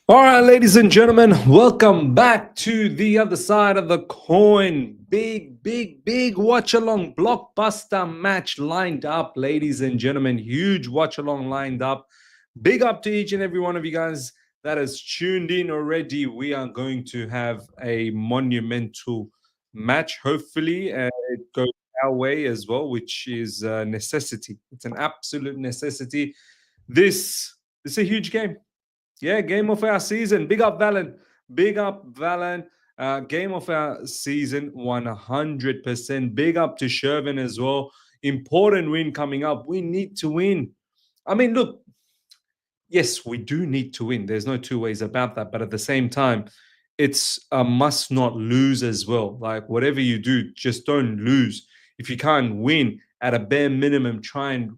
All right, ladies and gentlemen, welcome back to the other side of the coin. Big watch along blockbuster match lined up, ladies and gentlemen. Huge watch along lined up. Big up to each and every one of you guys that has tuned in already. We are going to have a monumental match, hopefully, and it goes our way as well, which is a necessity. It's an absolute necessity. This is a huge game. Yeah, game of our season. Big up, Valen. Big up, Valen. Game of our season, 100%. Big up to Shervin as well. Important win coming up. We need to win. I mean, look, yes, we do need to win. There's no two ways about that. But at the same time, it's a must not lose as well. Like, whatever you do, just don't lose. If you can't win, at a bare minimum, try and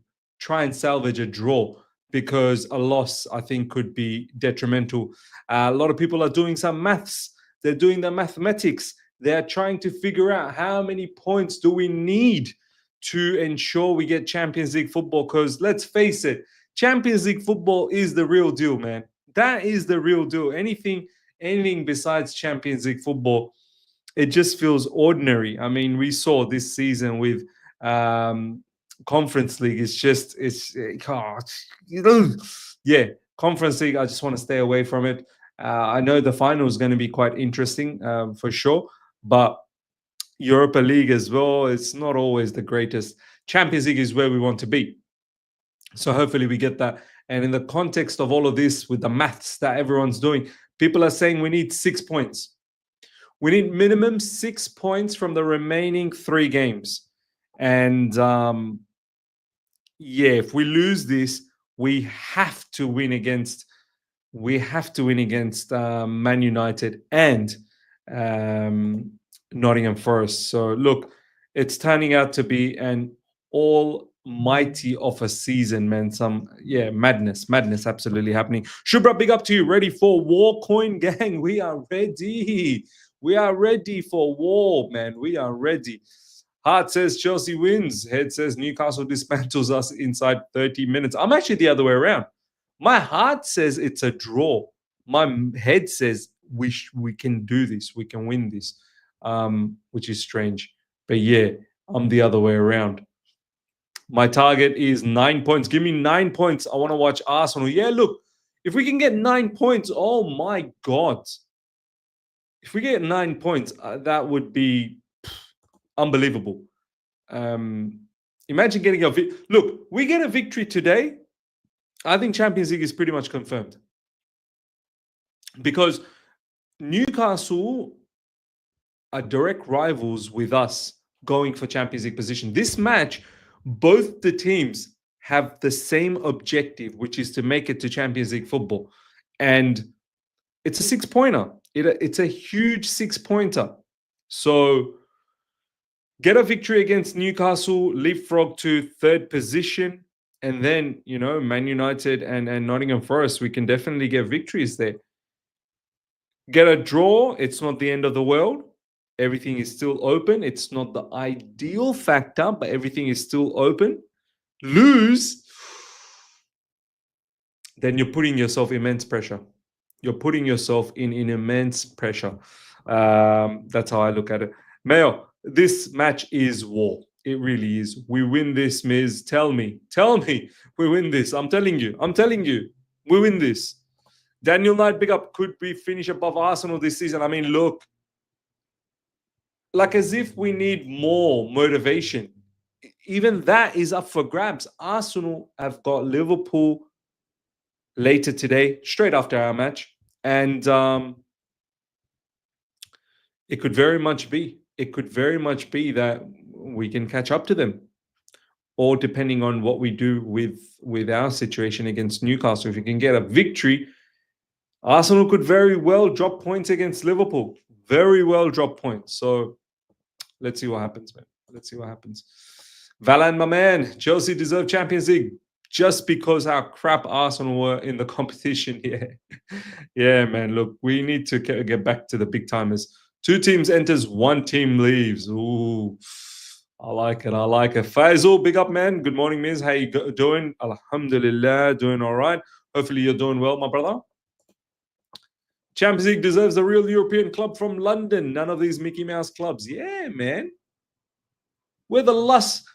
salvage a draw, because a loss, I think, could be detrimental. A lot of people are doing some maths. They're doing the mathematics. They're trying to figure out how many points do we need to ensure we get Champions League football. Because let's face it, Champions League football is the real deal, man. That is the real deal. Anything besides Champions League football, it just feels ordinary. I mean, we saw this season with Conference League. Yeah, Conference League. I just want to stay away from it. I know the final is going to be quite interesting for sure, but Europa League as well, it's not always the greatest. Champions League is where we want to be. So hopefully we get that. And in the context of all of this, with the maths that everyone's doing, people are saying we need 6 points. We need minimum 6 points from the remaining 3 games. And if we lose this, we have to win against Man United and Nottingham Forest. So look, it's turning out to be an almighty of a season, man. Madness absolutely happening. Shubra, big up to you. Ready for war, coin gang? We are ready. We are ready for war, man. We are ready. Heart says Chelsea wins. Head says Newcastle dismantles us inside 30 minutes. I'm actually the other way around. My heart says it's a draw. My head says we can do this. We can win this, which is strange. But yeah, I'm the other way around. My target is 9 points. Give me 9 points. I want to watch Arsenal. Yeah, look, if we can get 9 points, oh my God. If we get 9 points, that would be unbelievable. Imagine getting a look. We get a victory today. I think Champions League is pretty much confirmed, because Newcastle are direct rivals with us going for Champions League position. This match, both the teams have the same objective, which is to make it to Champions League football, and it's a 6-pointer. It's a huge 6-pointer. So get a victory against Newcastle, leapfrog to 3rd position, and then, Man United and Nottingham Forest, we can definitely get victories there. Get a draw, it's not the end of the world. Everything is still open. It's not the ideal factor, but everything is still open. Lose, then you're putting yourself immense pressure. You're putting yourself in immense pressure. That's how I look at it. Mayo, this match is war. It really is. We win this, Miz. Tell me. We win this. I'm telling you. We win this. Daniel Knight, big up. Could we finish above Arsenal this season? I mean, look, like as if we need more motivation. Even that is up for grabs. Arsenal have got Liverpool later today, straight after our match. And it could very much be that we can catch up to them, or depending on what we do with our situation against Newcastle. If we can get a victory, Arsenal could very well drop points against Liverpool. Very well drop points. So let's see what happens, man. Let's see what happens. Valan, my man, Chelsea deserve Champions League just because how crap Arsenal were in the competition here. Yeah, man. Look, we need to get back to the big timers. 2 teams enters, 1 team leaves. Ooh, I like it. Faisal, big up, man. Good morning, Miz. How you doing? Alhamdulillah, doing all right. Hopefully you're doing well, my brother. Champions League deserves a real European club from London. None of these Mickey Mouse clubs. Yeah, man. We're the last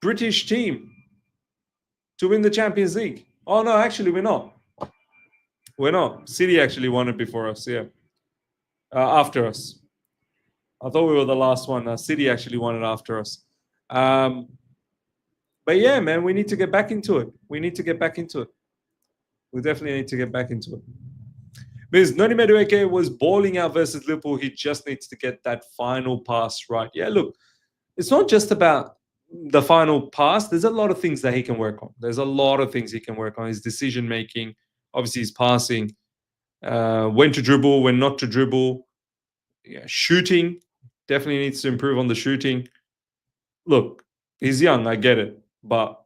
British team to win the Champions League. Oh, no, actually, we're not. We're not. City actually won it before us, yeah. After us. I thought we were the last one. City actually won it after us. But yeah, man, we need to get back into it. We definitely need to get back into it. Because Noni Madueke was balling out versus Liverpool. He just needs to get that final pass right. Yeah, look, it's not just about the final pass. There's a lot of things that he can work on. His decision making, obviously his passing, when to dribble, when not to dribble. Yeah, shooting, definitely needs to improve on the shooting. Look, he's young, I get it, but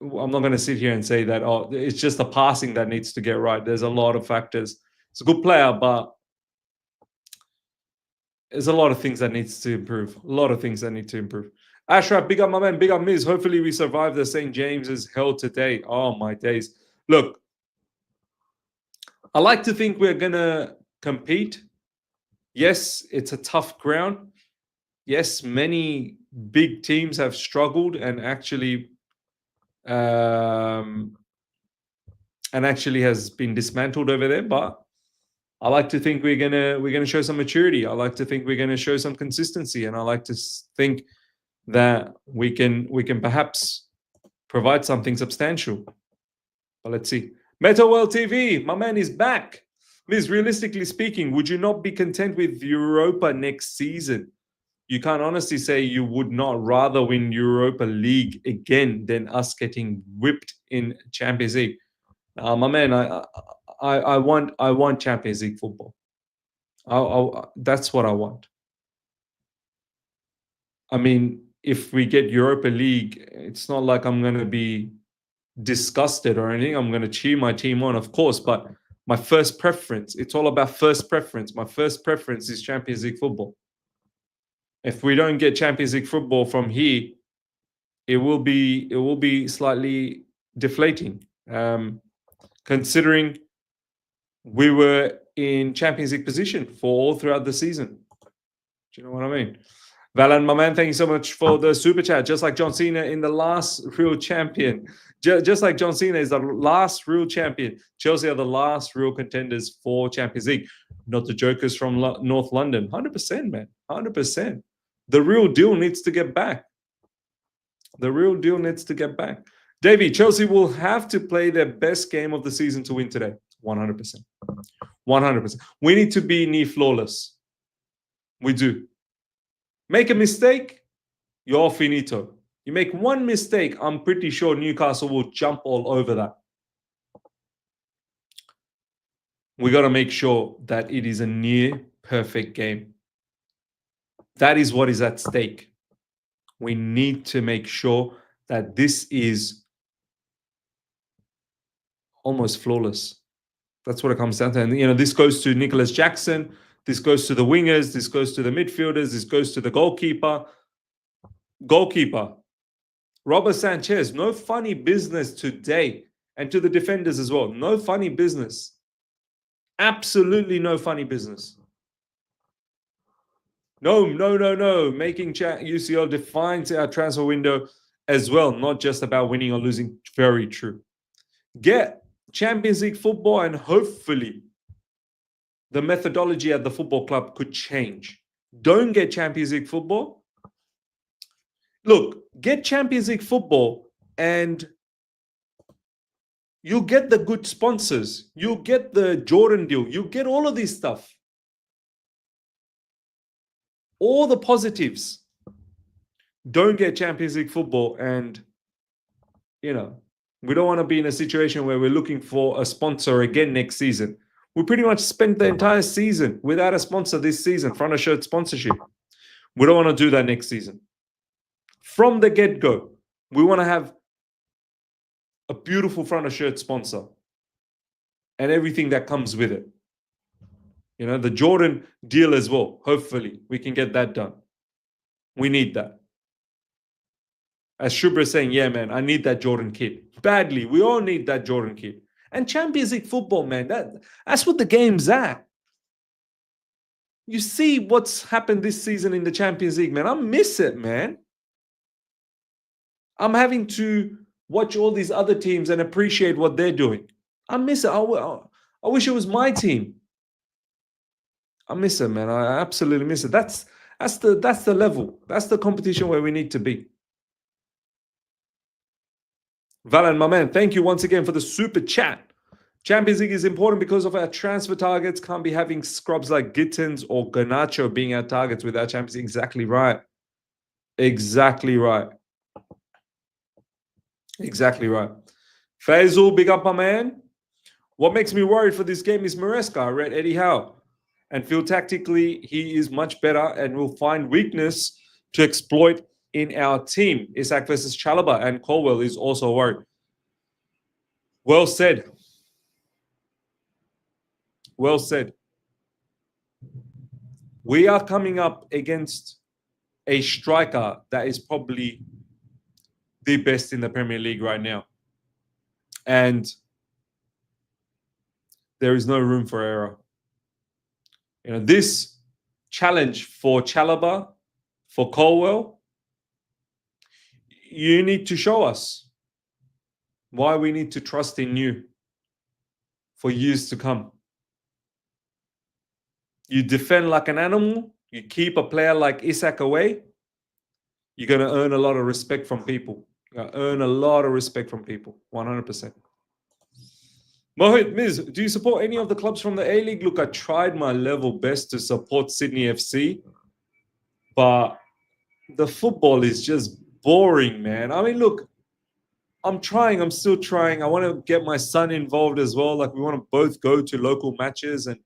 I'm not going to sit here and say that, oh, it's just the passing that needs to get right. There's a lot of factors. He's a good player, but there's a lot of things that needs to improve. Ashraf, big up my man, big up Miz. Hopefully we survive the St. James's hell today. Oh, my days. Look, I like to think we're going to compete. Yes, it's a tough ground. Yes, many big teams have struggled and actually has been dismantled over there. But I like to think we're gonna show some maturity. I like to think we're gonna show some consistency, and I like to think that we can perhaps provide something substantial. But let's see. MetaWorld TV, my man is back. Liz, realistically speaking, would you not be content with Europa next season? You can't honestly say you would not rather win Europa League again than us getting whipped in Champions League. My man, I want Champions League football. That's what I want. I mean, if we get Europa League, it's not like I'm going to be disgusted or anything. I'm going to cheer my team on, of course, but my first preference, it's all about first preference. My first preference is Champions League football. If we don't get Champions League football from here, it will be slightly deflating. Considering we were in Champions League position for all throughout the season. Do you know what I mean? Valan, my man, thank you so much for the super chat. Just like John Cena in the last real champion. Just like John Cena is the last real champion. Chelsea are the last real contenders for Champions League. Not the jokers from North London. 100%, man. 100%. The real deal needs to get back. Davey, Chelsea will have to play their best game of the season to win today. 100%. 100%. We need to be near flawless. We do. Make a mistake, you're finito. You make one mistake, I'm pretty sure Newcastle will jump all over that. We got to make sure that it is a near perfect game. That is what is at stake. We need to make sure that this is almost flawless. That's what it comes down to. And, this goes to Nicholas Jackson. This goes to the wingers. This goes to the midfielders. This goes to the goalkeeper. Robert Sanchez, no funny business today. And to the defenders as well. No funny business. Absolutely no funny business. No. Making UCL defines our transfer window as well. Not just about winning or losing. Very true. Get Champions League football and hopefully the methodology at the football club could change. Don't get Champions League football. Look, get Champions League football and you'll get the good sponsors. You'll get the Jordan deal. You'll get all of this stuff. All the positives. Don't get Champions League football and, we don't want to be in a situation where we're looking for a sponsor again next season. We pretty much spent the entire season without a sponsor this season, front of shirt sponsorship. We don't want to do that next season. From the get-go, we want to have a beautiful front of shirt sponsor and everything that comes with it. The Jordan deal as well. Hopefully, we can get that done. We need that. As Shubra is saying, yeah, man, I need that Jordan kit. Badly. We all need that Jordan kit. And Champions League football, man, that's what the game's at. You see what's happened this season in the Champions League, man. I miss it, man. I'm having to watch all these other teams and appreciate what they're doing. I miss it. I wish it was my team. I miss it, man. I absolutely miss it. That's the level. That's the competition where we need to be. Valen, my man, thank you once again for the super chat. Champions League is important because of our transfer targets. Can't be having scrubs like Gittins or Garnacho being our targets without Champions League. Exactly right. Exactly right. Exactly right. Faisal, big up, my man. What makes me worried for this game is Maresca. I read Eddie Howe and feel tactically he is much better and will find weakness to exploit in our team. Isak versus Chalobah, and Colwell is also worried. Well said. Well said. We are coming up against a striker that is probably the best in the Premier League right now. And there is no room for error. You know, this challenge for Chalobah, for Colwell, you need to show us why we need to trust in you for years to come. You defend like an animal, you keep a player like Isak away, you're going to earn a lot of respect from people. You're going to earn a lot of respect from people, 100%. Mohit, Miz, do you support any of the clubs from the A-League? Look, I tried my level best to support Sydney FC, but the football is just boring, man. I mean, look, I'm still trying. I want to get my son involved as well. Like, we want to both go to local matches and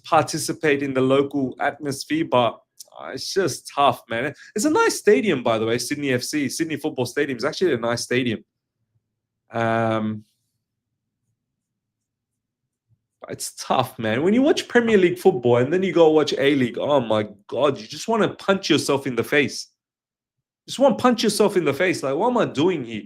participate in the local atmosphere, but it's just tough, man. It's a nice stadium, by the way, Sydney FC. Sydney Football Stadium is actually a nice stadium. It's tough, man. When you watch Premier League football and then you go watch A-League, oh my God, you just want to punch yourself in the face. Just want to punch yourself in the face. Like, what am I doing here?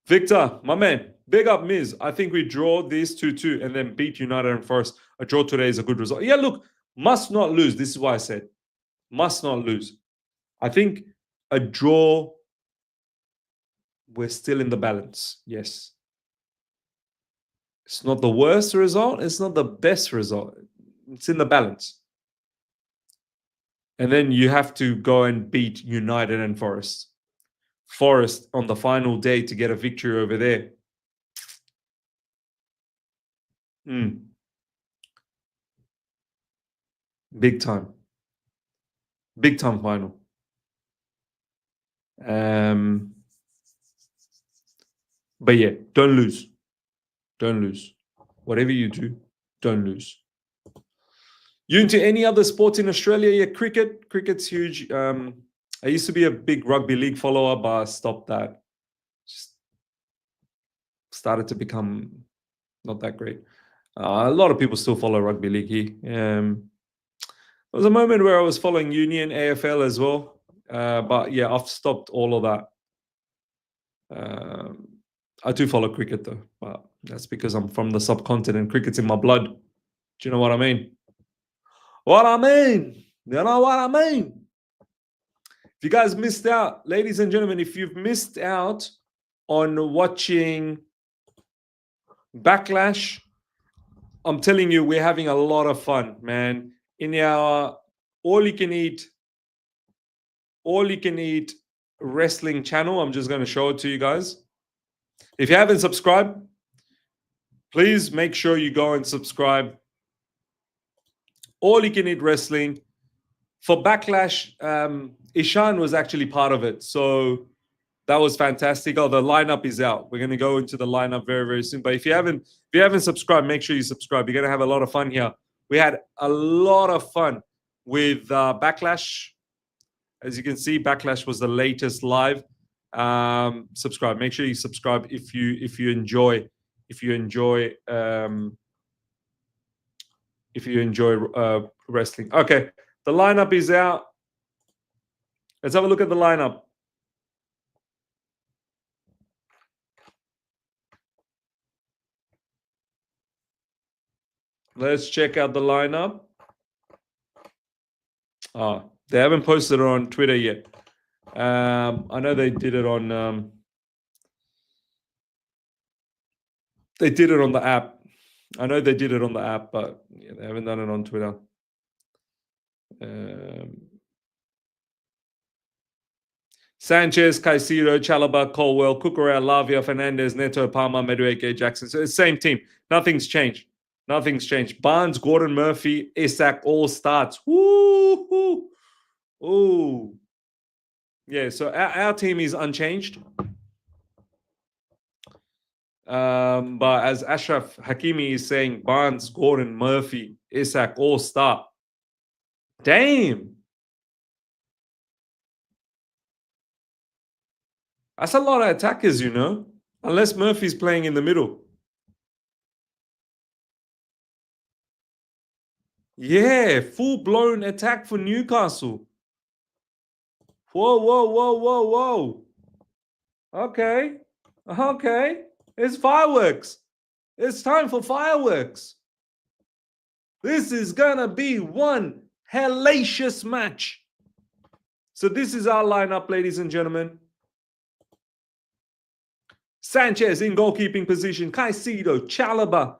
Victor, my man, big up Miz. I think we draw this 2-2 and then beat United and Forest. A draw today is a good result. Yeah, look, must not lose. This is why I said must not lose. I think a draw, we're still in the balance. Yes. It's not the worst result. It's not the best result. It's in the balance. And then you have to go and beat United and Forest. Forest on the final day to get a victory over there. Big time. Big time final. But yeah, don't lose. Don't lose. Whatever you do, don't lose. You into any other sports in Australia? Yeah, cricket. Cricket's huge. I used to be a big rugby league follower, but I stopped that. Just started to become not that great. A lot of people still follow rugby league here. There was a moment where I was following Union, AFL as well. But yeah, I've stopped all of that. I do follow cricket though, but that's because I'm from the subcontinent. Cricket's in my blood. Do you know what I mean? What I mean? You know what I mean? If you guys missed out, ladies and gentlemen, if you've missed out on watching Backlash, I'm telling you, we're having a lot of fun, man. In our all-you-can-eat wrestling channel, I'm just going to show it to you guys. If you haven't subscribed, please make sure you go and subscribe. All-you-can-eat wrestling. For Backlash, Ishan was actually part of it. So that was fantastic. Oh, the lineup is out. We're going to go into the lineup very, very soon. But if you haven't subscribed, make sure you subscribe. You're going to have a lot of fun here. We had a lot of fun with Backlash. As you can see, Backlash was the latest live. Subscribe. Make sure you subscribe if you enjoy wrestling. Okay, the lineup is out. Let's have a look at the lineup. Let's check out the lineup. They haven't posted it on Twitter yet. I know they did it on the app. I know they did it on the app, but yeah, they haven't done it on Twitter. Sanchez, Caicedo, Chalobah, Colwell, Cucurella, Lavia, Fernandez, Neto, Palma, Madueke, Jackson. So it's the same team. Nothing's changed. Barnes, Gordon, Murphy, Isak all starts. Woo! Ooh. Yeah, so our team is unchanged. But as Ashraf Hakimi is saying, Barnes, Gordon, Murphy, Isak all start. Damn. That's a lot of attackers, unless Murphy's playing in the middle. Yeah, full-blown attack for Newcastle. Whoa. Okay. It's fireworks. It's time for fireworks. This is gonna be one hellacious match. So this is our lineup, ladies and gentlemen. Sanchez in goalkeeping position. Caicedo, Chalobah,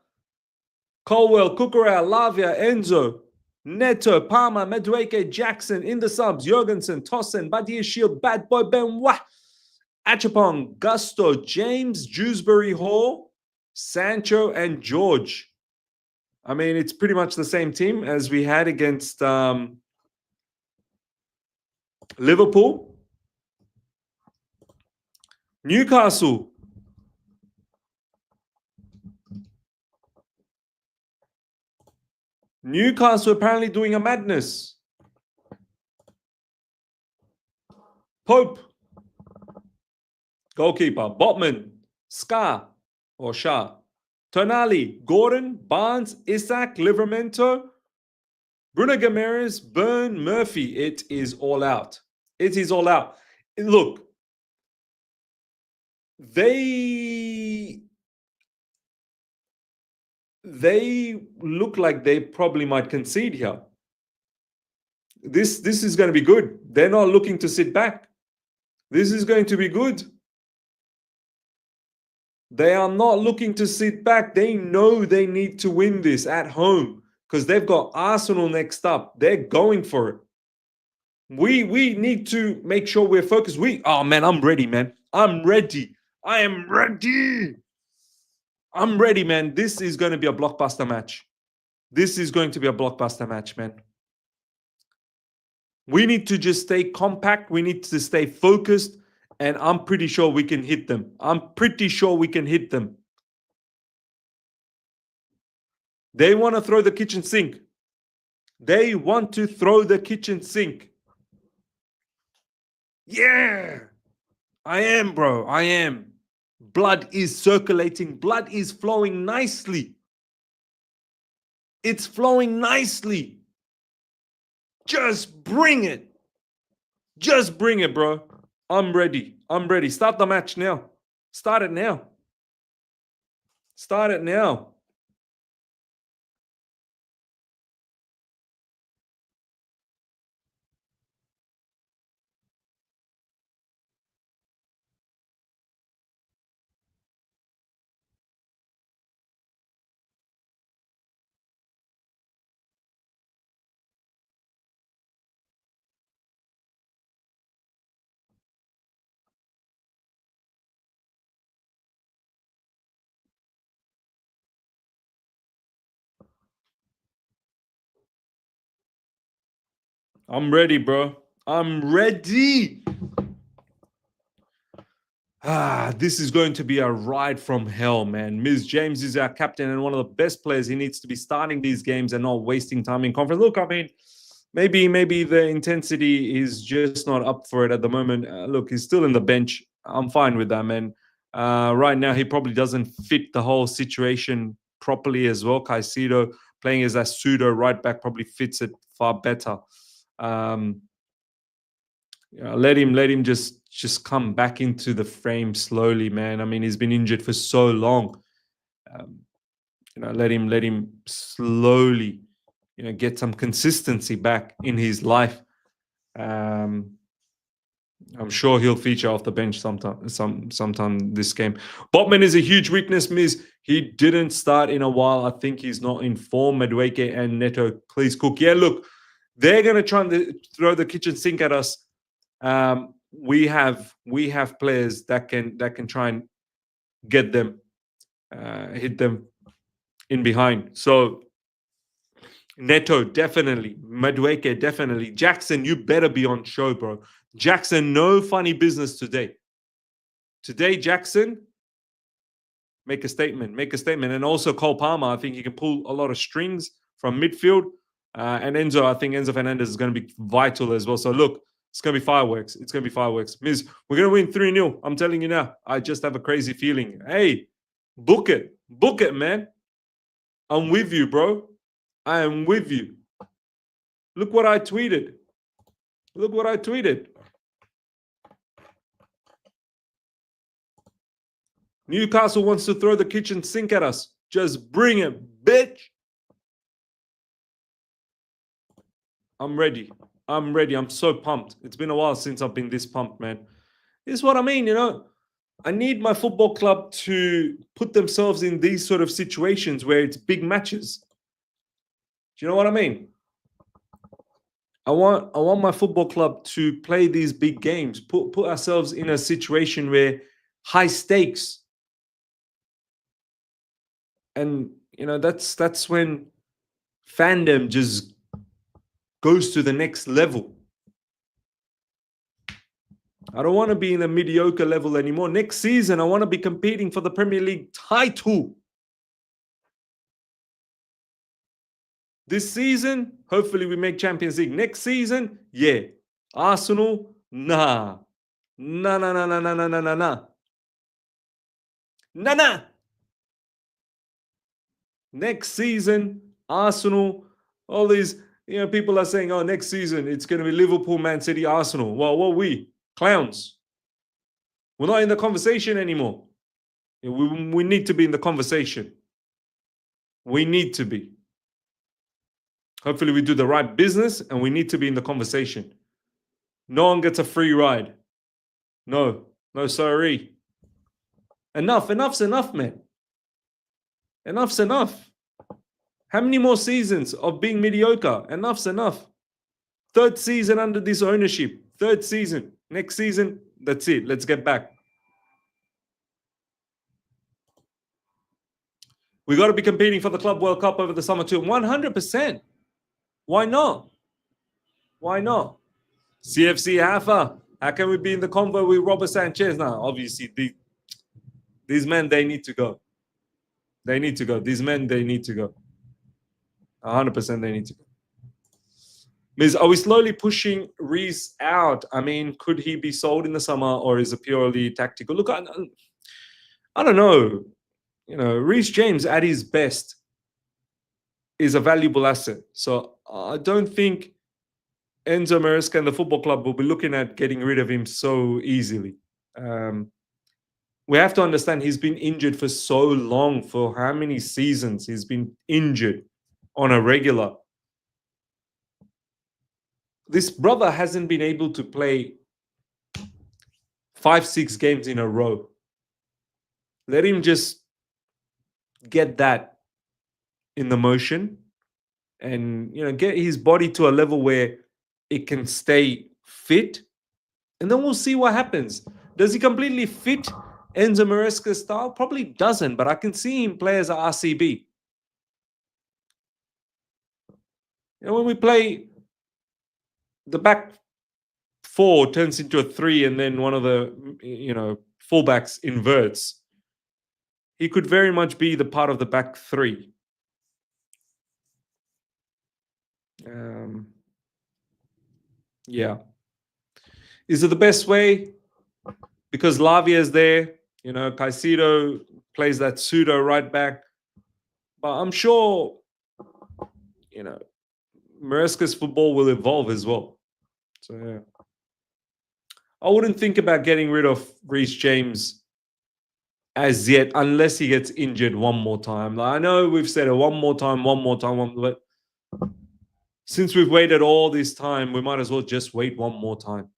Colwell, Cucurella, Lavia, Enzo, Neto, Palma, Madueke, Jackson. In the subs, Jorgensen, Tossen, Badia Shield, Bad Boy Benoit, Achapong, Gusto, James, Dewsbury Hall, Sancho, and George. I mean, it's pretty much the same team as we had against Liverpool. Newcastle. Newcastle apparently doing a madness. Pope. Goalkeeper. Botman. Scar. Or Shah. Tonali. Gordon. Barnes. Isak. Livramento. Bruno Guimaraes. Burn. Murphy. It is all out. It is all out. Look. They look like they probably might concede here. This is going to be good. They're not looking to sit back. This is going to be good. They are not looking to sit back. They know they need to win this at home because they've got Arsenal next up. They're going for it. We need to make sure we're focused. Oh man, I'm ready, man. I'm ready. I am ready. I'm ready, man. This is going to be a blockbuster match. This is going to be a blockbuster match, man. We need to just stay compact. We need to stay focused. And I'm pretty sure we can hit them. They want to throw the kitchen sink. Yeah. I am, bro. I am. Blood is circulating. Blood is flowing nicely. It's flowing nicely. Just bring it. Just bring it, bro. I'm ready. Start the match now. Start it now. I'm ready, bro. I'm ready. This is going to be a ride from hell, man. Reece James is our captain and one of the best players. He needs to be starting these games and not wasting time in conference. Look, I mean, maybe the intensity is just not up for it at the moment. Look, he's still in the bench. I'm fine with that, man. Right now, he probably doesn't fit the whole situation properly as well. Caicedo playing as a pseudo right back probably fits it far better. Let him just come back into the frame slowly, man. I mean, he's been injured for so long. let him slowly, get some consistency back in his life. I'm sure he'll feature off the bench sometime this game. Botman is a huge weakness, Miz. He didn't start in a while. I think he's not in form. Madueke and Neto, please cook. Yeah, look, they're gonna try and throw the kitchen sink at us. We have players that can try and get them, hit them in behind. So Neto definitely, Madueke definitely, Jackson, you better be on show, bro. Jackson, no funny business today. Today, Jackson, make a statement. And also Cole Palmer, I think he can pull a lot of strings from midfield. And Enzo, I think Enzo Fernandez is going to be vital as well. So look, it's going to be fireworks. Miz, we're going to win 3-0. I'm telling you now. I just have a crazy feeling. Hey, book it, man. I'm with you, bro. I am with you. Look what I tweeted. Newcastle wants to throw the kitchen sink at us. Just bring it, bitch. I'm ready. I'm so pumped. It's been a while since I've been this pumped, man. This is what I mean, I need my football club to put themselves in these sort of situations where it's big matches. Do you know what I mean? I want my football club to play these big games, put ourselves in a situation where high stakes. And that's when fandom just goes to the next level. I don't want to be in a mediocre level anymore. Next season, I want to be competing for the Premier League title. This season, hopefully we make Champions League. Next season, yeah. Arsenal, nah. Nah. Next season, Arsenal, all these, people are saying, oh, next season, it's going to be Liverpool, Man City, Arsenal. Well, what are we? Clowns. We're not in the conversation anymore. We need to be in the conversation. We need to be. Hopefully we do the right business and we need to be in the conversation. No one gets a free ride. No, sorry. Enough's enough, man. Enough's enough. How many more seasons of being mediocre? Enough's enough. 3rd season under this ownership. 3rd season. Next season, that's it. Let's get back. We got to be competing for the Club World Cup over the summer too. 100%. Why not? CFC Hafa. How can we be in the convo with Robert Sanchez now? Obviously, these men, they need to go. These men, they need to go. 100% they need to go. Miz, are we slowly pushing Reece out? I mean, could he be sold in the summer or is it purely tactical? Look, I don't know. Reece James at his best is a valuable asset. So I don't think Enzo Maresca and the football club will be looking at getting rid of him so easily. We have to understand he's been injured for so long. For how many seasons he's been injured on a regular? This brother hasn't been able to play 5-6 games in a row. Let him just get that in the motion and get his body to a level where it can stay fit, and then we'll see what happens. Does he completely fit Enzo Maresca's style? Probably doesn't, but I can see him play as a RCB. When we play, the back 4 turns into a 3 and then one of the fullbacks inverts. He could very much be the part of the back 3. Yeah. Is it the best way? Because Lavia is there, Caicedo plays that pseudo right back. But I'm sure, Maresca's football will evolve as well. So, yeah. I wouldn't think about getting rid of Reece James as yet, unless he gets injured one more time. Like, I know we've said it one more time, but since we've waited all this time, we might as well just wait one more time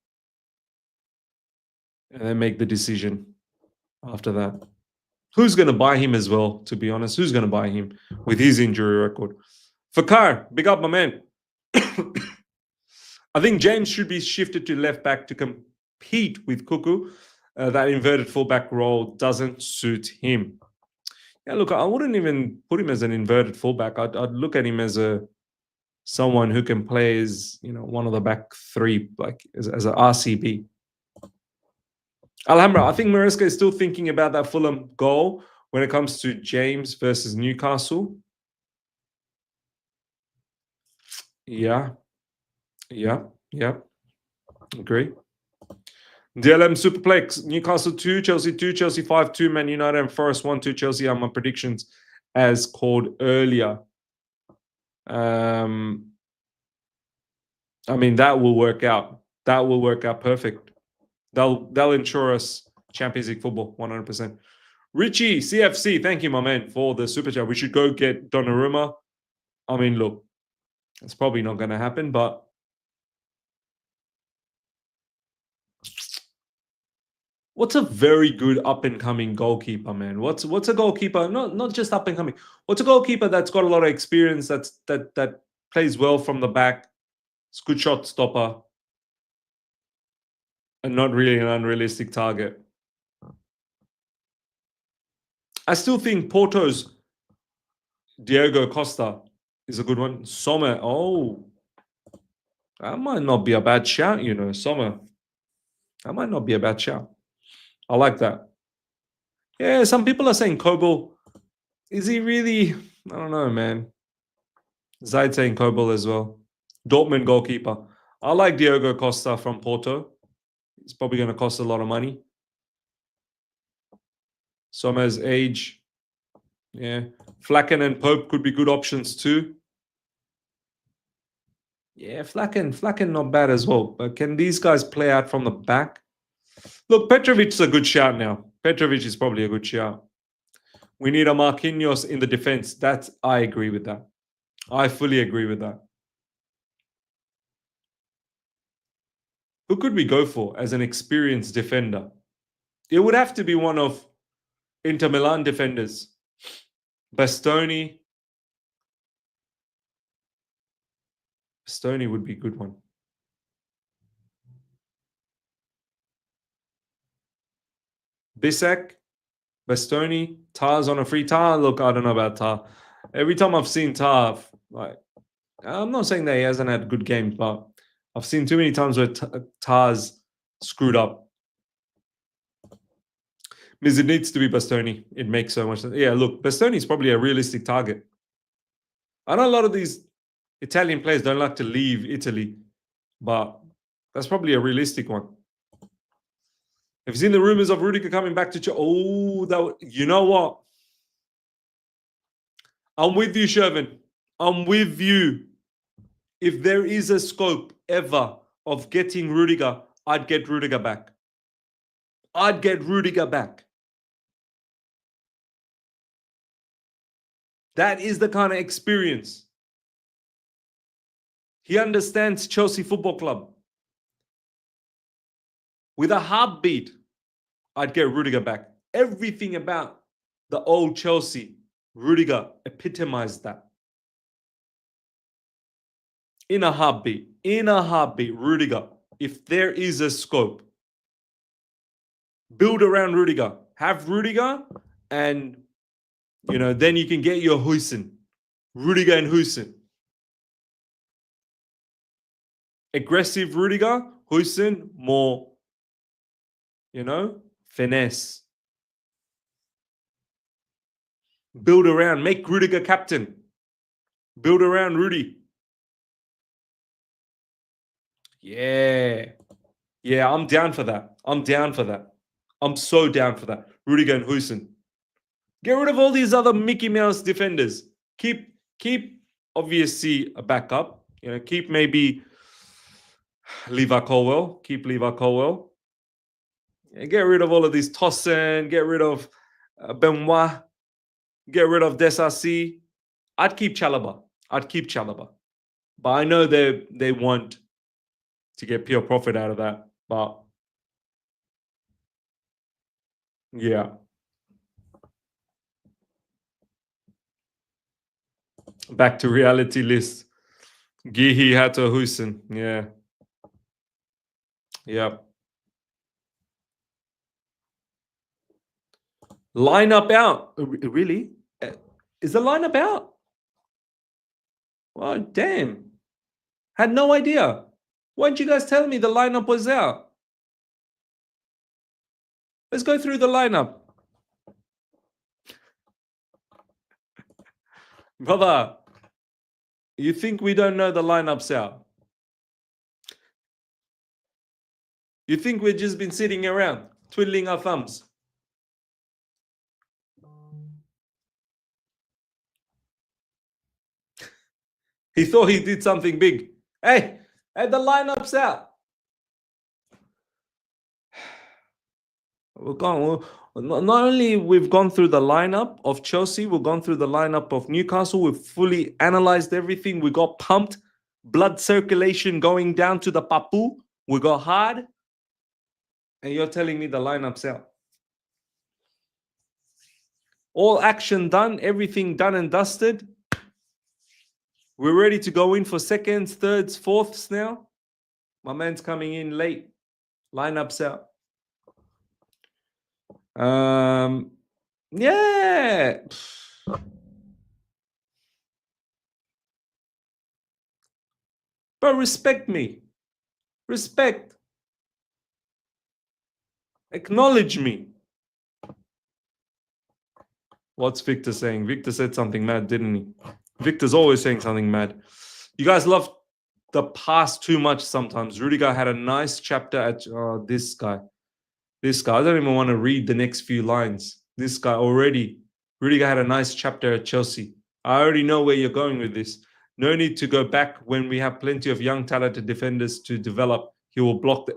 and then make the decision after that. Who's going to buy him as well, to be honest? Who's going to buy him with his injury record? Fakar, big up my man. I think James should be shifted to left back to compete with Kuku. That inverted fullback role doesn't suit him. Yeah, look, I wouldn't even put him as an inverted fullback. I'd look at him as someone who can play as one of the back three, like as a RCB. Alhambra, I think Maresca is still thinking about that Fulham goal when it comes to James versus Newcastle. Yeah. Agree. DLM Superplex, Newcastle 2, Chelsea 2, Chelsea 5, 2, Man United and Forest 1, 2, Chelsea are my predictions as called earlier. I mean, that will work out. That will work out perfect. They'll ensure us Champions League football, 100%. Richie, CFC, thank you, my man, for the super chat. We should go get Donnarumma. I mean, look, it's probably not going to happen, but what's a very good up-and-coming goalkeeper, man? What's a goalkeeper? Not just up-and-coming. What's a goalkeeper that's got a lot of experience, that plays well from the back, it's a good shot stopper, and not really an unrealistic target? I still think Porto's Diego Costa is a good one. Sommer, that might not be a bad shout, Sommer. That might not be a bad shout. I like that. Yeah, some people are saying Kobel. Is he really? I don't know, man. Zaid saying Kobel as well. Dortmund goalkeeper. I like Diego Costa from Porto. It's probably going to cost a lot of money. Sommer's age. Yeah. Flacken and Pope could be good options too. Yeah, Flacken not bad as well. But can these guys play out from the back? Look, Petrovic's a good shout now. Petrovic is probably a good shout. We need a Marquinhos in the defense. I agree with that. I fully agree with that. Who could we go for as an experienced defender? It would have to be one of Inter Milan defenders. Bastoni. Bastoni would be a good one. Bisek, Bastoni, Tar's on a free. Tar, look, I don't know about Tar. Every time I've seen Tar, I'm not saying that he hasn't had good games, but I've seen too many times where Tar's screwed up. Because it needs to be Bastoni. It makes so much sense. Yeah, look, Bastoni is probably a realistic target. I know a lot of these Italian players don't like to leave Italy, but that's probably a realistic one. Have you seen the rumors of Rudiger coming back to you know what? I'm with you, Shervin. I'm with you. If there is a scope ever of getting Rudiger, I'd get Rudiger back. I'd get Rudiger back. That is the kind of experience. He understands Chelsea Football Club. With a heartbeat, I'd get Rudiger back. Everything about the old Chelsea, Rudiger epitomized that. In a heartbeat, Rudiger. If there is a scope, build around Rudiger. Have Rudiger, and then you can get your Huijsen. Rudiger and Huijsen. Aggressive Rudiger, Huijsen, more, finesse. Build around, make Rudiger captain. Build around Rudy. Yeah, I'm down for that. I'm so down for that. Rudiger and Huijsen. Get rid of all these other Mickey Mouse defenders. Keep obviously a backup. Keep maybe Levi Colwell. Keep Levi Colwell. Get rid of all of these Tossen. Get rid of Benoit, get rid of Desassi. I'd keep Chalobah. But I know they want to get pure profit out of that. But yeah. Back to reality list. Gihi Hato Hussein. Yeah. Yep. Lineup out. Really? Is the lineup out? Oh, damn. Had no idea. Why didn't you guys tell me the lineup was out? Let's go through the lineup. Brother, you think we don't know the lineup's out? You think we've just been sitting around, twiddling our thumbs? He thought he did something big. Hey, the lineup's out. Not only we've gone through the lineup of Chelsea, we've gone through the lineup of Newcastle. We've fully analyzed everything. We got pumped, blood circulation going down to the papu. We got hard, and you're telling me the lineup's out. All action done, everything done and dusted. We're ready to go in for seconds, thirds, fourths now. My man's coming in late. Lineup's out. Yeah. But respect me. Respect. Acknowledge me. What's Victor saying? Victor said something mad, didn't he? Victor's always saying something mad. You guys love the past too much sometimes. Rudiger had a nice chapter at this guy. This guy. I don't even want to read the next few lines. This guy already. Rudiger had a nice chapter at Chelsea. I already know where you're going with this. No need to go back when we have plenty of young talented defenders to develop. He will block the...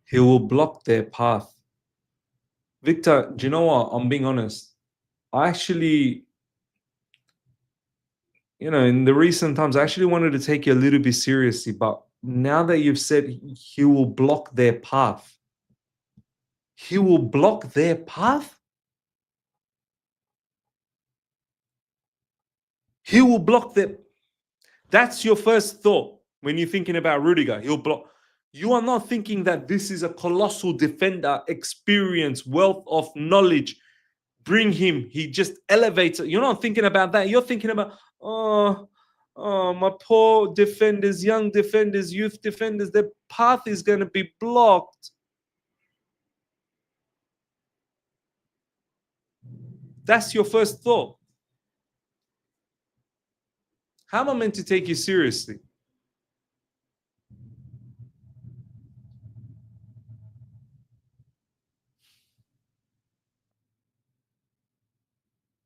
He will block their path. Victor, do you know what? I'm being honest. I actually, in the recent times, I actually wanted to take you a little bit seriously. But now that you've said he will block their path, he will block their path? He will block their... That's your first thought when you're thinking about Rudiger. He'll block... You are not thinking that this is a colossal defender, experience, wealth of knowledge. Bring him. He just elevates it. You're not thinking about that. You're thinking about, oh, my poor defenders, young defenders, youth defenders, their path is going to be blocked. That's your first thought. How am I meant to take you seriously?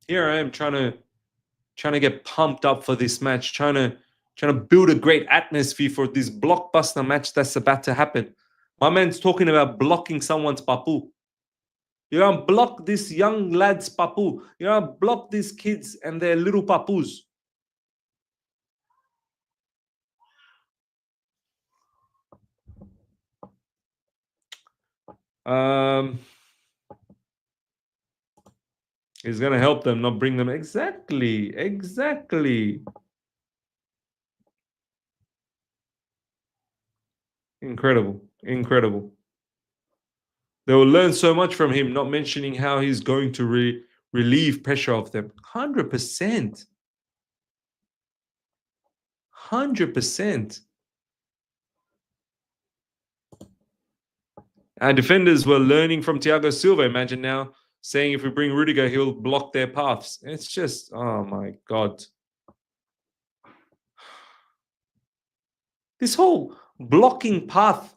Here I am trying to get pumped up for this match, trying to build a great atmosphere for this blockbuster match that's about to happen. My man's talking about blocking someone's papu. You don't block this young lad's papu. You don't block these kids and their little papus. He's going to help them, not bring them. Exactly. Incredible. They will learn so much from him, not mentioning how he's going to relieve pressure off them. 100%. 100%. Our defenders were learning from Thiago Silva. Imagine now saying if we bring Rudiger, he'll block their paths. It's just, oh my God. This whole blocking path,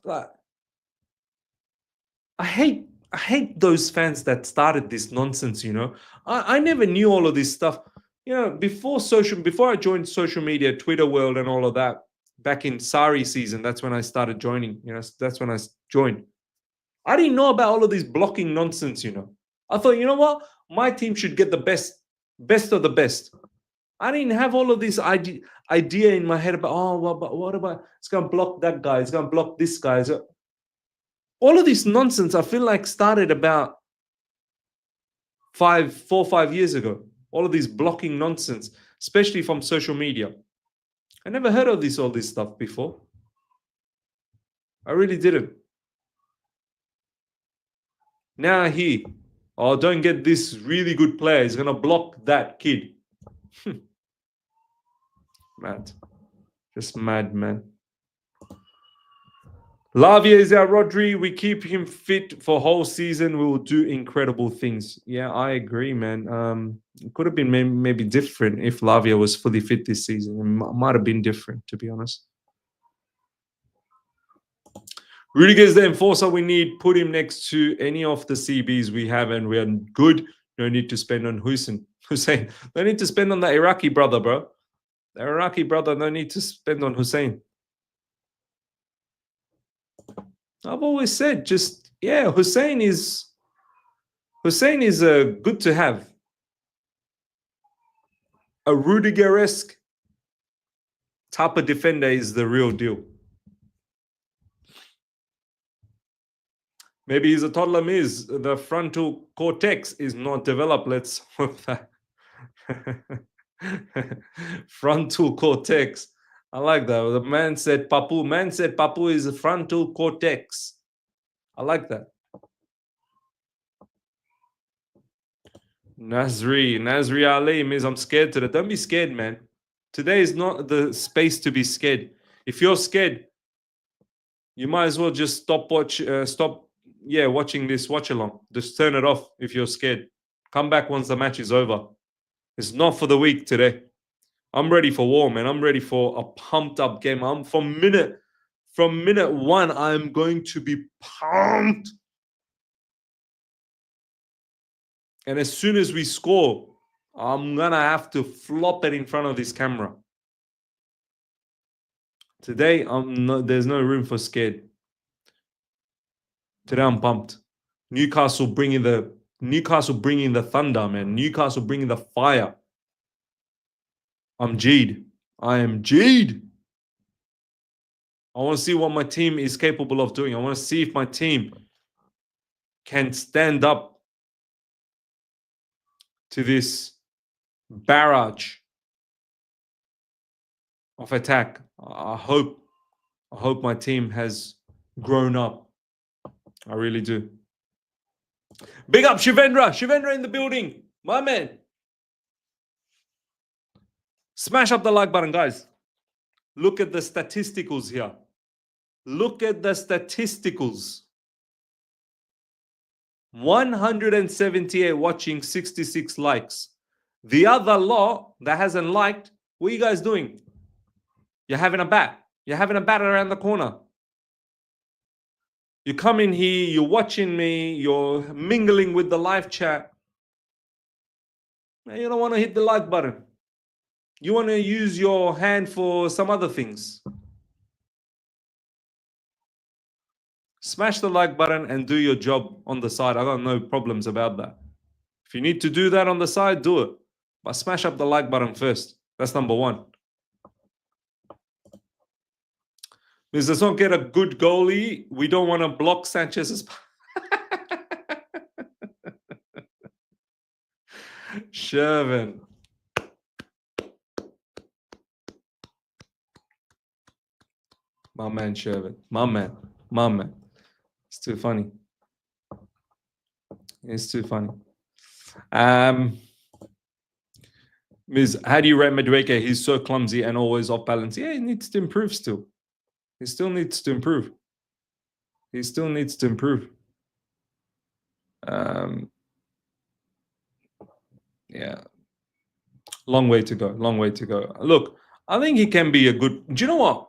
I hate those fans that started this nonsense, you know. I never knew all of this stuff. You know, before I joined social media, Twitter world and all of that, back in Sari season, that's when I started joining, you know, that's when I joined. I didn't know about all of this blocking nonsense, you know. I thought, you know what? My team should get the best of the best. I didn't have all of this idea in my head about, oh, well, but what about, it's going to block that guy, it's going to block this guy. So, all of this nonsense, I feel like started about 4 or 5 years ago. All of this blocking nonsense, especially from social media. I never heard of all this stuff before. I really didn't. Now he, oh, don't get this really good player. He's going to block that kid. Mad. Just mad, man. Lavia is our Rodri. We keep him fit for whole season. We will do incredible things. Yeah, I agree, man. It could have been maybe different if Lavia was fully fit this season. It might have been different, to be honest. Rudiger's the enforcer we need. Put him next to any of the CBs we have, and we are good. No need to spend on Hussein. No need to spend on the Iraqi brother, bro. The Iraqi brother, no need to spend on Hussein. I've always said, just, yeah, Hussein is good to have. A Rudiger-esque type of defender is the real deal. Maybe he's a toddler Miz. The frontal cortex is not developed. Let's hope that. Frontal cortex. I like that. The man said Papu. Man said Papu is a frontal cortex. I like that. Nasri Ali, Miz, I'm scared today. Don't be scared, man. Today is not the space to be scared. If you're scared, you might as well just stop watching this watch along. Just turn it off if you're scared. Come back once the match is over. It's not for the weak today. I'm ready for war, man. I'm ready for a pumped up game. From minute one, I'm going to be pumped. And as soon as we score, I'm gonna have to flop it in front of this camera. Today, there's no room for scared. Today I'm pumped. Newcastle bringing the thunder, man. Newcastle bringing the fire. I'm G'd. I am G'd. I want to see what my team is capable of doing. I want to see if my team can stand up to this barrage of attack. I hope my team has grown up. I really do. Big up Shivendra. Shivendra in the building. My man. Smash up the like button, guys. Look at the statisticals here. Look at the statisticals. 178 watching, 66 likes. The other lot that hasn't liked, what are you guys doing? You're having a bat. You're having a bat around the corner. You come in here, you're watching me, you're mingling with the live chat. You don't want to hit the like button. You want to use your hand for some other things. Smash the like button and do your job on the side. I got no problems about that. If you need to do that on the side, do it. But smash up the like button first. That's number one. Because let's not get a good goalie. We don't want to block Sanchez's. Shervin. My man, Shervin. My man. It's too funny. It's too funny. Miz, how do you rate Madueke? He's so clumsy and always off balance. Yeah, he needs to improve still. He still needs to improve. Yeah. Long way to go. Long way to go. Look, I think he can be a good. Do you know what?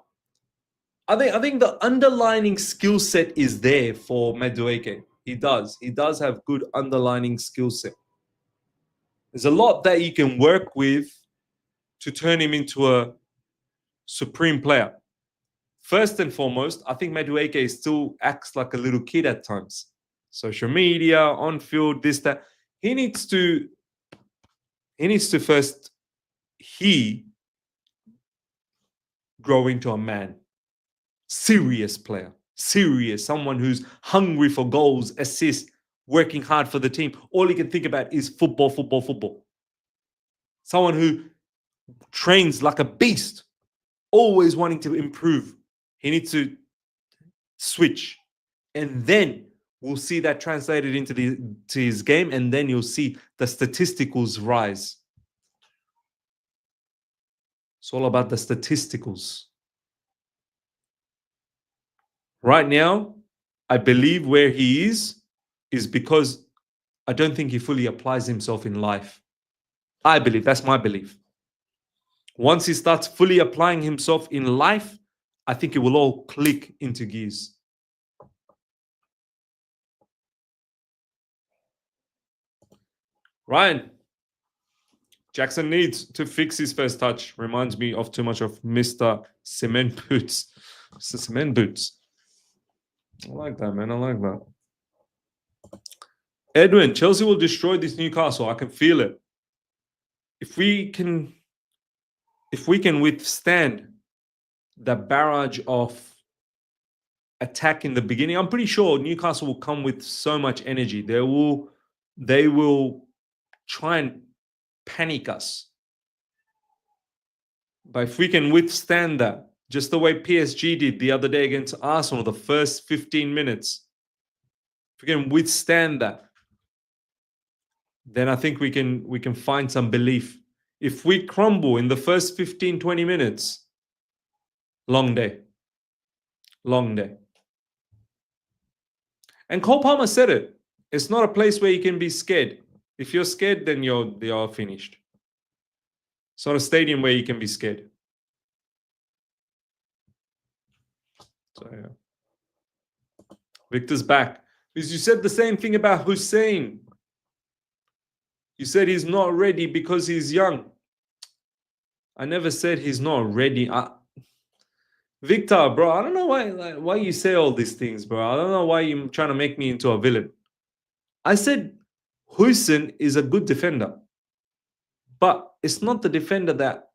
I think the underlining skill set is there for Madueke. He does. He does have good underlining skill set. There's a lot that you can work with to turn him into a supreme player. First and foremost, I think Madueke still acts like a little kid at times. Social media, on field, this, that. He needs to first grow into a man. Serious player. Serious. Someone who's hungry for goals, assists, working hard for the team. All he can think about is football, football, football. Someone who trains like a beast, always wanting to improve. He needs to switch. And then we'll see that translated into his game, and then you'll see the statisticals rise. It's all about the statisticals. Right now, I believe where he is because I don't think he fully applies himself in life. I believe, that's my belief. Once he starts fully applying himself in life, I think it will all click into gears. Ryan, Jackson needs to fix his first touch. Reminds me of too much of Mr. Cement Boots. Mr. Cement Boots. I like that, man. I like that. Edwin, Chelsea will destroy this Newcastle. I can feel it. If we can withstand the barrage of attack in the beginning, I'm pretty sure Newcastle will come with so much energy. They will try and panic us. But if we can withstand that, just the way PSG did the other day against Arsenal, the first 15 minutes, if we can withstand that, then I think we can find some belief. If we crumble in the first 15, 20 minutes, long day. Long day. And Cole Palmer said it. It's not a place where you can be scared. If you're scared, then you're finished. It's not a stadium where you can be scared. So yeah. Victor's back. Because you said the same thing about Hussein. You said he's not ready because he's young. I never said he's not ready. Victor, bro, I don't know why you say all these things, bro. I don't know why you're trying to make me into a villain. I said Hussein is a good defender, but it's not the defender that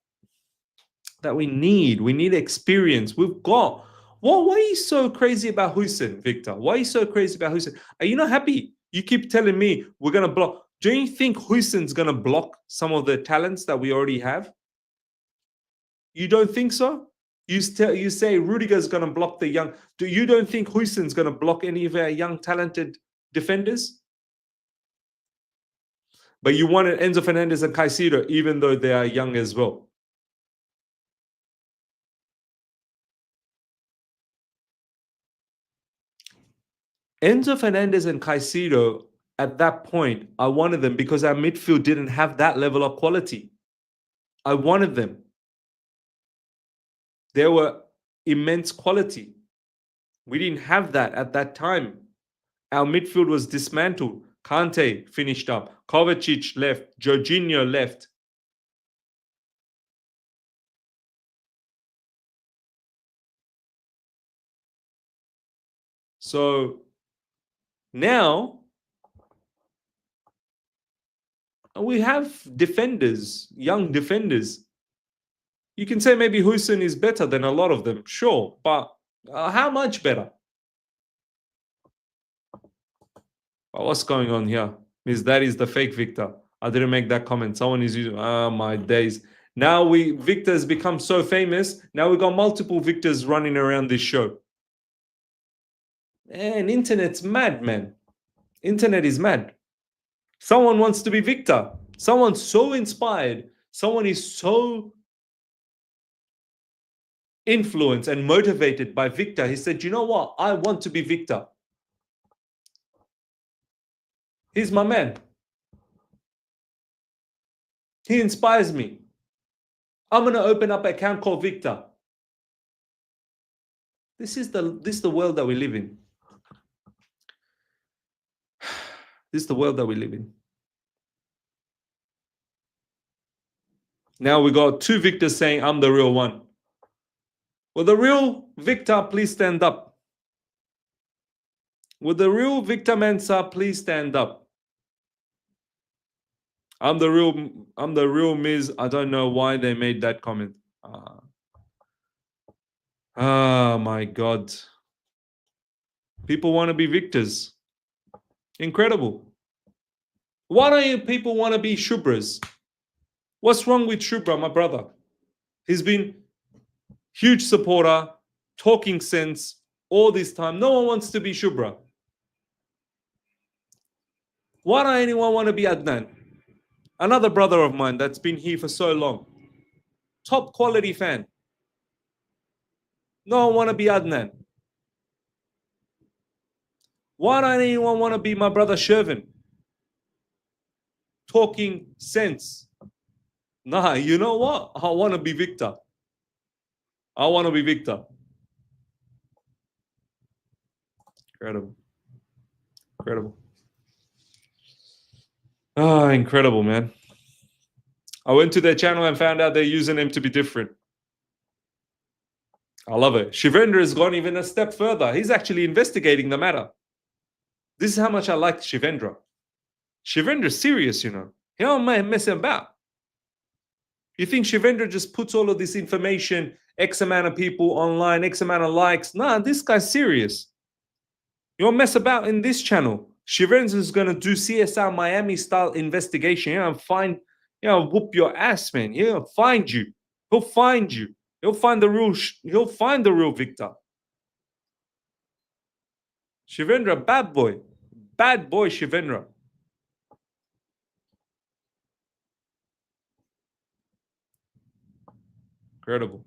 we need. We need experience. We've got. Why are you so crazy about Hussein, Victor? Why are you so crazy about Hussein? Are you not happy? You keep telling me we're going to block. Do you think Hussein's going to block some of the talents that we already have? You don't think so? You say Rudiger's going to block the young. You don't think Hussein's going to block any of our young, talented defenders? But you wanted Enzo Fernandez and Caicedo, even though they are young as well. Enzo Fernandez and Caicedo, at that point, I wanted them because our midfield didn't have that level of quality. I wanted them. They were immense quality. We didn't have that at that time. Our midfield was dismantled. Kante finished up. Kovacic left. Jorginho left. So now we have defenders, young defenders. You can say maybe Hussein is better than a lot of them, sure, but how much better? What's going on here? That is the fake Victor. I didn't make that comment. Someone is using, my days. Now Victor has become so famous. Now we've got multiple Victors running around this show. And internet's mad, man. Internet is mad. Someone wants to be Victor. Someone's so inspired. Someone is so influenced and motivated by Victor. He said, you know what? I want to be Victor. He's my man. He inspires me. I'm going to open up an account called Victor. This is the world that we live in. This is the world that we live in. Now we got two Victors saying, I'm the real one. Will the real Victor please stand up? Will the real Victor Mensah please stand up? I'm the real Miz. I don't know why they made that comment. Oh my God. People want to be victors. Incredible. Why don't you people want to be Shubras? What's wrong with Shubra, my brother? He's been huge supporter, talking sense all this time. No one wants to be Shubra. Why don't anyone want to be Adnan? Another brother of mine that's been here for so long. Top quality fan. No one want to be Adnan. Why don't anyone want to be my brother Shervin? Talking sense. Nah, you know what? I want to be Victor. I want to be Victor. Incredible. Incredible. Ah, incredible, man. I went to their channel and found out their username to be different. I love it. Shivendra has gone even a step further. He's actually investigating the matter. This is how much I like Shivendra. Shivendra's serious, you know. He don't mess about. You think Shivendra just puts all of this information, X amount of people online, X amount of likes? Nah, this guy's serious. You don't mess about in this channel. Shivendra is going to do CSI Miami style investigation. Find, whoop your ass, man. Find you. He'll find you. He'll find the real Victor. Shivendra, bad boy. Bad boy Shivendra. Incredible.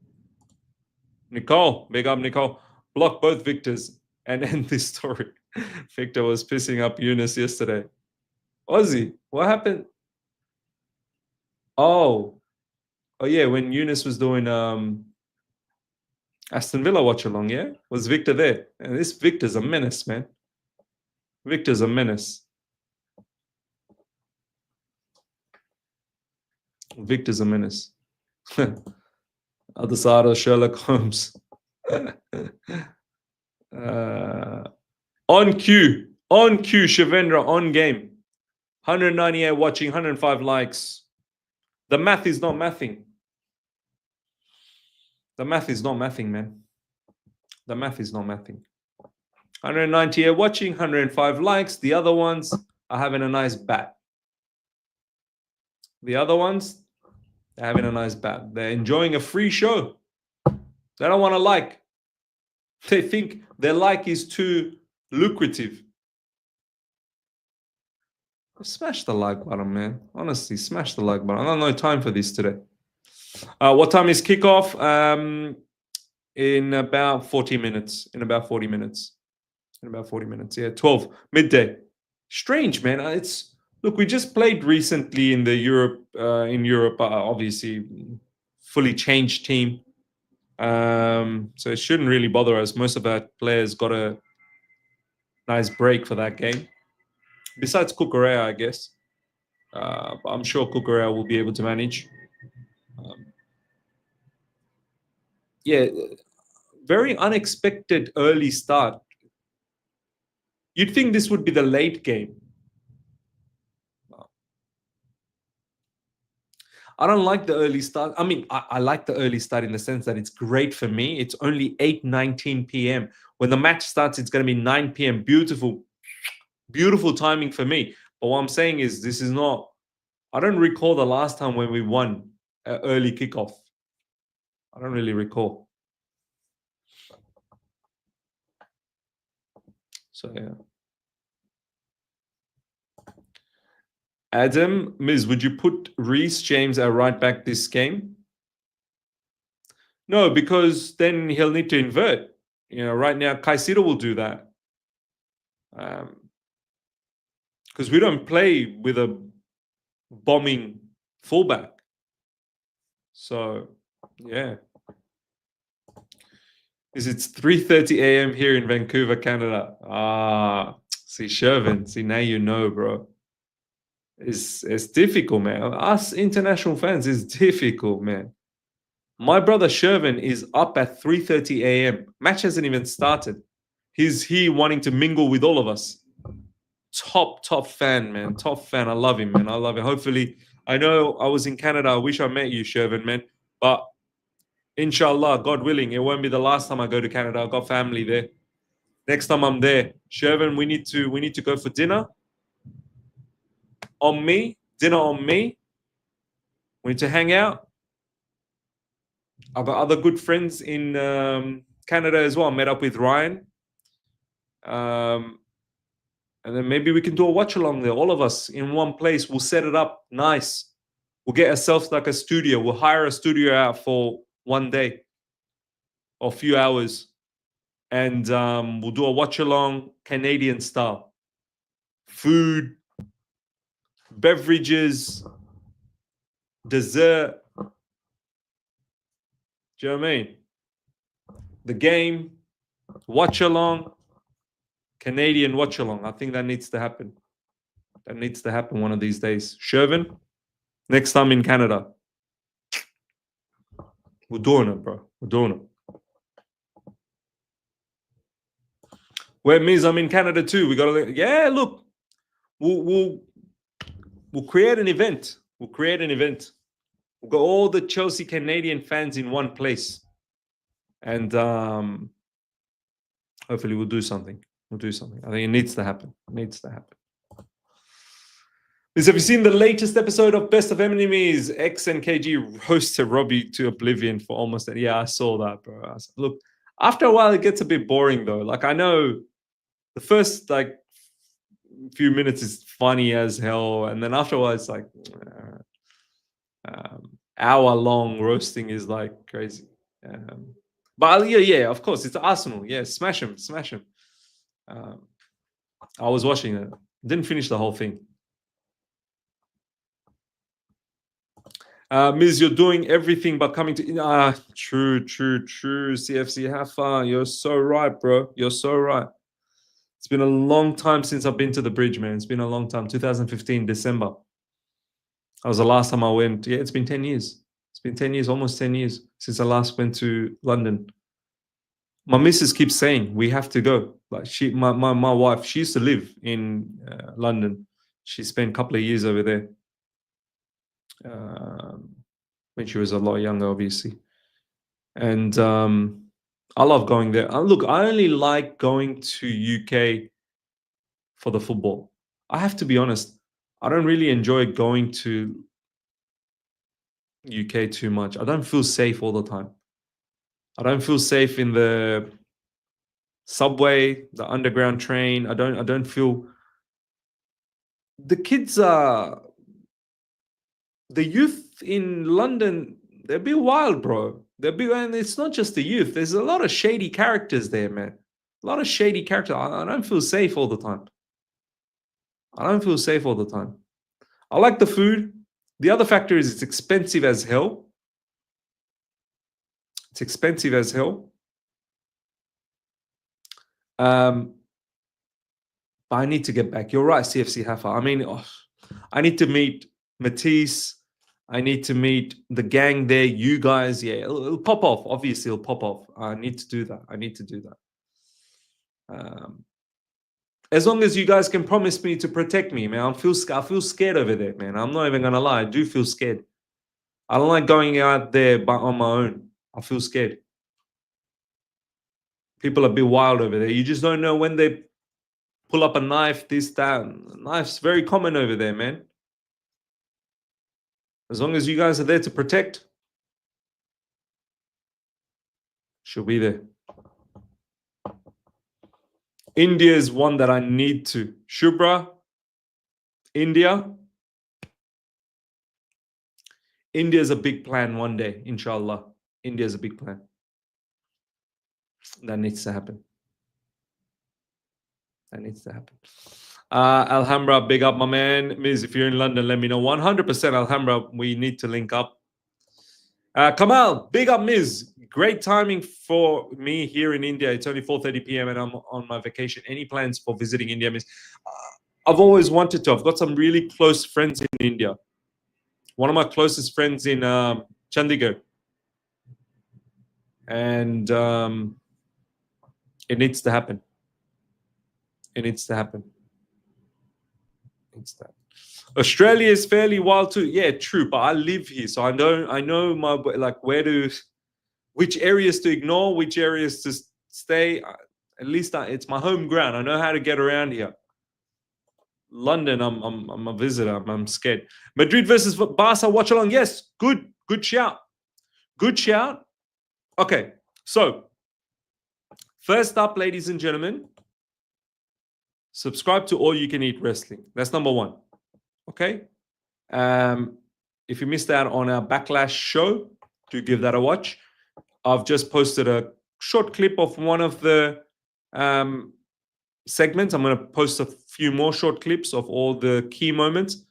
Nicole, big up Nicole. Block both Victors and end this story. Victor was pissing up Eunice yesterday. Ozzy, what happened? Oh yeah, when Eunice was doing Aston Villa watch along, yeah? Was Victor there? And this Victor's a menace, man. Victor's a menace. Victor's a menace. Other side of Sherlock Holmes. On cue, Shivendra, on game. 198 watching, 105 likes. The math is not mathing. The math is not mathing, man. The math is not mathing. 198 watching, 105 likes. The other ones are having a nice bat. The other ones, they're having a nice bat. They're enjoying a free show. They don't want to like. They think their like is too lucrative. Smash the like button, man. Honestly, smash the like button. I don't know time for this today. What time is kickoff? In about 40 minutes. In about 40 minutes. Yeah, 12 midday. Strange, man. Look. We just played recently in the Europe. Obviously, fully changed team. So it shouldn't really bother us. Most of our players got a nice break for that game. Besides Kukurea, I guess. But I'm sure Kukurea will be able to manage. Yeah, very unexpected early start. You'd think this would be the late game. I don't like the early start. I mean, I like the early start in the sense that it's great for me. It's only 8:19 p.m. When the match starts, it's going to be 9 p.m. Beautiful, beautiful timing for me. But what I'm saying is this is not... I don't recall the last time when we won an early kickoff. I don't really recall. So, yeah. Adam, Miz, would you put Reece James at right back this game? No, because then he'll need to invert. Right now, Caicedo will do that. Because we don't play with a bombing fullback. So, yeah. It's 3:30 a.m. here in Vancouver, Canada. See, Shervin. See, now you know, bro. It's difficult, man. Us international fans is difficult, man. My brother Shervin is up at 3:30 a.m. Match hasn't even started. He's here wanting to mingle with all of us. Top fan, man. Top fan. I love him, man. I love him. Hopefully, I know I was in Canada. I wish I met you, Shervin, man. But inshallah, God willing, it won't be the last time I go to Canada. I've got family there. Next time I'm there, Shervin, we need to go for dinner. On me, dinner on me. We need to hang out. I've got other good friends in Canada as well. I met up with Ryan. And then maybe we can do a watch along there. All of us in one place. We'll set it up nice. We'll get ourselves like a studio. We'll hire a studio out for one day or a few hours. And we'll do a watch along Canadian style. Food, beverages, dessert. Do you know what I mean? The game, watch along, Canadian watch along. I think that needs to happen. That needs to happen one of these days. Shervin, next time in Canada. We're doing it, bro. We're doing it. Where means I'm in Canada too. We gotta, yeah. Look, we'll create an event. We'll create an event. We'll got all the Chelsea Canadian fans in one place, and hopefully we'll do something. We'll do something. I think it needs to happen. It needs to happen. Have you seen the latest episode of Best of Enemies? X and KG roasted Robbie to oblivion for almost that. Yeah, I saw that, bro. I said, look, after a while, it gets a bit boring, though. Like, I know the first, like, few minutes is funny as hell. And then after a while, it's like, hour-long roasting is, like, crazy. But, yeah, of course, it's Arsenal. Yeah, smash him. I was watching it. Didn't finish the whole thing. Miz, you're doing everything but coming to... True. CFC Hafa, you're so right, bro. You're so right. It's been a long time since I've been to the bridge, man. It's been a long time. 2015, December. That was the last time I went. Yeah, it's been 10 years. It's been 10 years, almost 10 years since I last went to London. My missus keeps saying, we have to go. Like my wife, she used to live in London. She spent a couple of years over there. When she was a lot younger, obviously. And I love going there. Look, I only like going to UK for the football. I have to be honest. I don't really enjoy going to UK too much. I don't feel safe all the time. I don't feel safe in the subway, the underground train. I don't feel... The kids are... The youth in London, they're a bit wild, bro. And it's not just the youth. There's a lot of shady characters there, man. A lot of shady characters. I don't feel safe all the time. I like the food. The other factor is it's expensive as hell. But I need to get back. You're right, CFC Hafa. I mean, I need to meet Matisse. I need to meet the gang there. You guys, yeah, it'll pop off. Obviously, it'll pop off. I need to do that. As long as you guys can promise me to protect me, man. I feel scared over there, man. I'm not even gonna lie. I do feel scared. I don't like going out there on my own. I feel scared. People are a bit wild over there. You just don't know when they pull up a knife, this, that. Knife's very common over there, man. As long as you guys are there to protect, she'll be there. India is one that I need to. Shubra, India. India's a big plan one day, inshallah. India's a big plan. That needs to happen. Alhambra, big up, my man. Miz, if you're in London, let me know. 100% Alhambra, we need to link up. Kamal, big up, Miz. Great timing for me here in India. It's only 4:30 p.m. and I'm on my vacation. Any plans for visiting India, Miz? I've always wanted to. I've got some really close friends in India. One of my closest friends in Chandigarh. And it needs to happen. It needs to happen. It's that. Australia is fairly wild too. Yeah, true. But I live here, so I know my which areas to ignore, which areas to stay. At least it's my home ground. I know how to get around here. London, I'm a visitor. I'm scared. Madrid versus Barca. Watch along. Yes, good shout. Good shout. Okay, so first up, ladies and gentlemen, subscribe to All You Can Eat Wrestling. That's number one. Okay. If you missed out on our Backlash show, do give that a watch. I've just posted a short clip of one of the segments. I'm going to post a few more short clips of all the key moments.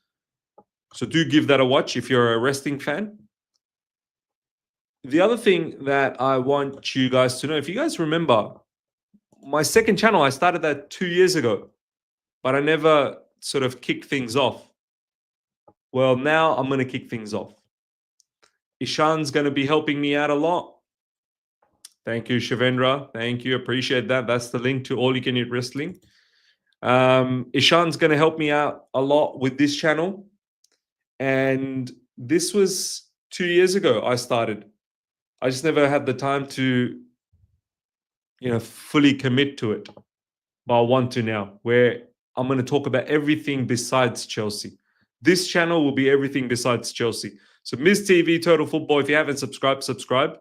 So do give that a watch if you're a wrestling fan. The other thing that I want you guys to know, if you guys remember, my second channel, I started that 2 years ago, but I never sort of kicked things off. Well, now I'm going to kick things off. Ishan's going to be helping me out a lot. Thank you, Shivendra. Thank you. Appreciate that. That's the link to All You Can Eat Wrestling. Ishan's going to help me out a lot with this channel. And this was 2 years ago I started. I just never had the time to, fully commit to it. But I want to now, where I'm going to talk about everything besides Chelsea. This channel will be everything besides Chelsea. So Miz TV, Total Football, if you haven't subscribed, subscribe.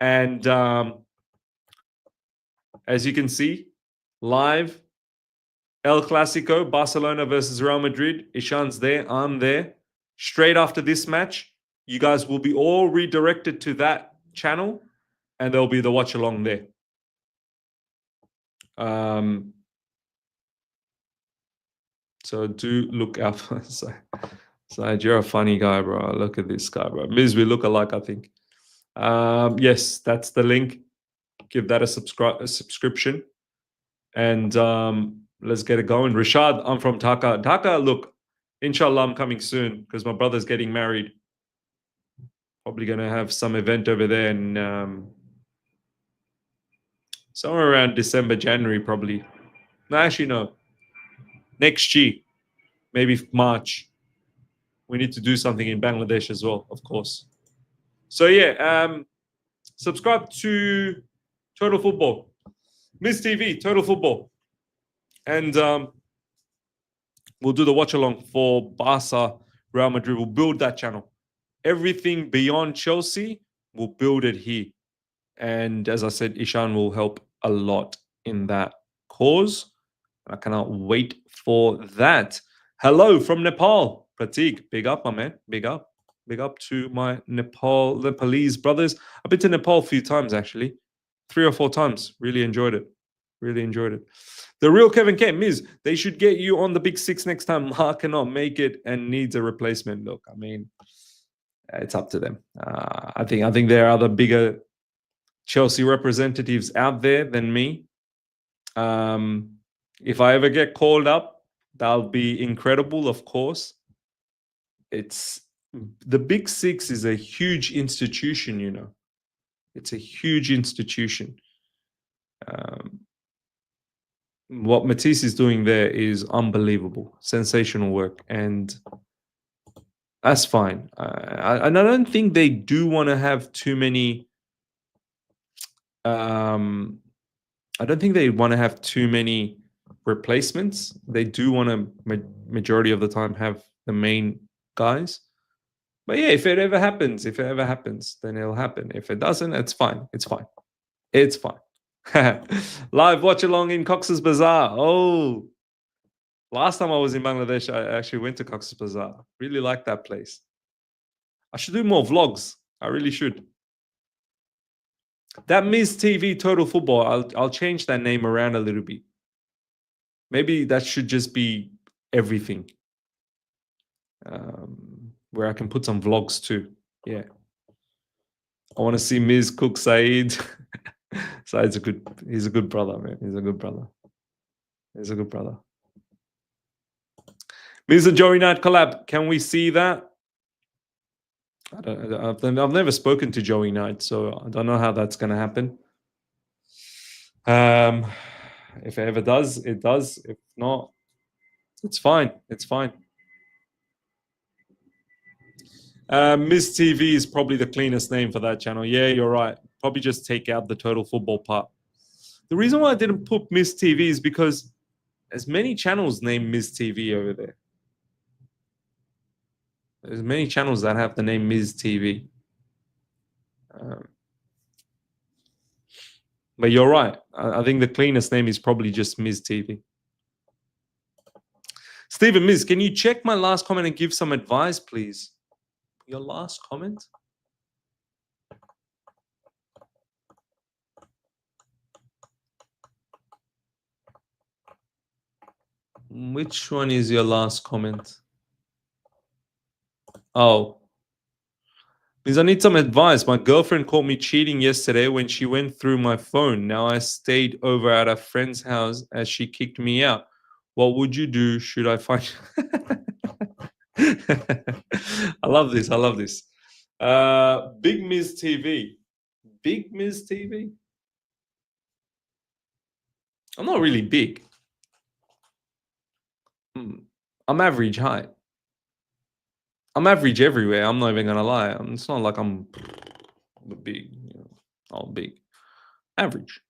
And as you can see, live, El Clasico, Barcelona versus Real Madrid. Ishan's there, I'm there. Straight after this match, you guys will be all redirected to that channel, and there'll be the watch along there. So do look out for Side. You're a funny guy, bro. Look at this guy, bro. Miz, we look alike, I think. Yes, that's the link. Give that a subscription. And let's get it going. Rashad, I'm from Dhaka. Dhaka, look, inshallah, I'm coming soon because my brother's getting married. Probably going to have some event over there and somewhere around December, January, probably. No, actually, no. Next year, maybe March. We need to do something in Bangladesh as well, of course. So, yeah, subscribe to Total Football. Miz TV, Total Football. And we'll do the watch along for Barca, Real Madrid. We'll build that channel. Everything beyond Chelsea, we'll build it here. And as I said, Ishan will help a lot in that cause. I cannot wait for that. Hello from Nepal. Pratik, big up, my man. Big up. Big up to my Nepalese brothers. I've been to Nepal a few times, actually. 3 or 4 times. Really enjoyed it. Really enjoyed it. The real Kevin K, Miz, they should get you on the Big Six next time. Mark cannot make it and needs a replacement. Look, I mean, it's up to them. I think there are other bigger Chelsea representatives out there than me. If I ever get called up, that'll be incredible, of course. It's the Big Six is a huge institution, It's a huge institution. What Matisse is doing there is unbelievable, sensational work, and that's fine. And I don't think they do want to have too many. I don't think they want to have too many replacements. They do want to, majority of the time, have the main guys. But yeah, if it ever happens, then it'll happen. If it doesn't, it's fine. It's fine. It's fine. Live watch along in Cox's Bazaar. Oh, last time I was in Bangladesh, I actually went to Cox's Bazaar. Really like that place. I should do more vlogs. I really should. That Miz TV Total Football, I'll change that name around a little bit. Maybe that should just be everything. Where I can put some vlogs too. Yeah. I want to see Miz cook Saeed. Saeed's he's a good brother, man. He's a good brother. He's a good brother. Miz and Joey Knight collab. Can we see that? I've never spoken to Joey Knight, so I don't know how that's going to happen. If it ever does, it does. If not, it's fine. It's fine. Miss TV is probably the cleanest name for that channel. Yeah, you're right. Probably just take out the total football part. The reason why I didn't put Miss TV is because there's many channels named Miss TV over there. There's many channels that have the name Ms. TV. But you're right. I think the cleanest name is probably just Ms. TV. Stephen, Ms., can you check my last comment and give some advice, please? Your last comment? Which one is your last comment? Oh. Because I need some advice. My girlfriend caught me cheating yesterday when she went through my phone. Now I stayed over at a friend's house as she kicked me out. What would you do? Should I find... I love this. I love this. Big Miz TV. Big Miz TV? I'm not really big. I'm average height. I'm average everywhere. I'm not even gonna lie. It's not like I'm big. All big. Average.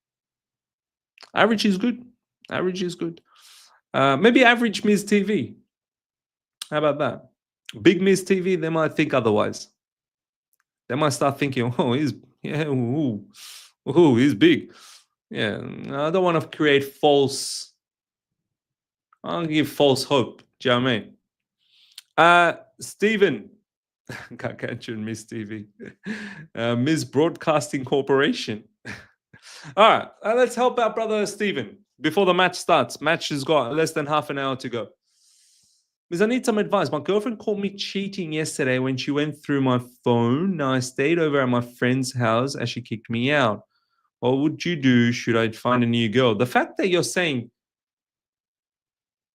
Average is good. Average is good. Maybe average Miz TV. How about that? Big Miz TV. They might think otherwise. They might start thinking, "Oh, he's he's big." Yeah, I don't want to create false. I don't give false hope. Do you know what I mean? Stephen, Gargantuan Miss TV, Miss Broadcasting Corporation. All right, let's help our brother Stephen before the match starts. Match has got less than half an hour to go. Miss, I need some advice. My girlfriend caught me cheating yesterday when she went through my phone. Now I stayed over at my friend's house as she kicked me out. What would you do? Should I find a new girl? The fact that you're saying,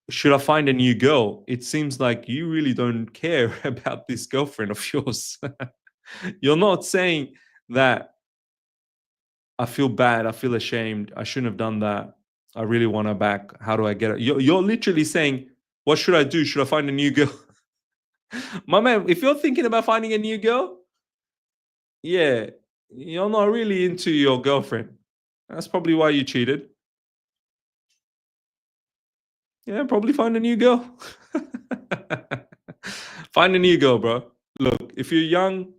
should I find a new girl? It seems like you really don't care about this girlfriend of yours. You're not saying that I feel bad, I feel ashamed, I shouldn't have done that, I really want her back, how do I get her? You're literally saying, what should I do? Should I find a new girl? My man, if you're thinking about finding a new girl, yeah, you're not really into your girlfriend. That's probably why you cheated. Yeah, probably find a new girl. Find a new girl, bro. Look, if you're young,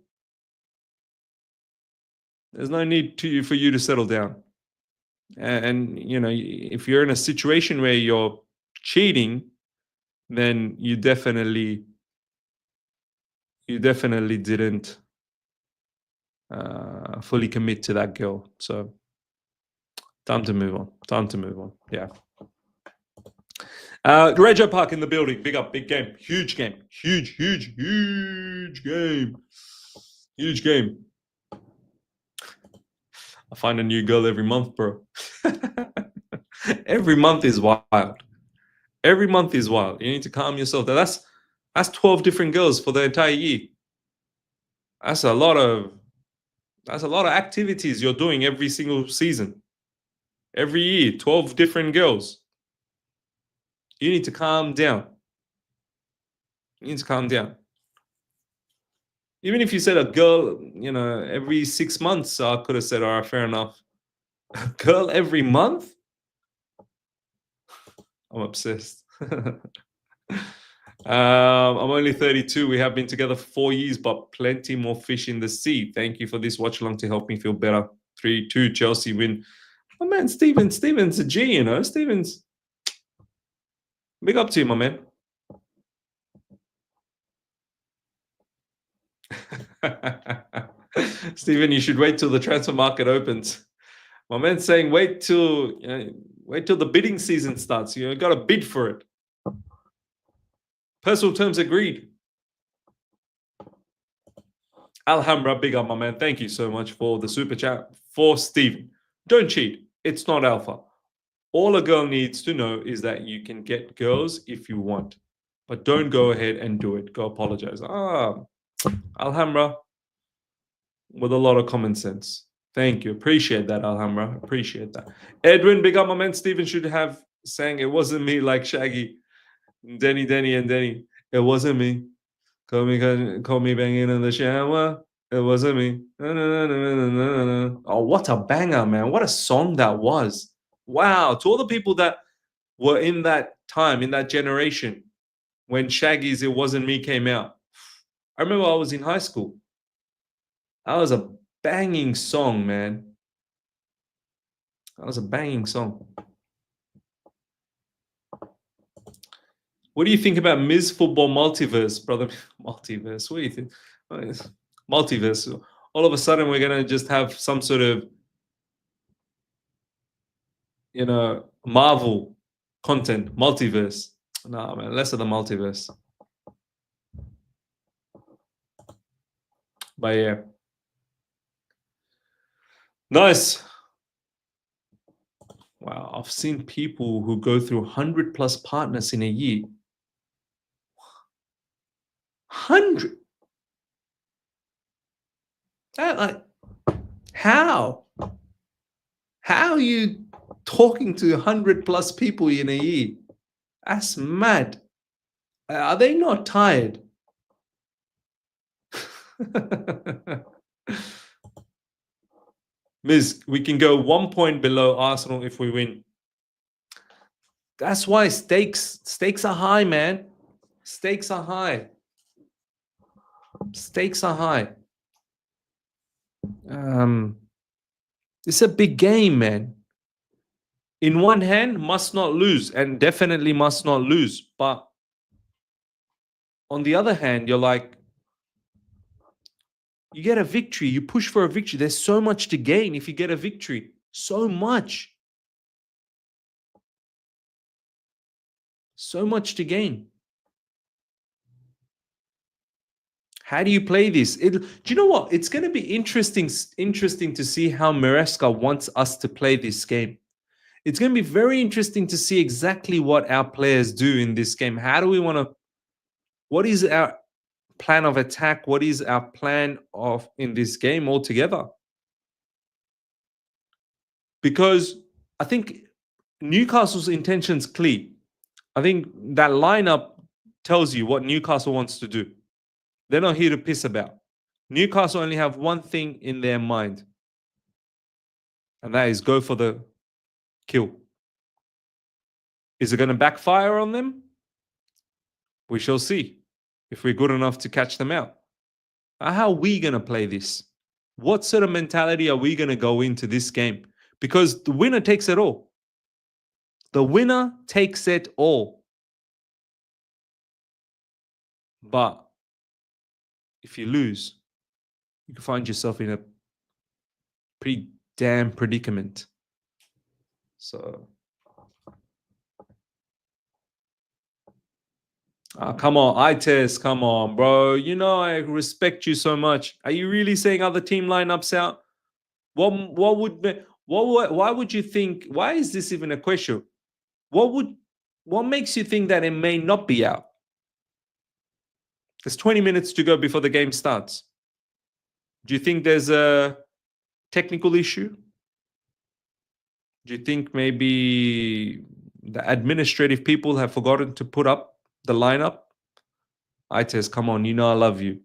there's no need for you to settle down. And you know, if you're in a situation where you're cheating, then you definitely didn't fully commit to that girl. So time to move on. Time to move on. Yeah. Regio Park in the building. Big up, big game. Huge game. Huge game. Huge game. I find a new girl every month, bro. Every month is wild. Every month is wild. You need to calm yourself. That's 12 different girls for the entire year. That's a lot of activities you're doing every single season. Every year, 12 different girls. You need to calm down. You need to calm down. Even if you said a girl, you know, every 6 months, I could have said, all right, fair enough. A girl every month? I'm obsessed. I'm only 32. We have been together for 4 years, but plenty more fish in the sea. Thank you for this watch along to help me feel better. 3-2 Chelsea win. Oh man, Steven's a G, you know. Steven's big up to you, my man. Steven, you should wait till the transfer market opens. My man's saying wait till the bidding season starts. You got to bid for it. Personal terms agreed. Alhambra, big up, my man. Thank you so much for the super chat. For Stephen, don't cheat. It's not alpha. All a girl needs to know is that you can get girls if you want, but don't go ahead and do it. Go apologize. Alhambra, with a lot of common sense. Thank you. Appreciate that, Alhambra. Appreciate that. Edwin, big up, my man. Stephen should have sang It Wasn't Me like Shaggy. Denny, and Denny. It wasn't me. Call me banging in the shower. It wasn't me. Oh, what a banger, man. What a song that was. Wow. To all the people that were in that time, in that generation, when Shaggy's It Wasn't Me came out. I remember I was in high school. That was a banging song, man. That was a banging song. What do you think about Ms. Football Multiverse, brother? Multiverse. What do you think? Multiverse. All of a sudden, we're going to just have some sort of, Marvel content. Multiverse. Nah, man. Less of the multiverse. But yeah. Nice. Wow. I've seen people who go through 100+ partners in a year. 100. How? How are you talking to 100+ people in a year? That's mad. Are they not tired? Miz, we can go 1 point below Arsenal if we win. That's why stakes are high, man. Stakes are high. Stakes are high. It's a big game, man. In one hand, must not lose, and definitely must not lose. But on the other hand, you're like, you get a victory, you push for a victory. There's so much to gain if you get a victory. So much. So much to gain. How do you play this? Do you know what? It's going to be interesting to see how Maresca wants us to play this game. It's going to be very interesting to see exactly what our players do in this game. How do we want to... What is our plan of attack? What is our plan of in this game altogether? Because I think Newcastle's intention's clear. I think that lineup tells you what Newcastle wants to do. They're not here to piss about. Newcastle only have one thing in their mind, and that is go for the kill. Is it going to backfire on them? We shall see if we're good enough to catch them out. How are we going to play this? What sort of mentality are we going to go into this game? Because the winner takes it all. The winner takes it all. But if you lose, you can find yourself in a pretty damn predicament. So, come on, Ites, come on, bro. You know I respect you so much. Are you really saying other team lineups out? Why would you think? Why is this even a question? What makes you think that it may not be out? There's 20 minutes to go before the game starts. Do you think there's a technical issue? Do you think maybe the administrative people have forgotten to put up the lineup? Ites, come on, you know I love you.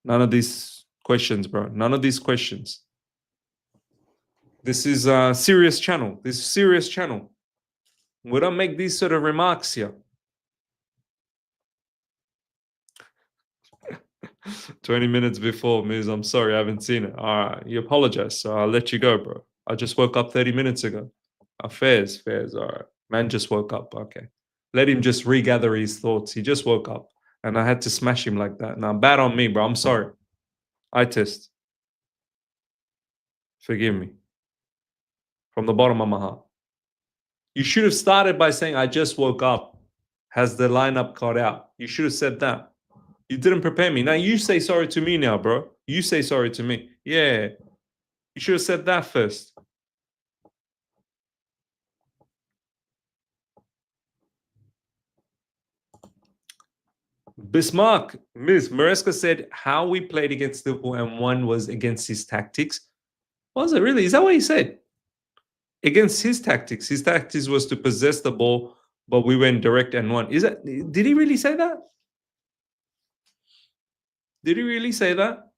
None of these questions, bro. None of these questions. This is a serious channel. This is a serious channel. We don't make these sort of remarks here. 20 minutes before, Miz, I'm sorry, I haven't seen it. All right, you apologize, so I'll let you go, bro. I just woke up 30 minutes ago. Fairs, all right. Man just woke up, okay. Let him just regather his thoughts. He just woke up, and I had to smash him like that. Now, bad on me, bro. I'm sorry. I test. Forgive me. From the bottom of my heart. You should have started by saying, I just woke up. Has the lineup cut out? You should have said that. You didn't prepare me. Now you say sorry to me now, bro. You say sorry to me. Yeah. You should have said that first. Bismarck, Ms. Maresca said how we played against Liverpool and one was against his tactics. Was it really? Is that what he said? Against his tactics. His tactics was to possess the ball, but we went direct and won. Is that? Did he really say that? Did he really say that?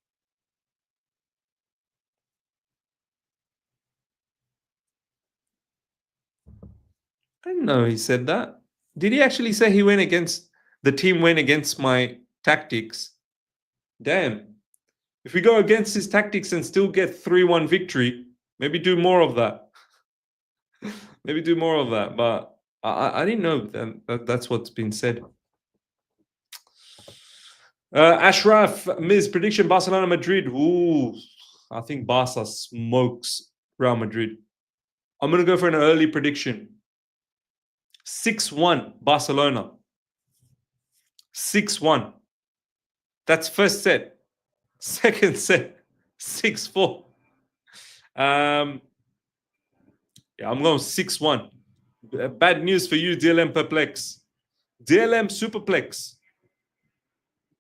I didn't know he said that. Did he actually say he went against the team went against my tactics? Damn. If we go against his tactics and still get 3-1 victory, maybe do more of that. Maybe do more of that. But I didn't know that's what's been said. Ashraf, Ms. Prediction, Barcelona, Madrid. Ooh, I think Barca smokes Real Madrid. I'm going to go for an early prediction. 6-1 Barcelona. 6-1. That's first set. Second set, 6-4. Yeah, I'm going 6-1. Bad news for you, DLM Perplex. DLM Superplex.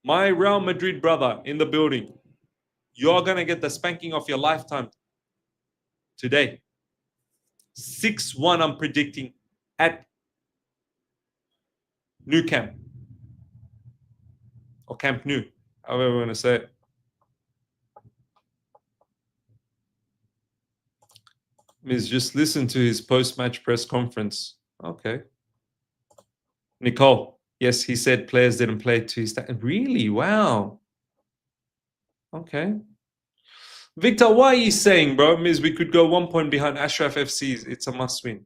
My Real Madrid brother in the building. You're going to get the spanking of your lifetime today. 6-1 I'm predicting at Nou Camp. Or Camp Nou, however you want to say it. Miss, just listen to his post-match press conference. Okay. Nicole, yes, he said players didn't play to his... Really? Wow. Okay. Victor, why are you saying, bro? Miss, we could go 1 point behind Ashraf FC. It's a must-win.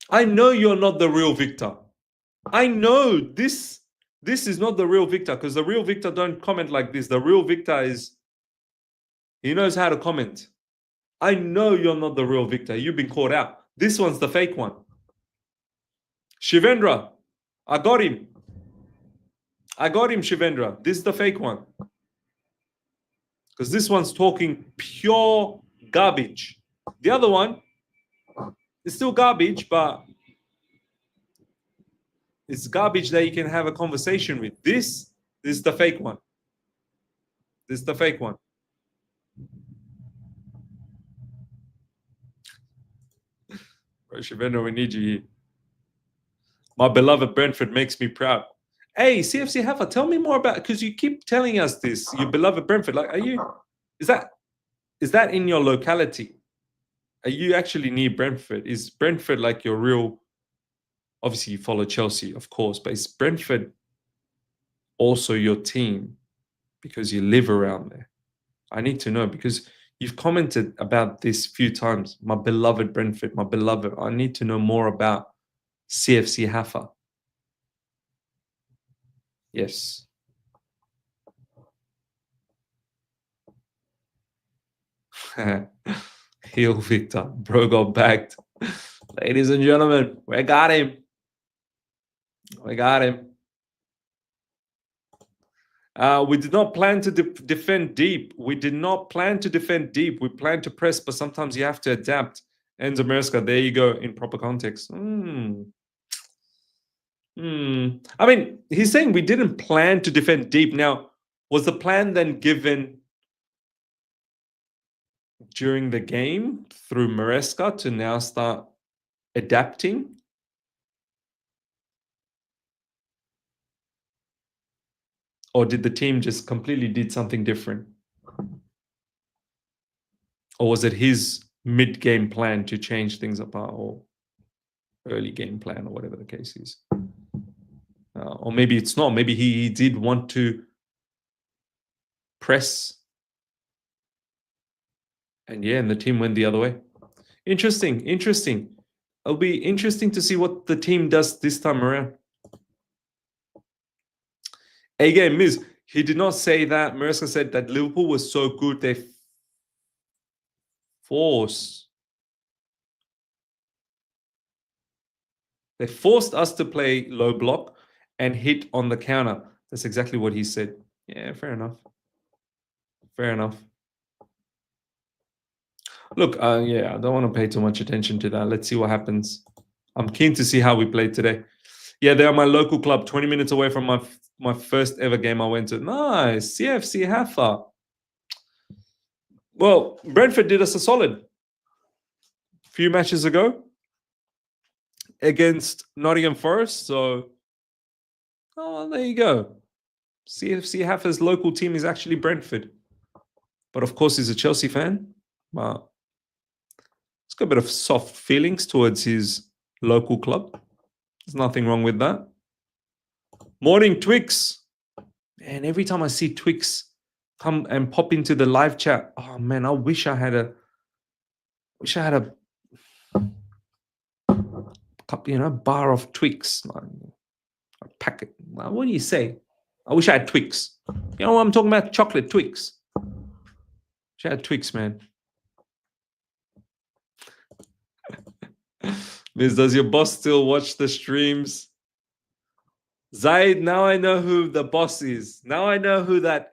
I know you're not the real Victor. I know this is not the real Victor, because the real Victor don't comment like this. The real Victor is, he knows how to comment. I know you're not the real Victor. You've been caught out. This one's the fake one. Shivendra, I got him. I got him, Shivendra. This is the fake one. Because this one's talking pure garbage. The other one is still garbage, but it's garbage that you can have a conversation with. This is the fake one. This is the fake one. Shivendra, we need you here. My beloved Brentford makes me proud. Hey, CFC Hafa, tell me more about, because you keep telling us this, your beloved Brentford. Like, is that in your locality? Are you actually near Brentford? Is Brentford like your real, obviously you follow Chelsea, of course, but is Brentford also your team because you live around there? I need to know, because you've commented about this a few times. My beloved Brentford, my beloved. I need to know more about CFC Hafa. Yes. Heel Victor. Bro got bagged. Ladies and gentlemen, we got him. We got him. We did not plan to defend deep. We did not plan to defend deep. We planned to press, but sometimes you have to adapt. Enzo Maresca, there you go, in proper context. I mean, he's saying we didn't plan to defend deep. Now, was the plan then given during the game through Maresca to now start adapting? Or did the team just completely did something different? Or was it his mid-game plan to change things up, or early game plan, or whatever the case is? Or maybe it's not. Maybe he did want to press. And yeah, and the team went the other way. Interesting, interesting. It'll be interesting to see what the team does this time around. Again, Miz, he did not say that. Maresca said that Liverpool was so good they forced us to play low block and hit on the counter. That's exactly what he said. Yeah, fair enough. Fair enough. Look, yeah, I don't want to pay too much attention to that. Let's see what happens. I'm keen to see how we play today. Yeah, they are my local club, 20 minutes away from my first ever game I went to. Nice, CFC Haifa. Well, Brentford did us a solid a few matches ago against Nottingham Forest. So, there you go. CFC Haifa's local team is actually Brentford. But of course, he's a Chelsea fan. But he's got a bit of soft feelings towards his local club. There's nothing wrong with that. Morning, Twix. And every time I see Twix come and pop into the live chat, oh man, I wish I had a cup, bar of Twix, a packet. What do you say? I wish I had Twix. You know what I'm talking about? Chocolate Twix. Wish I had Twix, man. Miss, does your boss still watch the streams? Zaid, now I know who the boss is. Now I know who that.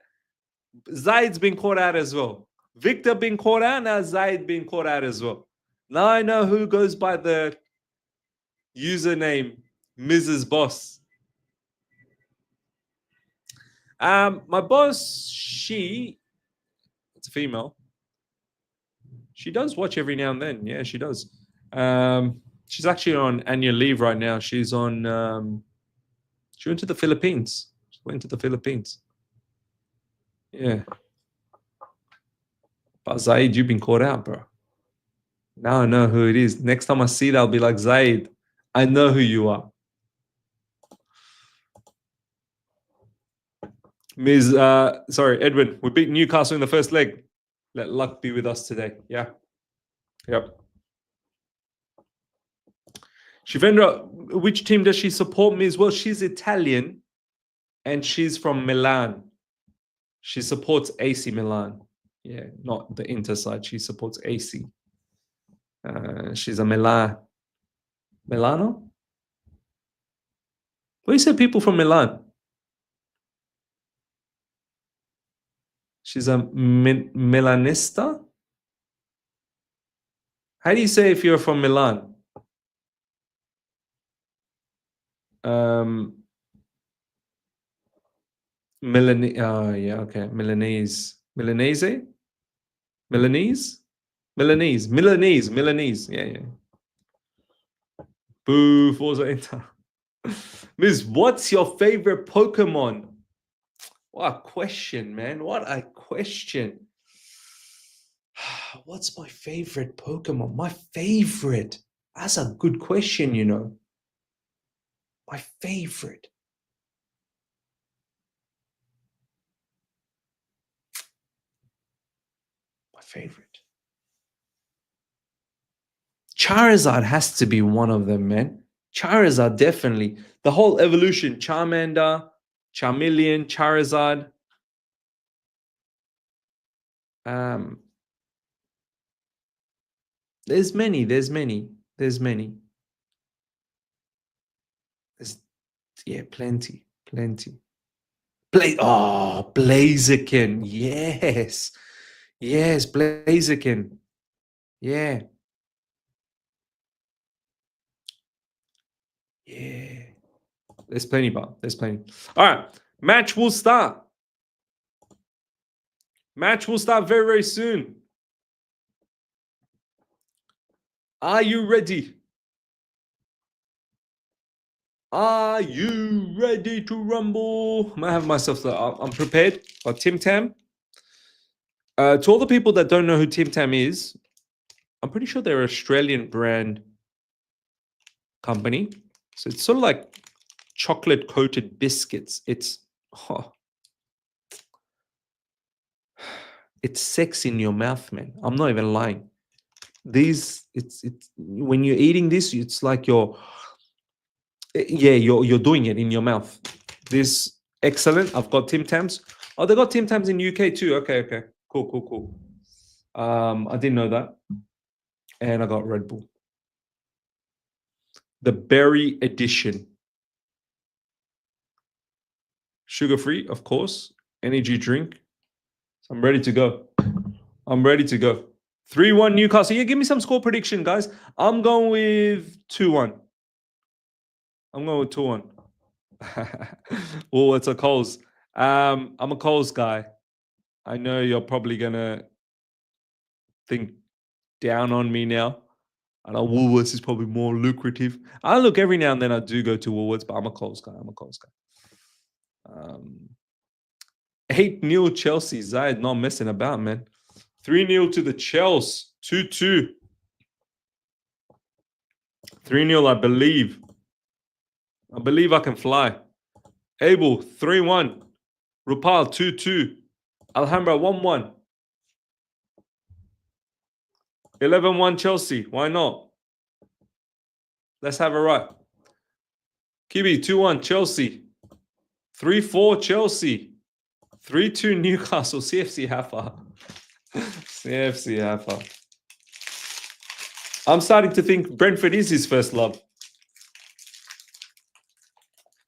Zaid's been caught out as well. Victor been caught out, now Zaid been caught out as well. Now I know who goes by the username Mrs. Boss. My boss, it's a female. She does watch every now and then. Yeah, she does. She's actually on annual leave right now. She's on. She went to the Philippines. Yeah. But Zaid, you've been caught out, bro. Now I know who it is. Next time I see that, I'll be like, Zaid, I know who you are. Edwin, we beat Newcastle in the first leg. Let luck be with us today. Yeah. Yep. Shivendra, which team does she support, Miz? Well, she's Italian and she's from Milan. She supports AC Milan. Yeah, not the Inter side. She supports AC. She's a Milano? What do you say, people from Milan? She's a Milanista? How do you say if you're from Milan? Milanese. Yeah. Boo, Forza Inter. Miss, what's your favorite Pokemon? What a question, man. What a question. What's my favorite Pokemon? My favorite. That's a good question, My favorite. Charizard has to be one of them, man. Charizard, definitely. The whole evolution, Charmander, Charmeleon, Charizard. There's many. There's plenty. Blaziken. Yes, Blaziken. Yeah. There's plenty, but there's plenty. All right. Match will start. Match will start very, very soon. Are you ready? Are you ready to rumble? I have myself. I'm prepared. But Tim Tam. To all the people that don't know who Tim Tam is, I'm pretty sure they're an Australian brand company. So it's sort of like chocolate coated biscuits. It's sex in your mouth, man. I'm not even lying. It's when you're eating this, it's like you're doing it in your mouth. This Excellent. I've got Tim Tams. Oh, they got Tim Tams in UK too. Okay. Cool. I didn't know that. And I got Red Bull. The berry edition. Sugar-free, of course. Energy drink. So I'm ready to go. 3-1 Newcastle. Yeah, give me some score prediction, guys. I'm going with 2-1. Oh, it's a Coles. I'm a Coles guy. I know you're probably gonna think down on me now. I know Woolworths is probably more lucrative. Look, every now and then I do go to Woolworths, but I'm a Coles guy. 8-0 Chelsea. Zayed not messing about, man. 3-0 to the Chelsea. 2-2. 3-0, I believe. I believe I can fly. Abel, 3-1. Rupal, 2-2. Alhambra, 1-1. 11-1 Chelsea. Why not? Let's have a right. Kibi, 2-1 Chelsea. 3-4 Chelsea. 3-2 Newcastle. CFC Haifa. CFC Haifa. I'm starting to think Brentford is his first love.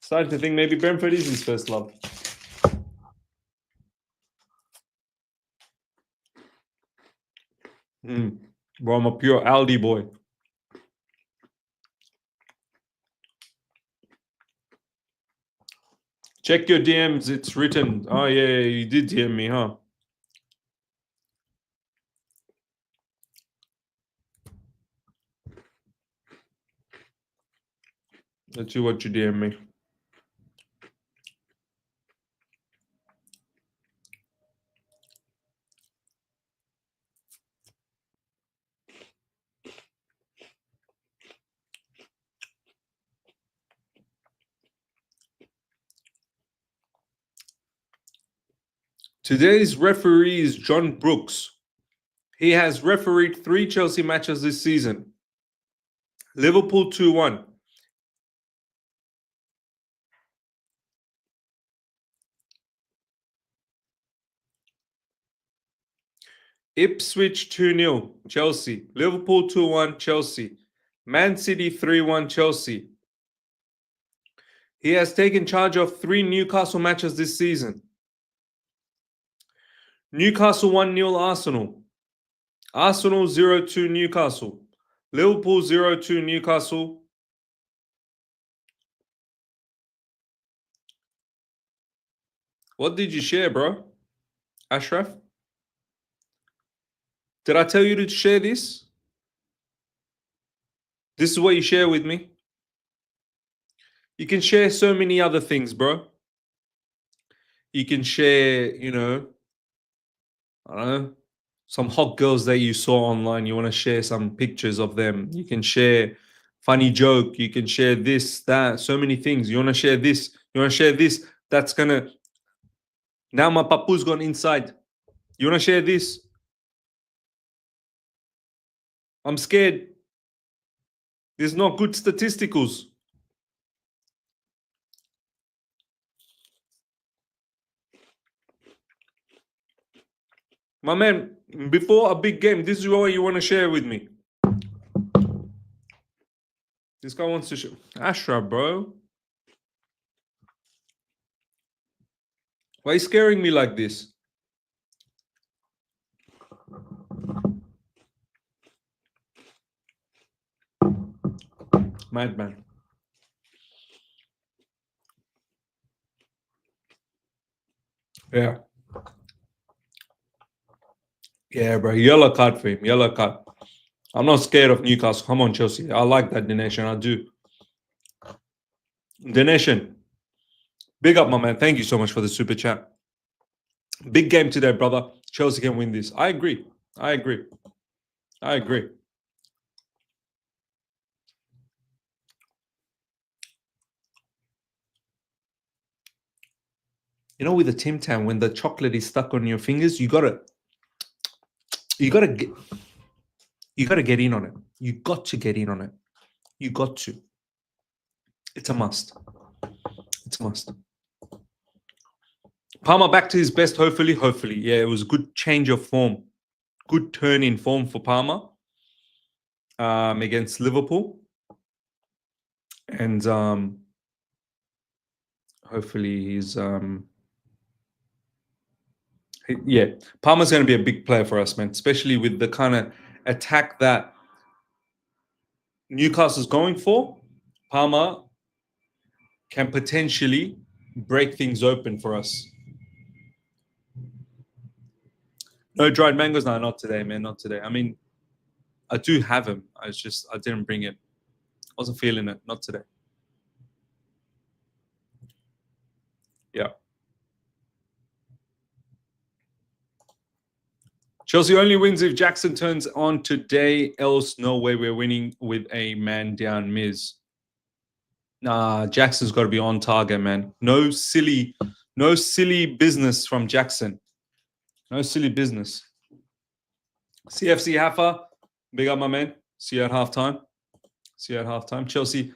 Starting to think maybe Brentford is his first love. Bro, I'm a pure Aldi boy. Check your DMs. It's written. Oh, yeah, you did DM me, huh? Let's see what you DM me. Today's referee is John Brooks. He has refereed 3 Chelsea matches this season. Liverpool 2-1. Ipswich 2-0 Chelsea. Liverpool 2-1 Chelsea. Man City 3-1 Chelsea. He has taken charge of 3 Newcastle matches this season. Newcastle 1-0 Arsenal. Arsenal 0-2 Newcastle. Liverpool 0-2 Newcastle. What did you share, bro? Ashraf? Did I tell you to share this? This is what you share with me. You can share so many other things, bro. You can share, I don't know, some hot girls that you saw online. You want to share some pictures of them. You can share funny joke. You can share this, that, so many things. You want to share this. You want to share this. That's going to... Now my papu's gone inside. You want to share this? I'm scared. There's not good statisticals. My man, before a big game, this is what you want to share with me. This guy wants to share. Ashraf, bro. Why are you scaring me like this? Madman. Yeah. Yeah, bro. Yellow card for him. Yellow card. I'm not scared of Newcastle. Come on, Chelsea. I like that donation. I do. Donation. Big up, my man. Thank you so much for the super chat. Big game today, brother. Chelsea can win this. I agree. You know, with the Tim Tam, when the chocolate is stuck on your fingers, you gotta get in on it. You got to get in on it. You got to. It's a must. Palmer back to his best, hopefully. Hopefully. Yeah, it was a good change of form. Good turn in form for Palmer against Liverpool. And hopefully he's... yeah, Palmer's going to be a big player for us, man, especially with the kind of attack that Newcastle's going for. Palmer can potentially break things open for us. No dried mangoes? No, not today, man. Not today. I mean, I do have them. I didn't bring it. I wasn't feeling it. Not today. Yeah. Chelsea only wins if Jackson turns on today. Else, no way we're winning with a man down Miz. Nah, Jackson's got to be on target, man. No silly business from Jackson. No silly business. CFC Haffa, big up my man. See you at halftime. Chelsea,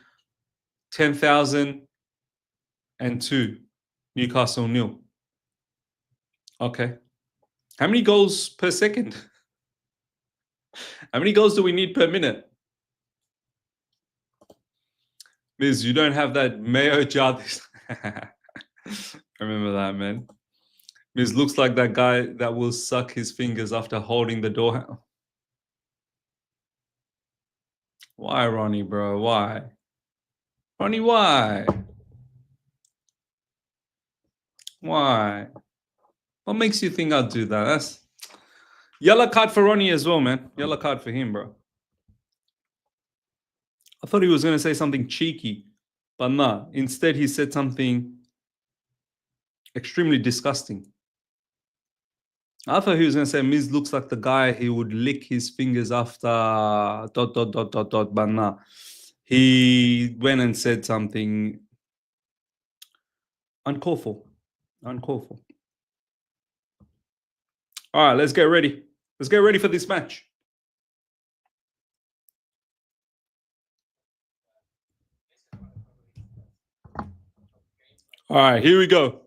10,002. Newcastle 0. Okay. How many goals per second? How many goals do we need per minute? Miz, you don't have that mayo jar. Remember that, man. Miz looks like that guy that will suck his fingers after holding the door. Why, Ronnie, bro? Why? Ronnie, why? Why? What makes you think I'll do that? That's yellow card for Ronnie as well, man. Yellow card for him, bro. I thought he was going to say something cheeky, but nah. Instead, he said something extremely disgusting. I thought he was going to say Miz looks like the guy he would lick his fingers after ... But nah. He went and said something uncalled for. Uncalled for. All right, let's get ready. Let's get ready for this match. All right, here we go.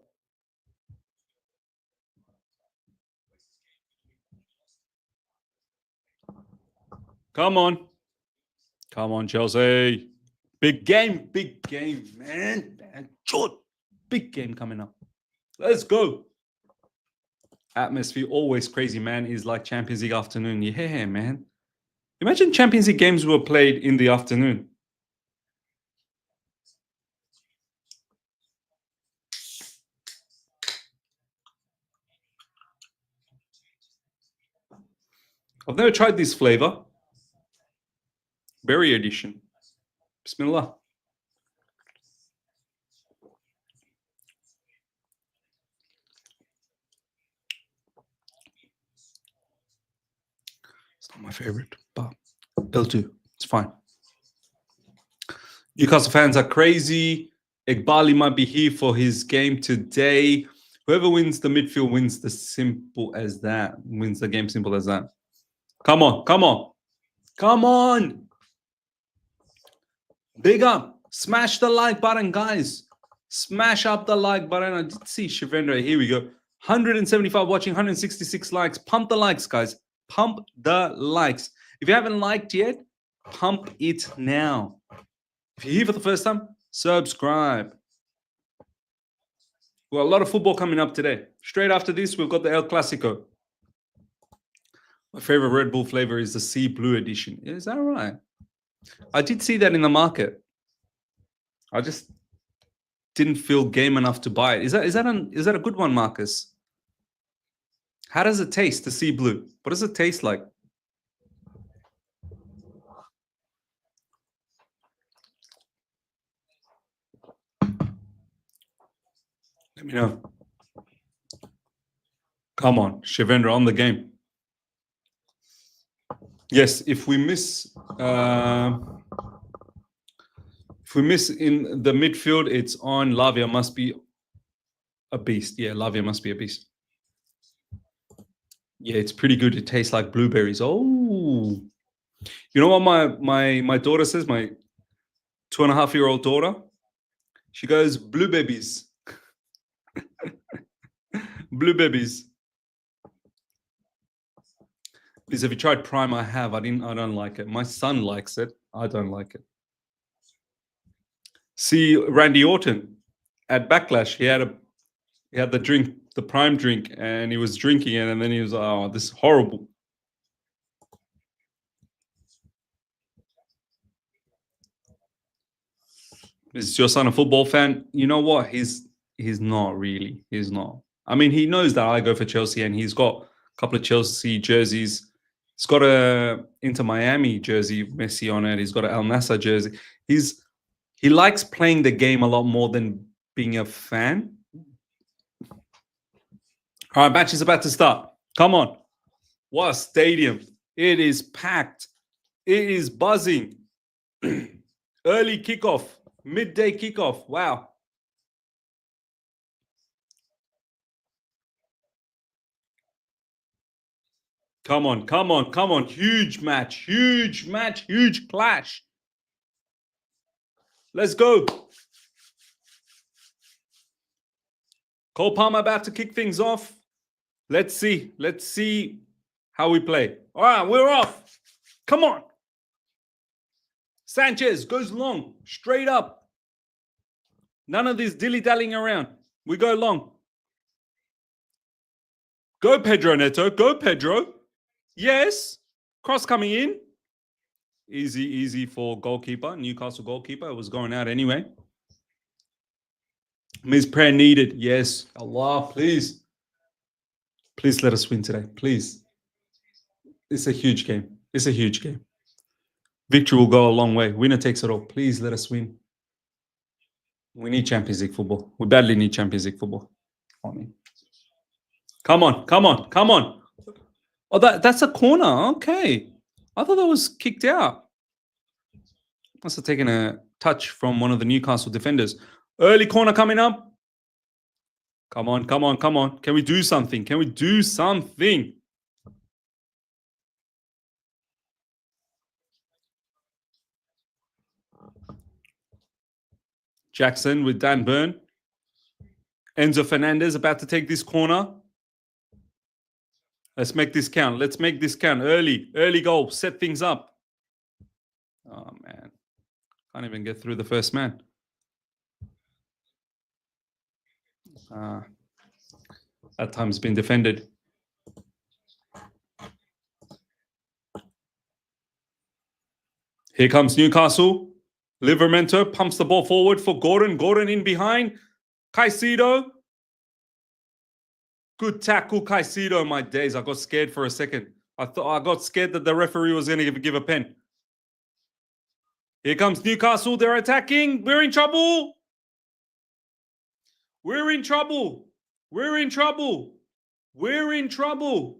Come on. Come on, Chelsea. Big game, man. Big game coming up. Let's go. Atmosphere always crazy, man. Is like Champions League afternoon. Yeah, man. Imagine Champions League games were played in the afternoon. I've never tried this flavor. Berry edition. Bismillah. It's not my favorite, but it'll do. It's fine. Newcastle fans are crazy. Iqbali might be here for his game today. Whoever wins the midfield wins the simple as that. Wins the game simple as that. Come on, come on. Come on. Big up. Smash the like button, guys. Smash up the like button. I did see Shivendra. Here we go. 175 watching, 166 likes. Pump the likes, guys. Pump the likes. If you haven't liked yet, pump it now. If you're here for the first time, subscribe. We've got a lot of football coming up today. Straight after this, we've got the El Clasico. My favorite Red Bull flavor is the Sea Blue edition. Is that right? I did see that in the market. I just didn't feel game enough to buy it. Is that a good one, Marcus? How does it taste, the Sea Blue? What does it taste like? Let me know. Come on, Shivendra on the game. Yes, if we miss in the midfield, it's on. Lavia must be a beast. Yeah, Lavia must be a beast. Yeah, it's pretty good. It tastes like blueberries. Oh, you know what my daughter says? My 2.5-year-old daughter. She goes, blue babies. Blue babies. Please, have you tried Prime? I have. I don't like it. My son likes it. I don't like it. See Randy Orton at Backlash. He had the drink, the Prime drink, and he was drinking it, and then he was, oh, this is horrible. Is your son a football fan? You know what? He's not really. He's not. I mean, he knows that I go for Chelsea, and he's got a couple of Chelsea jerseys. He's got a Inter Miami jersey, Messi on it. He's got an Al Nassr jersey. He likes playing the game a lot more than being a fan. All right, match is about to start. Come on. What a stadium. It is packed. It is buzzing. Early kickoff. Midday kickoff. Wow. Come on, come on, come on. Huge match, huge clash. Let's go. Cole Palmer about to kick things off. Let's see how we play. All right, we're off. Come on. Sanchez goes long, straight up. None of this dilly-dallying around. We go long. Go Pedro Neto, go Pedro. Yes, cross coming in. Easy for goalkeeper, Newcastle goalkeeper. It was going out anyway. Ms. Prayer needed. Yes, Allah, please. Please let us win today, please. It's a huge game. It's a huge game. Victory will go a long way. Winner takes it all. Please let us win. We need Champions League football. We badly need Champions League football. Come on, come on, come on. Oh, that's a corner. Okay. I thought that was kicked out. Must have taken a touch from one of the Newcastle defenders. Early corner coming up. Come on, come on, come on. Can we do something? Can we do something? Jackson with Dan Burn. Enzo Fernandez about to take this corner. Let's make this count. Let's make this count. Early goal. Set things up. Oh, man. Can't even get through the first man. That time's been defended. Here comes Newcastle. Livramento pumps the ball forward for Gordon. Gordon in behind. Caicedo. Good tackle, Caicedo. My days, I got scared for a second. I got scared that the referee was going to give a pen. Here comes Newcastle. They're attacking. We're in trouble. We're in trouble. We're in trouble. We're in trouble.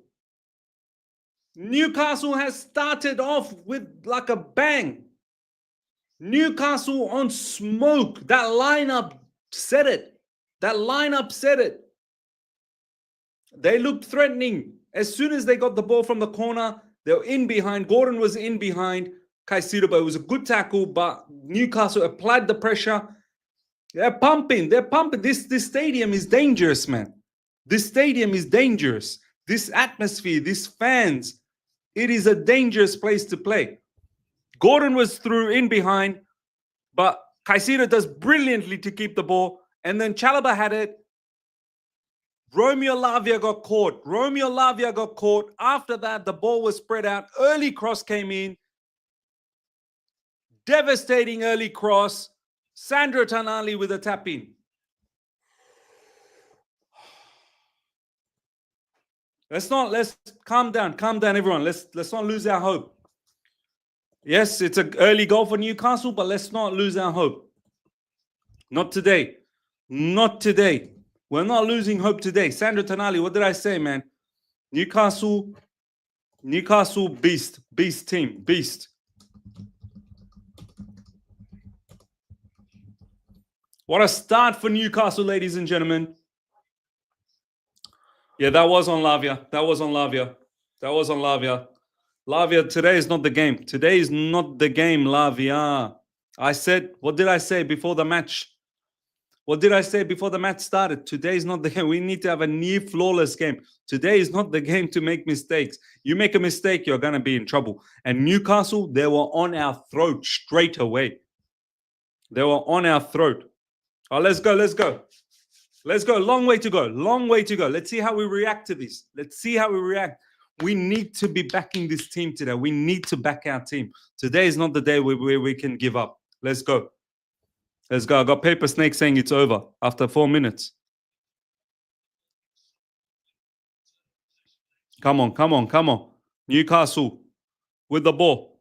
Newcastle has started off with like a bang. Newcastle on smoke. That lineup said it. That lineup said it. They looked threatening. As soon as they got the ball from the corner, they were in behind. Gordon was in behind Caicedo, but it was a good tackle. But Newcastle applied the pressure. They're pumping. They're pumping. This stadium is dangerous, man. This stadium is dangerous. This atmosphere, these fans, it is a dangerous place to play. Gordon was through in behind, but Caicedo does brilliantly to keep the ball. And then Chalobah had it. Romeo Lavia got caught. Romeo Lavia got caught. After that, the ball was spread out. Early cross came in. Devastating early cross. Sandro Tonali with a tap in. Let's calm down, everyone. Let's not lose our hope. Yes, it's an early goal for Newcastle, but let's not lose our hope. Not today. Not today. We're not losing hope today. Sandro Tonali, what did I say, man? Newcastle beast team, beast. What a start for Newcastle, ladies and gentlemen. Yeah, that was on Lavia. That was on Lavia. That was on Lavia. Lavia, today is not the game. Today is not the game, Lavia. I said, what did I say before the match? What did I say before the match started? Today is not the game. We need to have a near flawless game. Today is not the game to make mistakes. You make a mistake, you're going to be in trouble. And Newcastle, they were on our throat straight away. They were on our throat. Oh, let's go. Let's go. Let's go. Long way to go. Long way to go. Let's see how we react to this. Let's see how we react. We need to be backing this team today. We need to back our team. Today is not the day where we can give up. Let's go. Let's go. I got Paper Snake saying it's over after 4 minutes. Come on, come on, come on. Newcastle with the ball.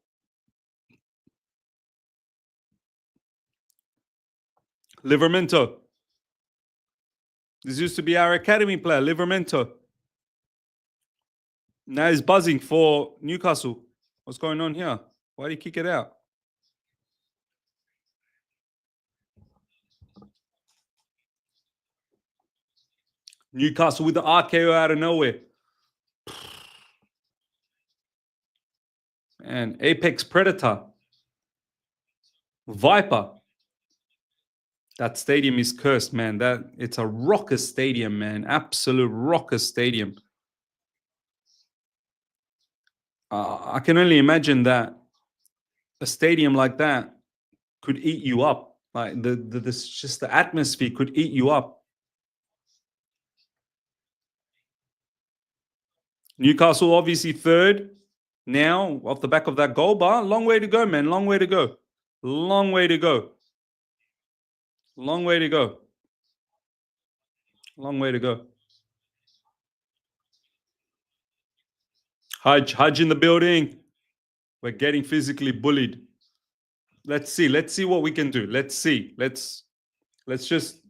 Livramento. This used to be our academy player, Livramento. Now he's buzzing for Newcastle. What's going on here? Why did he kick it out? Newcastle with the RKO out of nowhere. And Apex Predator. Viper. That stadium is cursed, man. It's a rocker stadium, man. Absolute rocker stadium. I can only imagine that a stadium like that could eat you up. Like the atmosphere could eat you up. Newcastle obviously third now off the back of that goal bar. Long way to go, man. Long way to go. Long way to go. Long way to go. Long way to go. Hudge in the building. We're getting physically bullied. Let's see. Let's see what we can do. Let's see. Let's just.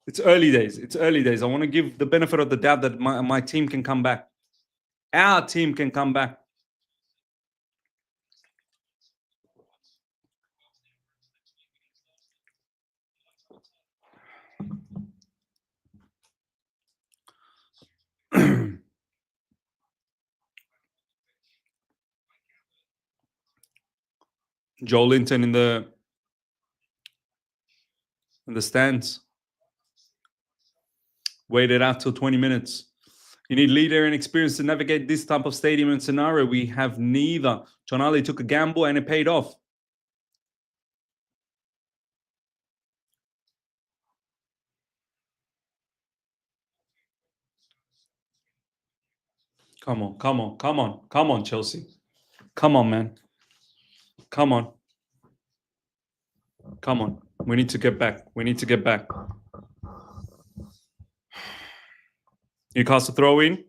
It's early days. It's early days. I want to give the benefit of the doubt that my team can come back. Our team can come back. Joe Linton in the stands. Waited out till 20 minutes. You need leader and experience to navigate this type of stadium and scenario. We have neither. John Ali took a gamble and it paid off. Come on, come on, come on, come on, Chelsea. Come on, man. Come on. Come on. We need to get back. We need to get back. Newcastle throw in.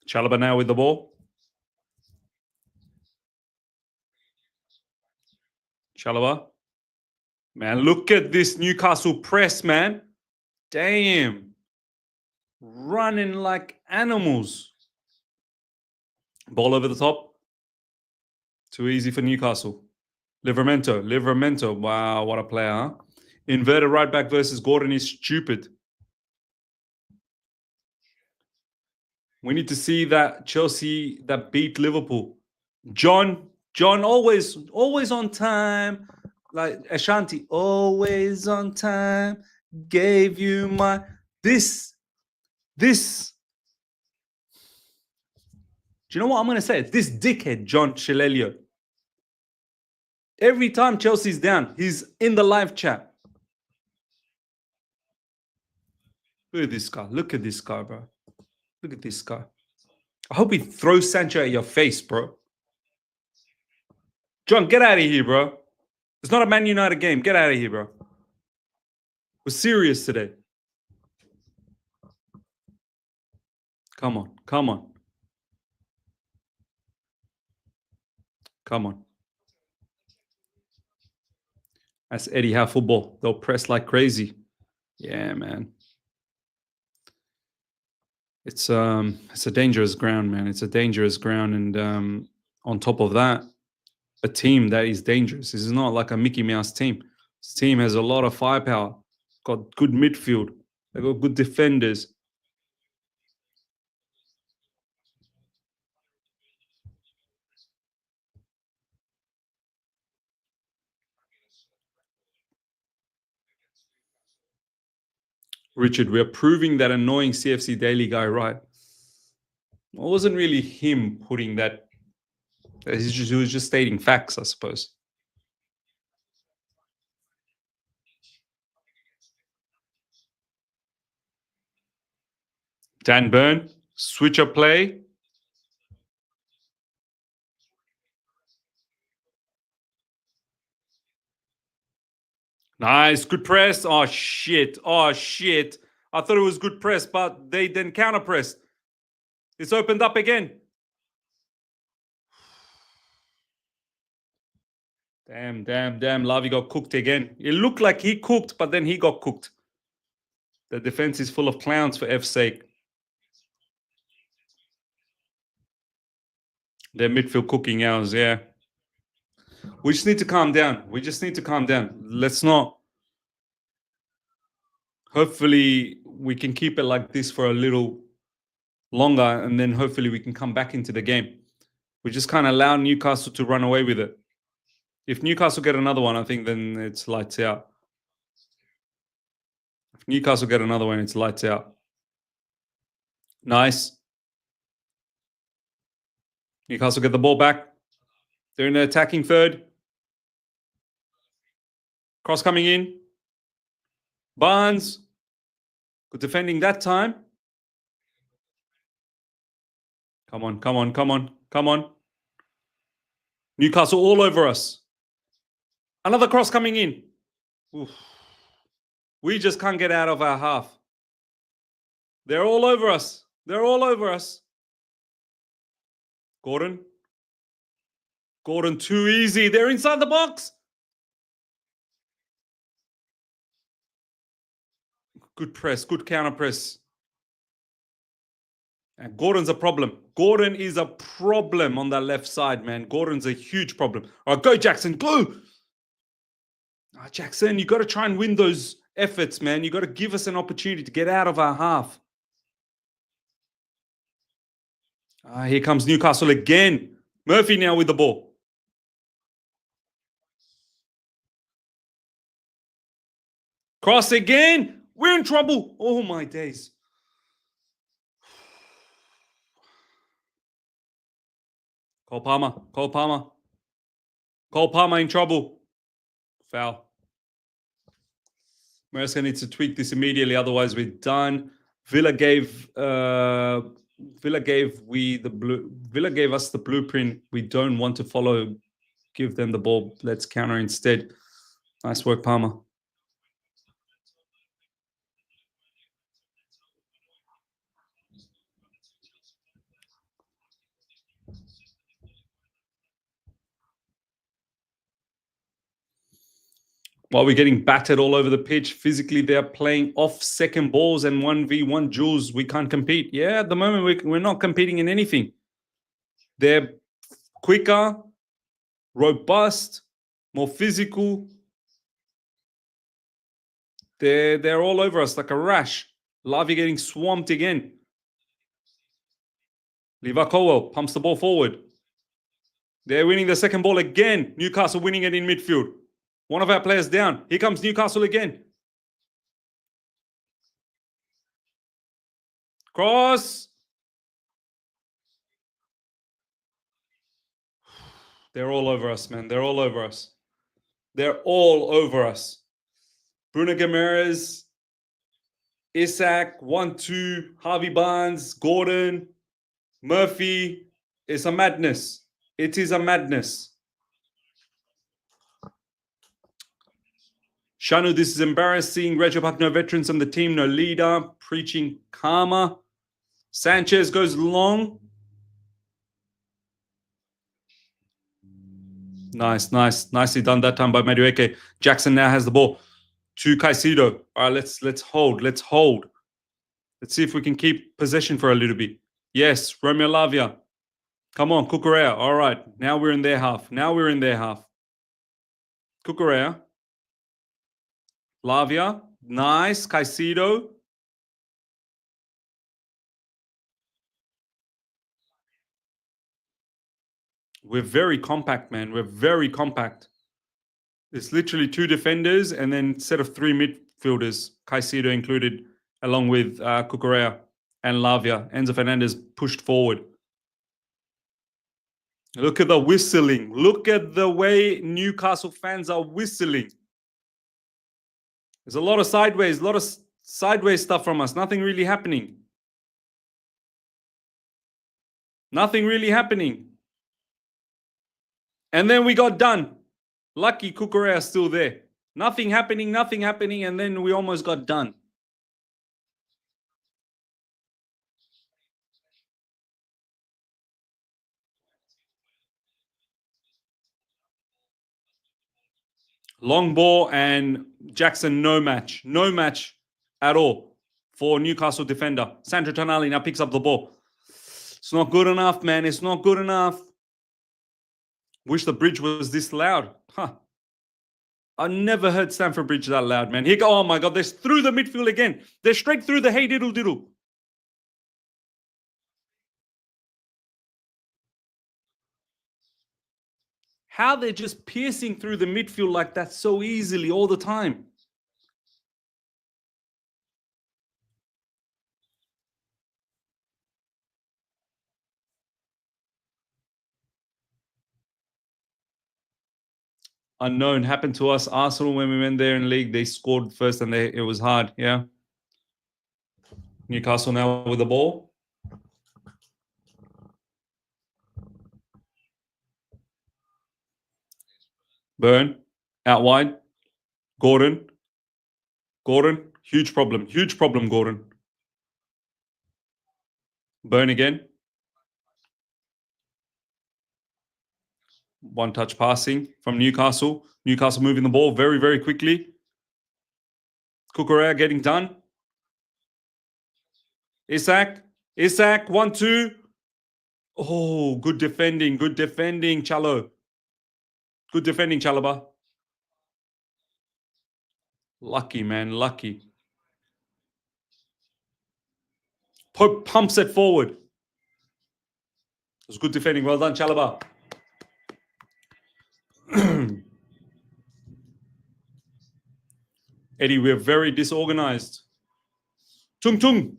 Chalobah now with the ball. Chalobah. Man, look at this Newcastle press, man. Damn. Running like animals. Ball over the top. Too easy for Newcastle. Livramento. Wow, what a player, huh? Inverted right back versus Gordon is stupid. We need to see that Chelsea that beat Liverpool. John always on time. Like Ashanti, always on time. Gave you my this. Do you know what I'm gonna say? This dickhead, John Chilelio. Every time Chelsea's down, he's in the live chat. Look at this guy. Look at this guy, bro. Look at this guy. I hope he throws Sancho at your face, bro. John, get out of here, bro. It's not a Man United game. Get out of here, bro. We're serious today. Come on. Come on. Come on. That's Eddie Howe football. They'll press like crazy. Yeah, man. It's a dangerous ground, man. It's a dangerous ground. And on top of that, a team that is dangerous. This is not like a Mickey Mouse team. This team has a lot of firepower. Got good midfield. They got good defenders. Richard, we're proving that annoying CFC Daily guy right. It wasn't really him putting that. He was just stating facts, I suppose. Dan Burn, switch up play. Nice, good press. Oh, shit. Oh, shit. I thought it was good press, but they then counter pressed. It's opened up again. Damn. Lavi got cooked again. It looked like he cooked, but then he got cooked. The defense is full of clowns for F's sake. Their midfield cooking hours, yeah. We just need to calm down. Let's not. Hopefully, we can keep it like this for a little longer, and then hopefully we can come back into the game. We just can't allow Newcastle to run away with it. If Newcastle get another one, I think then it's lights out. If Newcastle get another one, it's lights out. Nice. Newcastle get the ball back. They're in the attacking third. Cross coming in. Barnes. Good defending that time. Come on. Newcastle all over us. Another cross coming in. Oof. We just can't get out of our half. They're all over us. Gordon, too easy. They're inside the box. Good press, good counter press. And Gordon's a problem. Gordon is a problem on that left side, man. Gordon's a huge problem. All right, go, Jackson, go. Oh, Jackson, you got to try and win those efforts, man. You got to give us an opportunity to get out of our half. Here comes Newcastle again. Murphy now with the ball. Cross again. We're in trouble. Oh, my days. Cole Palmer in trouble. Foul. Maresca needs to tweak this immediately, otherwise we're done. Villa gave us the blueprint. We don't want to follow. Give them the ball. Let's counter instead. Nice work, Palmer. While we're getting battered all over the pitch, physically they're playing off second balls and 1v1 duels. We can't compete. Yeah, at the moment we're not competing in anything. They're quicker, robust, more physical. They're all over us like a rash. Lavi getting swamped again. Levi Colwell pumps the ball forward. They're winning the second ball again. Newcastle winning it in midfield. One of our players down. Here comes Newcastle again. Cross. They're all over us, man. They're all over us. Bruno Guimaraes, Isak, 1-2, Harvey Barnes, Gordon, Murphy. It's a madness. It is a madness. Shanu, this is embarrassing. Regio Park, no veterans on the team, no leader. Preaching karma. Sanchez goes long. Nice. Nicely done that time by Madueke. Jackson now has the ball to Caicedo. All right, let's hold. Let's see if we can keep possession for a little bit. Yes, Romeo Lavia. Come on, Cucurella. All right, now we're in their half. Cucurella. Lavia. Nice. Caicedo. We're very compact, man. We're very compact. It's literally two defenders and then set of three midfielders, Caicedo included. along with Cucurella and Lavia. Enzo Fernandez pushed forward. Look at the whistling. Look at the way Newcastle fans are whistling. There's a lot of sideways stuff from us. Nothing really happening. Nothing really happening. And then we got done. Lucky Cucurella still there. Nothing happening, and then we almost got done. Long ball and Jackson, no match. No match at all for Newcastle defender. Sandro Tonali now picks up the ball. It's not good enough, man. It's not good enough. Wish the bridge was this loud. Huh. I never heard Stamford Bridge that loud, man. Here go. Oh my God, they're through the midfield again. They're straight through the hey diddle diddle. How they're just piercing through the midfield like that so easily all the time. Unknown. Happened to us. Arsenal, when we went there in league, they scored first and it was hard. Yeah. Newcastle now with the ball. Burn. Out wide. Gordon. Huge problem. Gordon. Burn again. One touch passing from Newcastle. Newcastle moving the ball very, very quickly. Cucurella getting done. Isak, 1-2. Oh, good defending, Chalo. Good defending, Chalaba. Lucky, man, lucky. Pope pumps it forward. It was good defending. Well done, Chalaba. Eddie, we're very disorganized. Tung.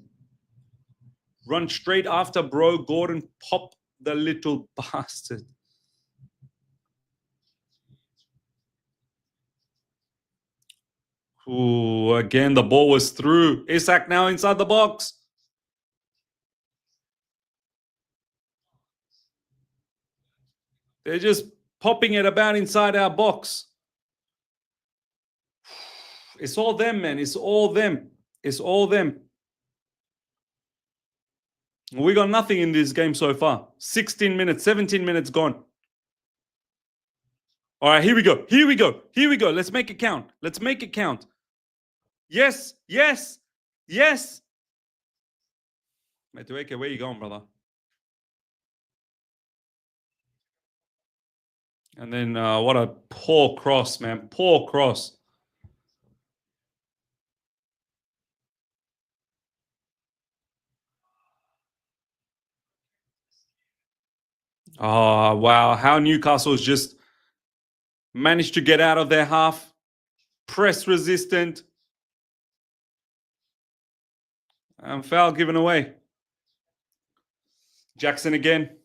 Run straight after bro. Gordon, pop the little bastard. Ooh, again, the ball was through. Isak now inside the box. They're just popping it about inside our box. It's all them, man. It's all them. We got nothing in this game so far. 16 minutes, 17 minutes gone. All right, here we go. Let's make it count. Yes. Madueke, where you going, brother? And then what a poor cross, man. Poor cross. Oh, wow. How Newcastle's just managed to get out of their half. Press resistant. And foul given away. Jackson again.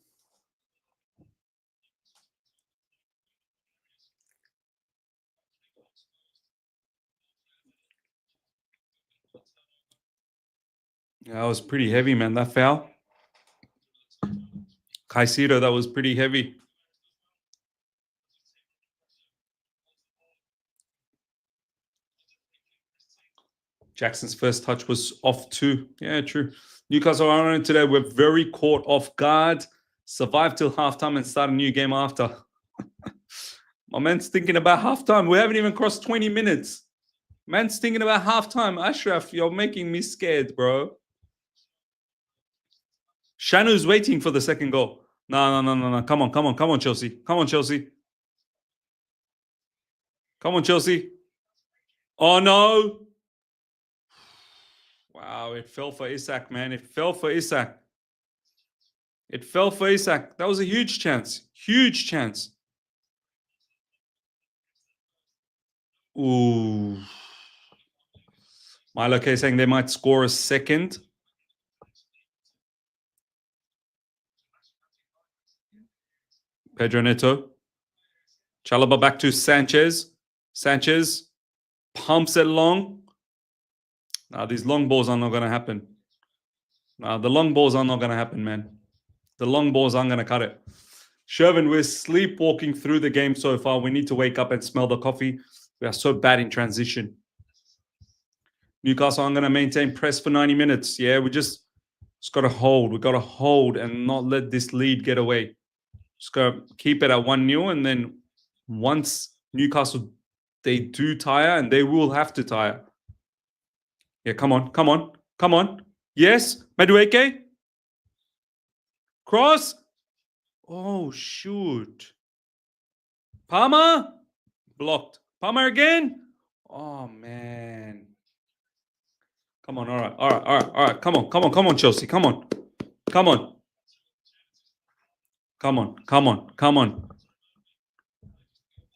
That was pretty heavy, man, that foul. Caicedo, that was pretty heavy. Jackson's first touch was off too. Yeah, true. Newcastle are on it today. We're very caught off guard. Survived till halftime and start a new game after. My man's thinking about halftime. We haven't even crossed 20 minutes. Man's thinking about halftime. Ashraf, you're making me scared, bro. Shanu's waiting for the second goal. No. Come on, Chelsea. Come on, Chelsea. Oh, no. Wow, it fell for Isak, man. It fell for Isak. That was a huge chance. Ooh. Madueke saying they might score a second. Pedro Neto. Chalobah back to Sanchez. Sanchez pumps it long. Now, these long balls are not going to happen. Now, the long balls are not going to happen, man. The long balls aren't going to cut it. Shervin, we're sleepwalking through the game so far. We need to wake up and smell the coffee. We are so bad in transition. Newcastle, I'm going to maintain press for 90 minutes. Yeah, we just got to hold. We got to hold and not let this lead get away. Just got to keep it at 1-0. And then once Newcastle, they do tire, and they will have to tire. Yeah, come on, come on, come on. Yes, Madueke. Cross. Oh, shoot. Palmer. Blocked. Palmer again. Oh, man. Come on, all right. Come on, Chelsea. Come on.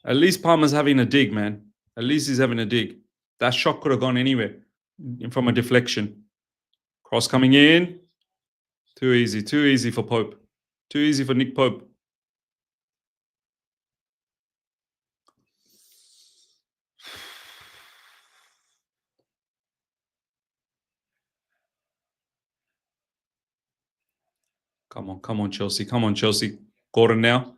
At least Palmer's having a dig, man. At least he's having a dig. That shot could have gone anywhere from a deflection. Cross coming in. Too easy for Pope. Too easy for Nick Pope. Come on, Chelsea. Gordon now.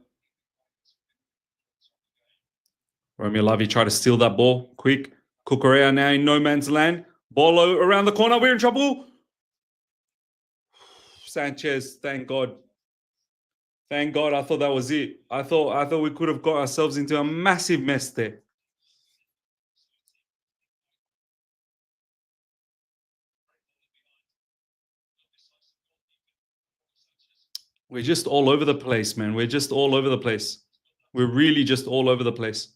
Romeo Lavie tried to steal that ball. Quick. Cucurella now in no man's land. Bolo around the corner. We're in trouble. Sanchez, thank God. Thank God. I thought that was it. I thought we could have got ourselves into a massive mess there. We're just all over the place, man. We're just all over the place. We're really just all over the place.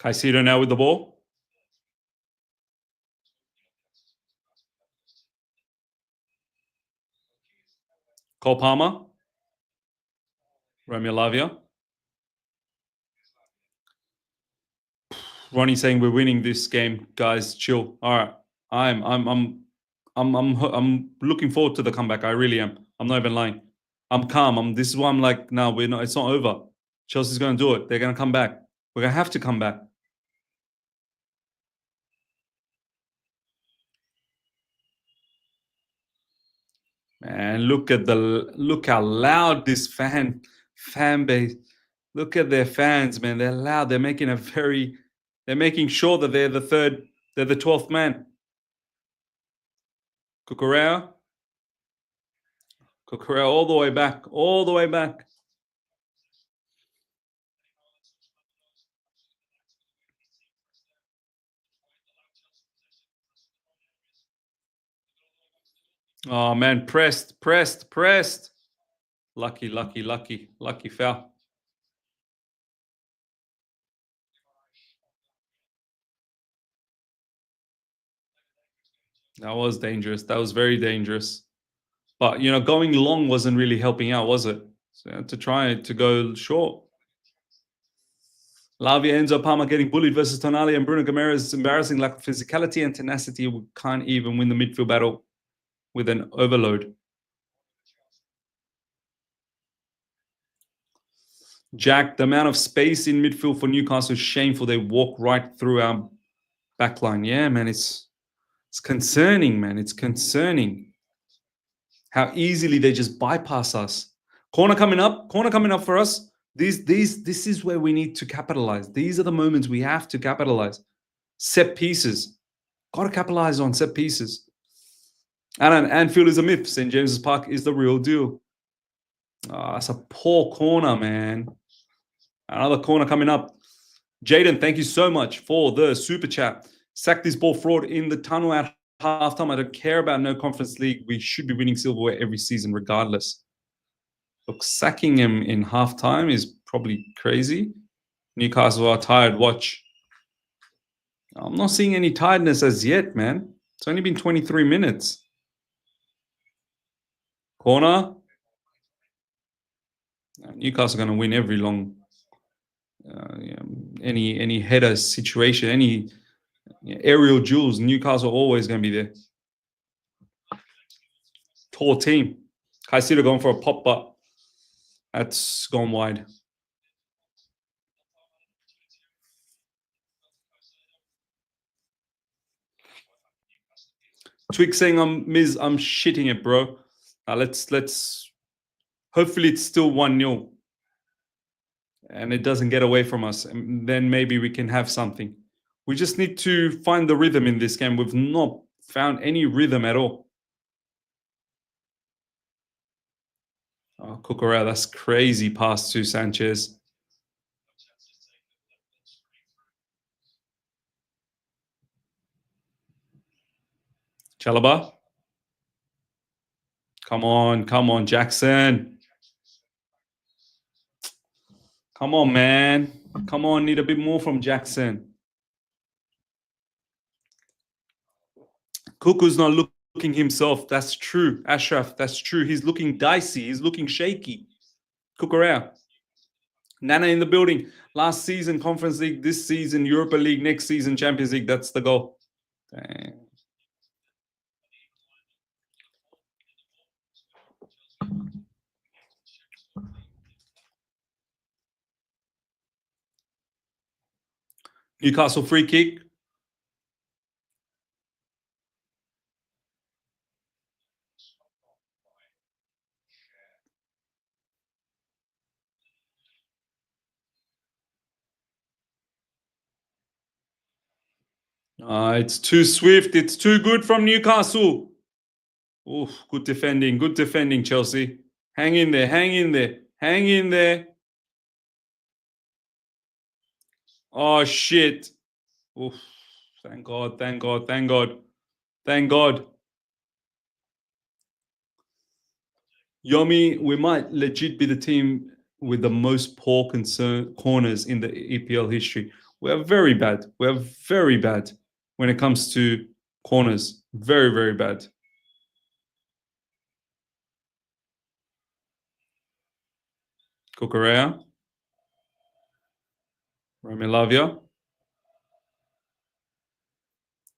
Caicedo now with the ball. Cole Palmer. Romeo Lavia. Ronnie saying we're winning this game, guys. Chill. All right, I'm looking forward to the comeback. I really am. I'm not even lying. I'm calm. This is why I'm like, no, we're not. It's not over. Chelsea's going to do it. They're going to come back. We're going to have to come back. Man, look how loud this fan base. Look at their fans, man. They're loud. They're making sure that they're the 12th man. Cucurella all the way back. Oh man, pressed. Lucky foul. That was dangerous. That was very dangerous. But, going long wasn't really helping out, was it? So I had to try to go short. Lavia, Enzo, Palmer getting bullied versus Tonali and Bruno Guimaraes' embarrassing lack of physicality and tenacity. We can't even win the midfield battle with an overload. Jack, the amount of space in midfield for Newcastle is shameful. They walk right through our backline. Yeah, man, it's concerning, man. It's concerning how easily they just bypass us. Corner coming up for us. This is where we need to capitalize. These are the moments we have to capitalize. Set pieces. Got to capitalize on set pieces. And Anfield is a myth. St. James's Park is the real deal. Oh, that's a poor corner, man. Another corner coming up. Jaden, thank you so much for the super chat. Sack this ball fraud in the tunnel at halftime. I don't care about no Conference League. We should be winning silverware every season regardless. Look, sacking him in halftime is probably crazy. Newcastle are tired. Watch. I'm not seeing any tiredness as yet, man. It's only been 23 minutes. Corner. Newcastle are going to win every long, any header situation, any aerial duels. Newcastle always going to be there. Tall team. Caicedo going for a pop, but that's gone wide. Twig saying, I'm shitting it, bro. Let's. Hopefully, it's still 1-0, and it doesn't get away from us. And then maybe we can have something. We just need to find the rhythm in this game. We've not found any rhythm at all. Oh, Cucurella, that's crazy pass to Sanchez. Chalobah. Come on, Jackson. Come on, man. Come on, need a bit more from Jackson. Kuku's not looking himself. That's true. Ashraf, that's true. He's looking dicey. He's looking shaky. Cucurella. Nana in the building. Last season, Conference League. This season, Europa League. Next season, Champions League. That's the goal. Dang. Newcastle free kick. It's too swift. It's too good from Newcastle. Oof, good defending. Good defending, Chelsea. Hang in there. Hang in there. Hang in there. Oh, shit. Oof. Thank God. Thank God. Thank God. Thank God. Yomi, we might legit be the team with the most poor corners in the EPL history. We are very bad. We are very bad when it comes to corners. Very, very bad. Cucurella. Ramilavia.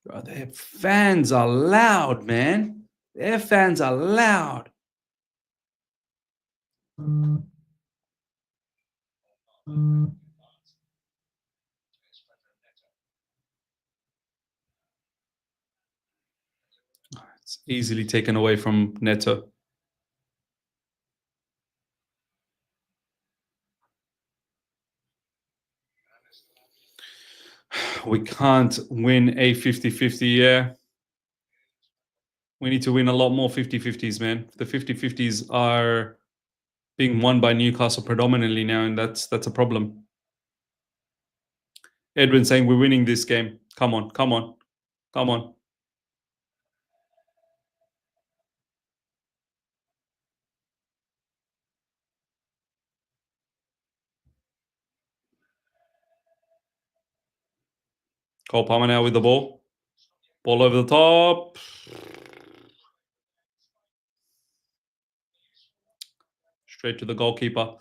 Bro, their fans are loud, man. Their fans are loud. It's easily taken away from Neto. We can't win a 50-50, yeah. We need to win a lot more 50-50s, man. The 50-50s are being won by Newcastle predominantly now, and that's a problem. Edwin saying we're winning this game. Come on, come on, come on. Cole Palmer now with the ball. Ball over the top. Straight to the goalkeeper.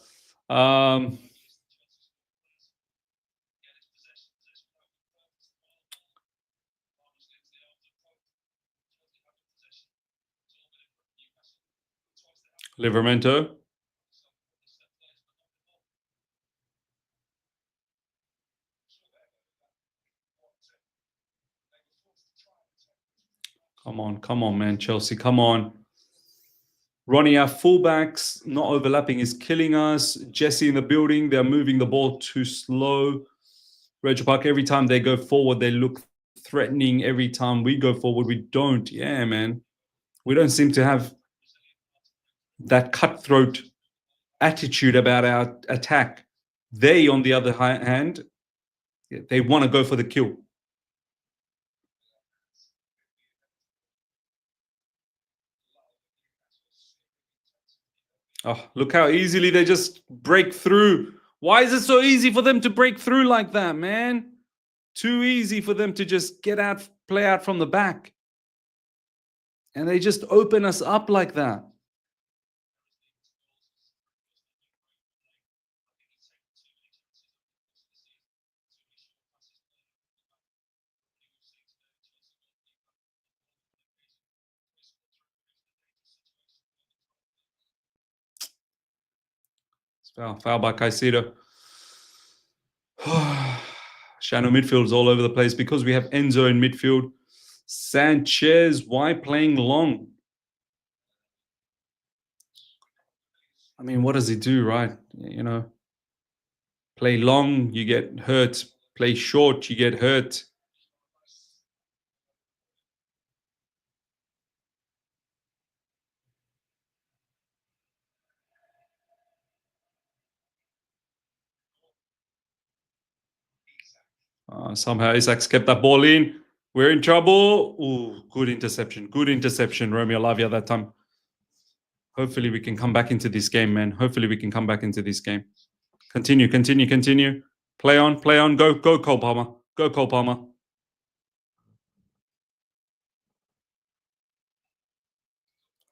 Livramento. Come on, man. Chelsea, come on. Ronnie, our fullbacks not overlapping is killing us. Jesse in the building, they're moving the ball too slow. Rachel Park, every time they go forward, they look threatening. Every time we go forward, we don't. Yeah, man. We don't seem to have that cutthroat attitude about our attack. They, on the other hand, they want to go for the kill. Oh, look how easily they just break through. Why is it so easy for them to break through like that, man? Too easy for them to just get out, play out from the back. And they just open us up like that. Foul by Caicedo. Shadow midfield is all over the place because we have Enzo in midfield. Sanchez, why playing long? I mean, what does he do, right? You know, play long, you get hurt. Play short, you get hurt. Somehow Isaac's kept that ball in. We're in trouble. Ooh, good interception. Good interception, Romeo Lavia that time. Hopefully we can come back into this game, man. Hopefully we can come back into this game. Continue. Play on. Go, Cole Palmer. Go, Cole Palmer.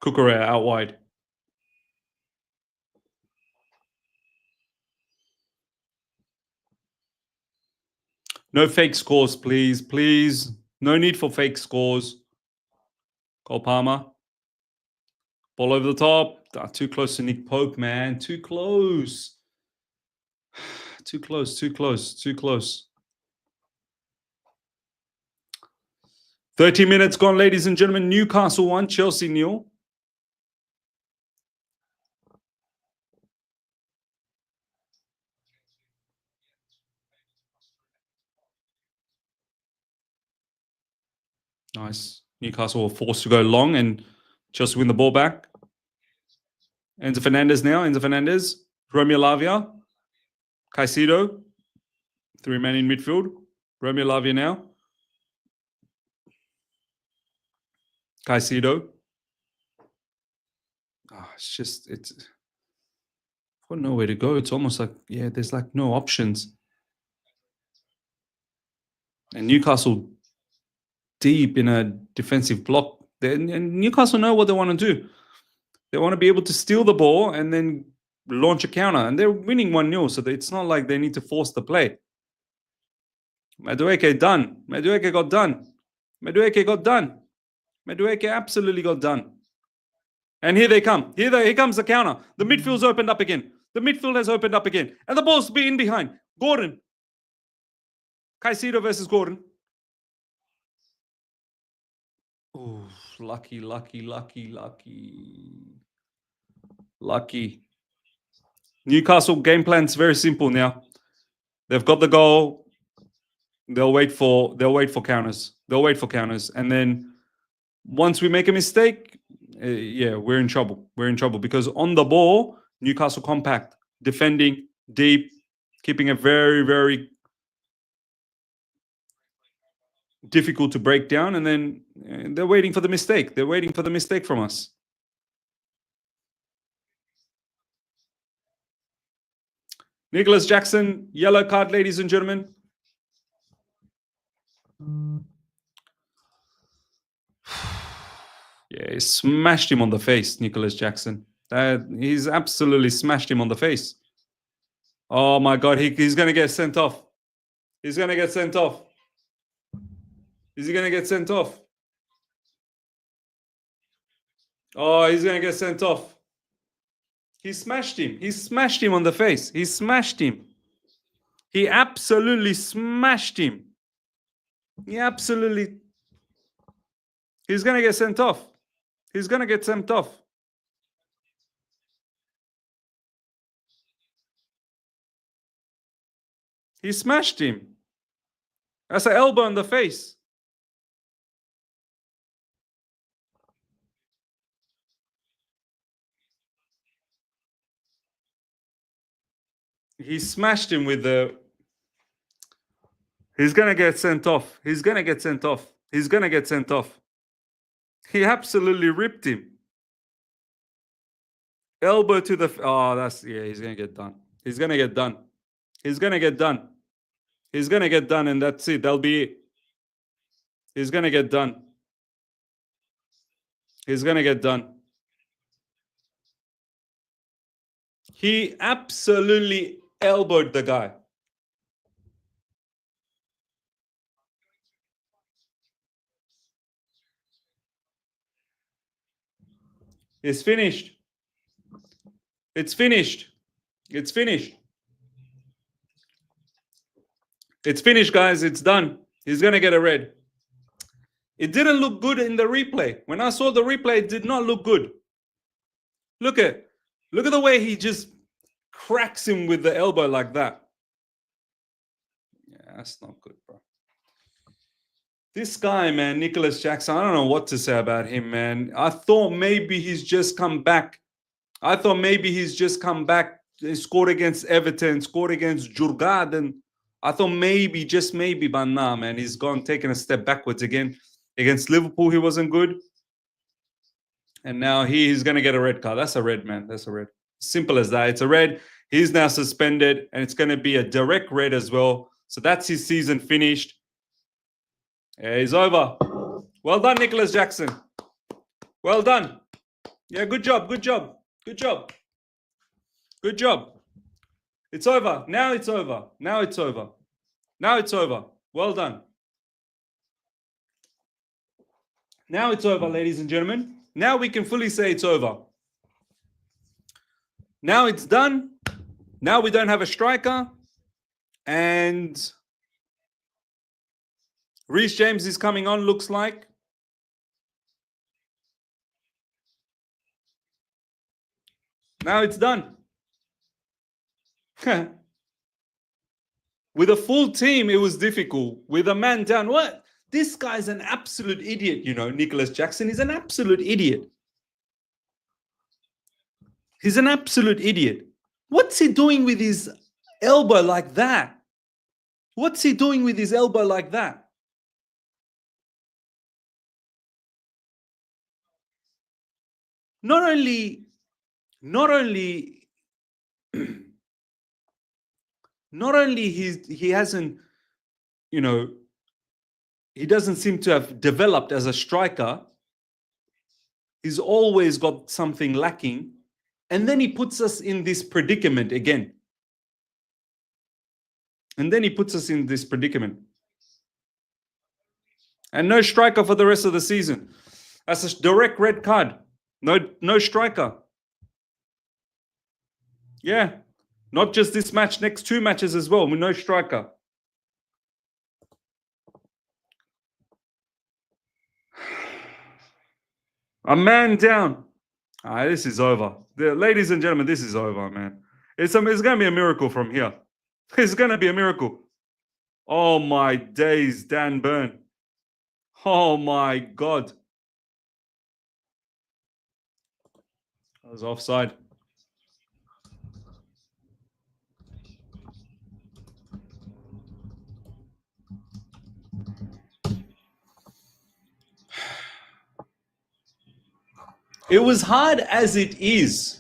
Cucurella out wide. No fake scores, please. Please. No need for fake scores. Cole Palmer. Ball over the top. Too close to Nick Pope, man. Too close. Too close. 30 minutes gone, ladies and gentlemen. Newcastle 1, Chelsea 0. Nice. Newcastle were forced to go long and Chelsea win the ball back. Enzo Fernandez now. Romeo Lavia. Caicedo. 3 men in midfield. Romeo Lavia now. Caicedo. It's got nowhere to go. It's almost like, there's like no options. And Newcastle deep in a defensive block. And Newcastle know what they want to do. They want to be able to steal the ball and then launch a counter. And they're winning 1-0, so it's not like they need to force the play. Madueke done. Madueke got done. Madueke absolutely got done. And here they come. Here comes the counter. The midfield's opened up again. The midfield has opened up again. And the ball's in behind. Gordon. Caicedo versus Gordon. Oh, lucky. Newcastle game plan's very simple now. They've got the goal. They'll wait for counters. And then once we make a mistake, we're in trouble. Because on the ball, Newcastle compact, defending deep, keeping it very, very difficult to break down. And then they're waiting for the mistake. They're waiting for the mistake from us. Nicholas Jackson, yellow card, ladies and gentlemen. Yeah, he smashed him on the face, Nicholas Jackson. He's absolutely smashed him on the face. Oh my God, he's going to get sent off. Is he going to get sent off? Oh, he's going to get sent off. He smashed him on the face. He absolutely smashed him. He's going to get sent off. He smashed him. That's an elbow in the face. He smashed him with the... He's going to get sent off. He absolutely ripped him. Elbow to the... Oh, he's going to get done. He's going to get done. And that's it. That'll be it. He's going to get done. He absolutely elbowed the guy. It's finished. It's finished. It's finished, guys. It's done. He's going to get a red. It didn't look good in the replay. When I saw the replay, it did not look good. Look at the way he just cracks him with the elbow like that. Yeah, that's not good, bro. This guy, man, Nicholas Jackson, I don't know what to say about him, man. I thought maybe he's just come back. He scored against Everton, scored against Djurgården. I thought maybe, just maybe, but nah, man. He's taken a step backwards again. Against Liverpool, he wasn't good. And now he's going to get a red card. That's a red, man. That's a red. Simple as that. It's a red. He's now suspended, and it's going to be a direct red as well. So that's his season finished. Yeah, he's over. Well done, Nicholas Jackson. Well done. Yeah, good job. Good job. Good job. Good job. It's over. Now it's over. Now it's over. Now it's over. Well done. Now it's over, ladies and gentlemen. Now we can fully say it's over. Now it's done. Now we don't have a striker. And Reece James is coming on, looks like. Now it's done. With a full team, it was difficult. With a man down, what? This guy's an absolute idiot, you know, Nicholas Jackson. He's an absolute idiot. He's an absolute idiot. What's he doing with his elbow like that? What's he doing with his elbow like that? Not only he hasn't, you know, he doesn't seem to have developed as a striker. He's always got something lacking. And then he puts us in this predicament again. And no striker for the rest of the season. That's a direct red card. No striker. Yeah. Not just this match, next 2 matches as well, with no striker. A man down. This is over. Ladies and gentlemen, this is over, man. It's going to be a miracle from here. It's going to be a miracle. Oh, my days, Dan Burn. Oh, my God. That was offside. It was hard as it is.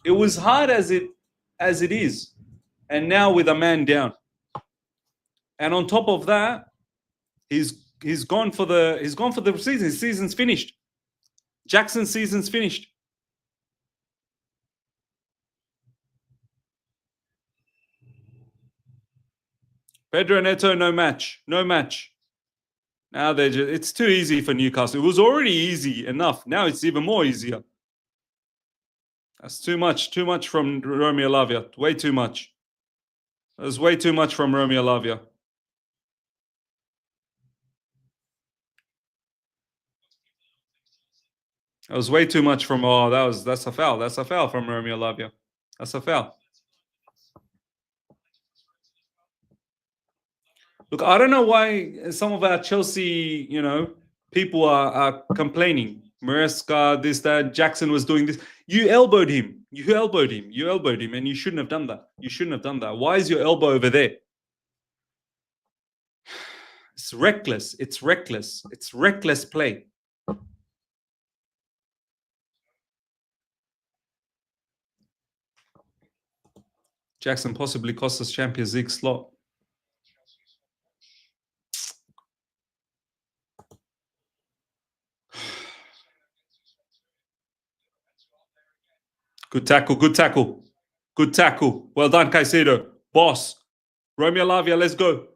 It was hard as it is. And now with a man down. And on top of that, he's gone for the season. His season's finished. Jackson's season's finished. Pedro Neto, no match. Now it's too easy for Newcastle. It was already easy enough. Now it's even more easier. That's too much from Romeo Lavia. Way too much. That's way too much from Romeo Lavia. That was way too much from, that's a foul. That's a foul from Romeo Lavia. That's a foul. Look, I don't know why some of our Chelsea, people are complaining. Maresca, this, that, Jackson was doing this. You elbowed him, and you shouldn't have done that. Why is your elbow over there? It's reckless. It's reckless play. Jackson possibly cost us Champions League slot. Good tackle. Well done, Caicedo. Boss. Romeo Lavia, let's go.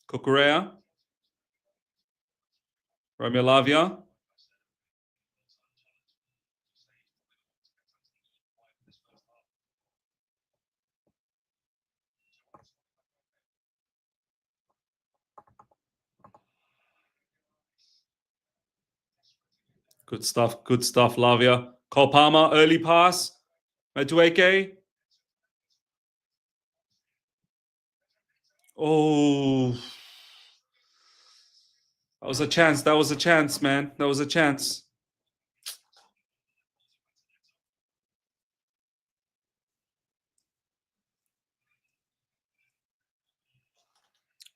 Cucurella. Romeo Lavia. Good stuff, Lavia. Cole Palmer, early pass. Madueke. Oh. That was a chance, man. That was a chance.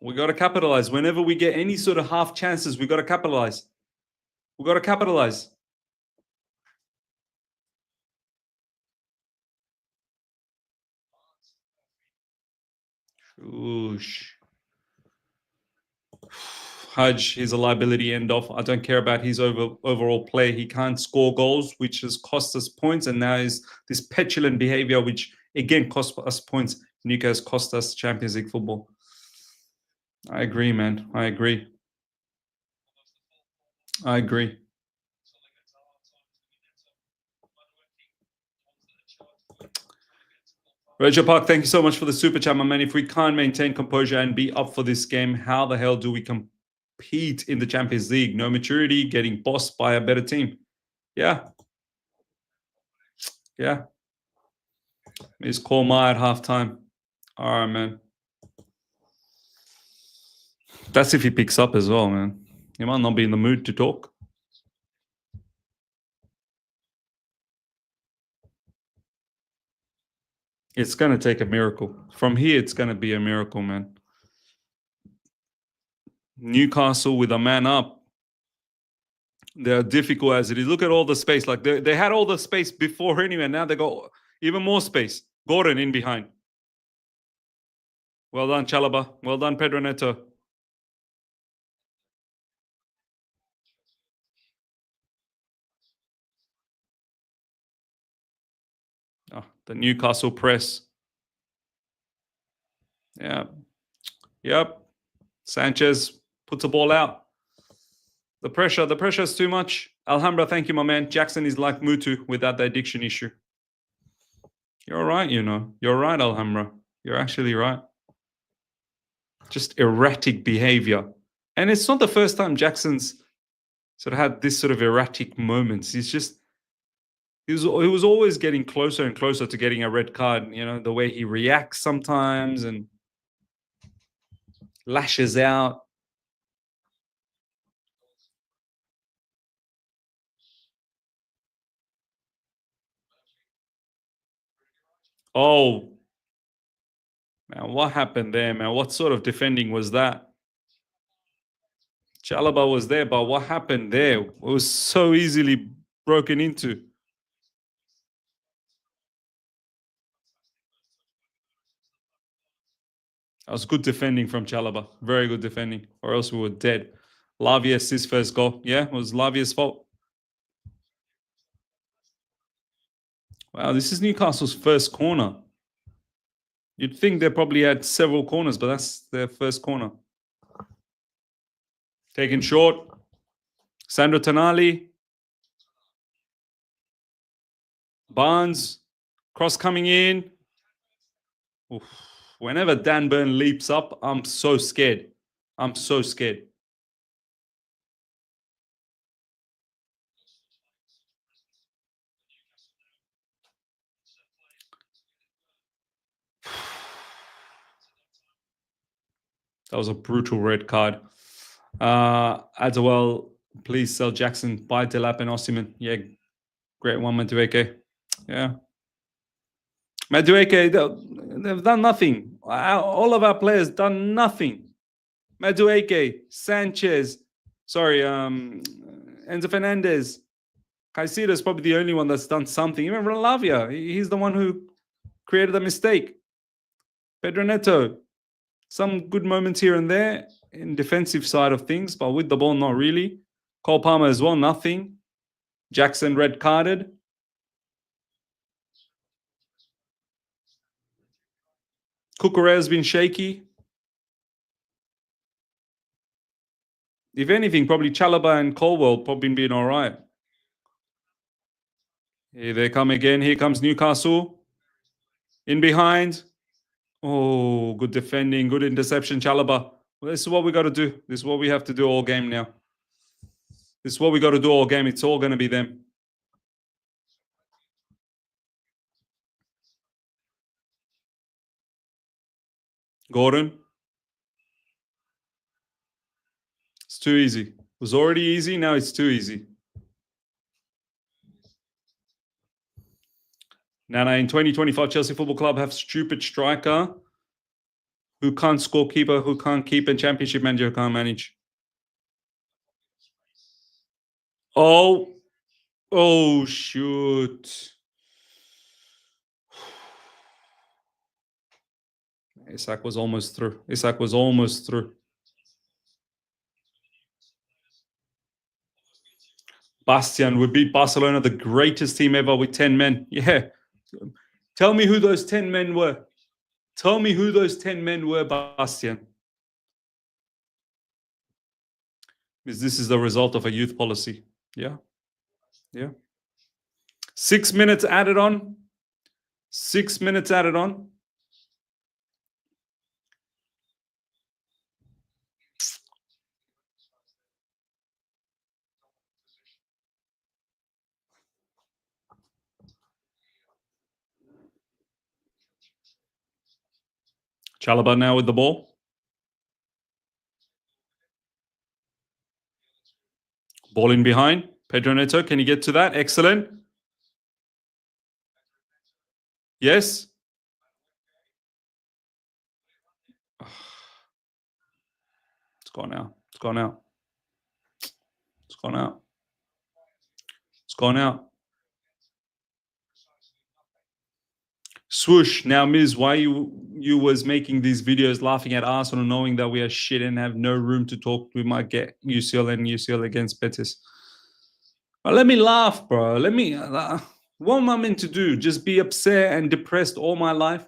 We got to capitalize. Whenever we get any sort of half chances, we got to capitalize. We got to capitalize. Oosh. Hudge, he's a liability end off. I don't care about his overall play. He can't score goals, which has cost us points. And now is this petulant behavior, which again cost us points. Newcastle cost us Champions League football. I agree, man. I agree. Roger Park, thank you so much for the super chat, my man. If we can't maintain composure and be up for this game, how the hell do we compete in the Champions League? No maturity, getting bossed by a better team. Yeah. It's call my at halftime. All right, man. That's if he picks up as well, man. He might not be in the mood to talk. It's going to take a miracle. From here, it's going to be a miracle, man. Newcastle with a man up. They're difficult as it is. Look at all the space. Like they had all the space before anyway. Now they got even more space. Gordon in behind. Well done, Chalaba. Well done, Pedro Neto. Oh, the Newcastle press. Yeah. Yep. Sanchez puts the ball out. The pressure is too much. Alhambra, thank you, my man. Jackson is like Mutu without the addiction issue. You're right, you know. You're right, Alhambra. You're actually right. Just erratic behavior. And it's not the first time Jackson's sort of had this sort of erratic moments. He was always getting closer and closer to getting a red card. You know, the way he reacts sometimes and lashes out. Oh, man, what happened there, man? What sort of defending was that? Chalaba was there, but what happened there? It was so easily broken into. That was good defending from Chalaba. Very good defending, or else we were dead. Lavia's his first goal. Yeah, it was Lavia's fault. Wow, this is Newcastle's first corner. You'd think they probably had several corners, but that's their first corner. Taken short. Sandro Tonali. Barnes. Cross coming in. Oof. Whenever Dan Burn leaps up, I'm so scared. I'm so scared. That was a brutal red card. As well, please sell Jackson, buy Delap and Osimhen. Yeah, great one, Madueke. Yeah. Madueke, they've done nothing. All of our players done nothing. Madueke, Sanchez, Enzo Fernandez. Caicedo is probably the only one that's done something. Even Lavia, he's the one who created the mistake. Pedro Neto, some good moments here and there in defensive side of things, but with the ball, not really. Cole Palmer as well, nothing. Jackson red carded. Cucurella has been shaky. If anything, probably Chalobah and Colwell probably been all right. Here they come again. Here comes Newcastle. In behind. Oh, good defending, good interception, Chalobah. Well, this is what we got to do. This is what we have to do all game now. This is what we got to do all game. It's all going to be them. Gordon. It's too easy. It was already easy. Now it's too easy. Now, in 2025, Chelsea Football Club have stupid striker who can't score, keeper who can't keep, and championship manager who can't manage. Oh, shoot. Isak was almost through. Isak was almost through. Bastian would beat Barcelona, the greatest team ever, with 10 men. Yeah. Tell me who those 10 men were. Tell me who those 10 men were, Bastian. Because this is the result of a youth policy. Yeah. Yeah. 6 minutes added on. 6 minutes added on. Chalobah now with the ball. Ball in behind. Pedro Neto, can he get to that? Excellent. Yes. It's gone out. It's gone out. It's gone out. It's gone out. Swoosh. Now, Miz, why you was making these videos laughing at Arsenal, knowing that we are shit and have no room to talk? We might get UCL and UCL against Betis. Well, let me laugh, bro. Let me. What am I meant to do? Just be upset and depressed all my life?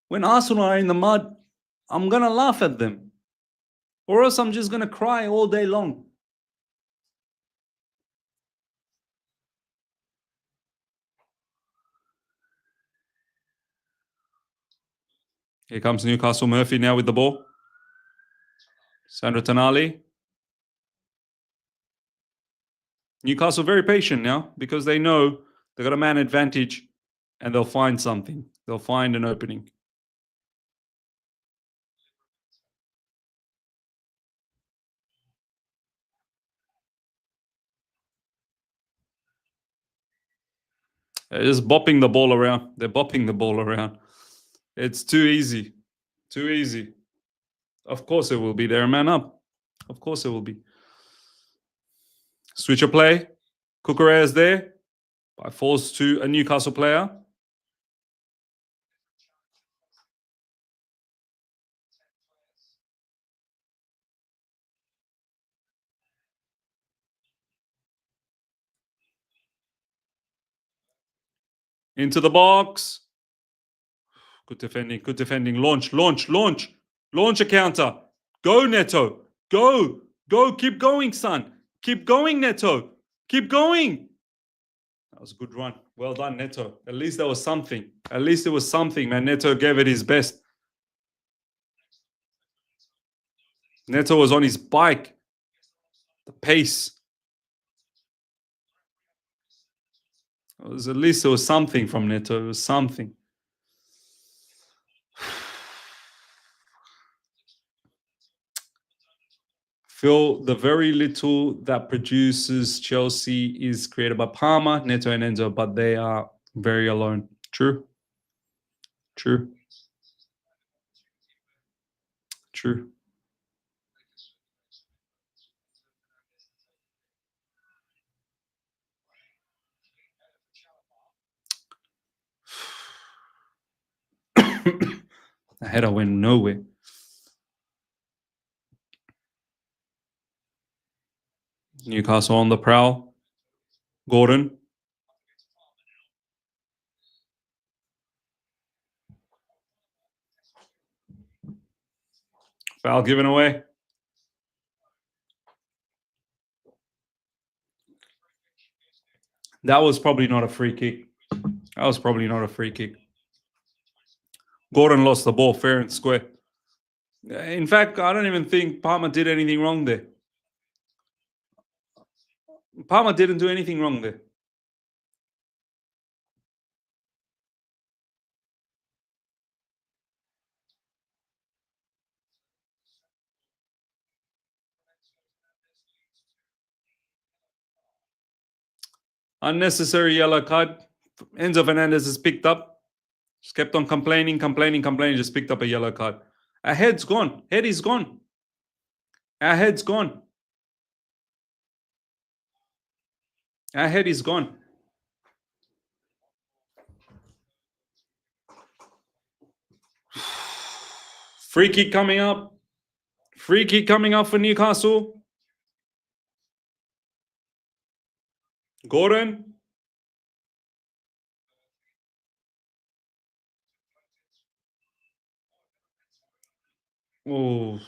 When Arsenal are in the mud, I'm gonna laugh at them, or else I'm just gonna cry all day long. Here comes Newcastle. Murphy now with the ball. Sandro Tonali. Newcastle very patient now because they know they got a man advantage and they'll find something. They'll find an opening. They're just bopping the ball around. They're bopping the ball around. It's too easy. Too easy. Of course it will be. They're a man up. Of course it will be. Switch of play. Cucurella is there. By falls to a Newcastle player. Into the box. Good defending. Good defending. Launch. Launch. Launch. Launch a counter. Go, Neto. Go. Go. Keep going, son. Keep going, Neto. Keep going. That was a good run. Well done, Neto. At least there was something. At least it was something, man. Neto gave it his best. Neto was on his bike. The pace. At least there was something from Neto. It was something. Phil, the very little that produces Chelsea is created by Palmer, Neto, and Enzo, but they are very alone. True. True. True. The header went nowhere. Newcastle on the prowl. Gordon. Foul given away. That was probably not a free kick. That was probably not a free kick. Gordon lost the ball fair and square. In fact, I don't even think Palmer did anything wrong there. Palmer didn't do anything wrong there. Unnecessary yellow card. Enzo Fernandez is picked up. Just kept on complaining. Just picked up a yellow card. Our head's gone. Head is gone. Our head's gone. Our head is gone. Free kick coming up. Free kick coming up for Newcastle. Gordon. Oh.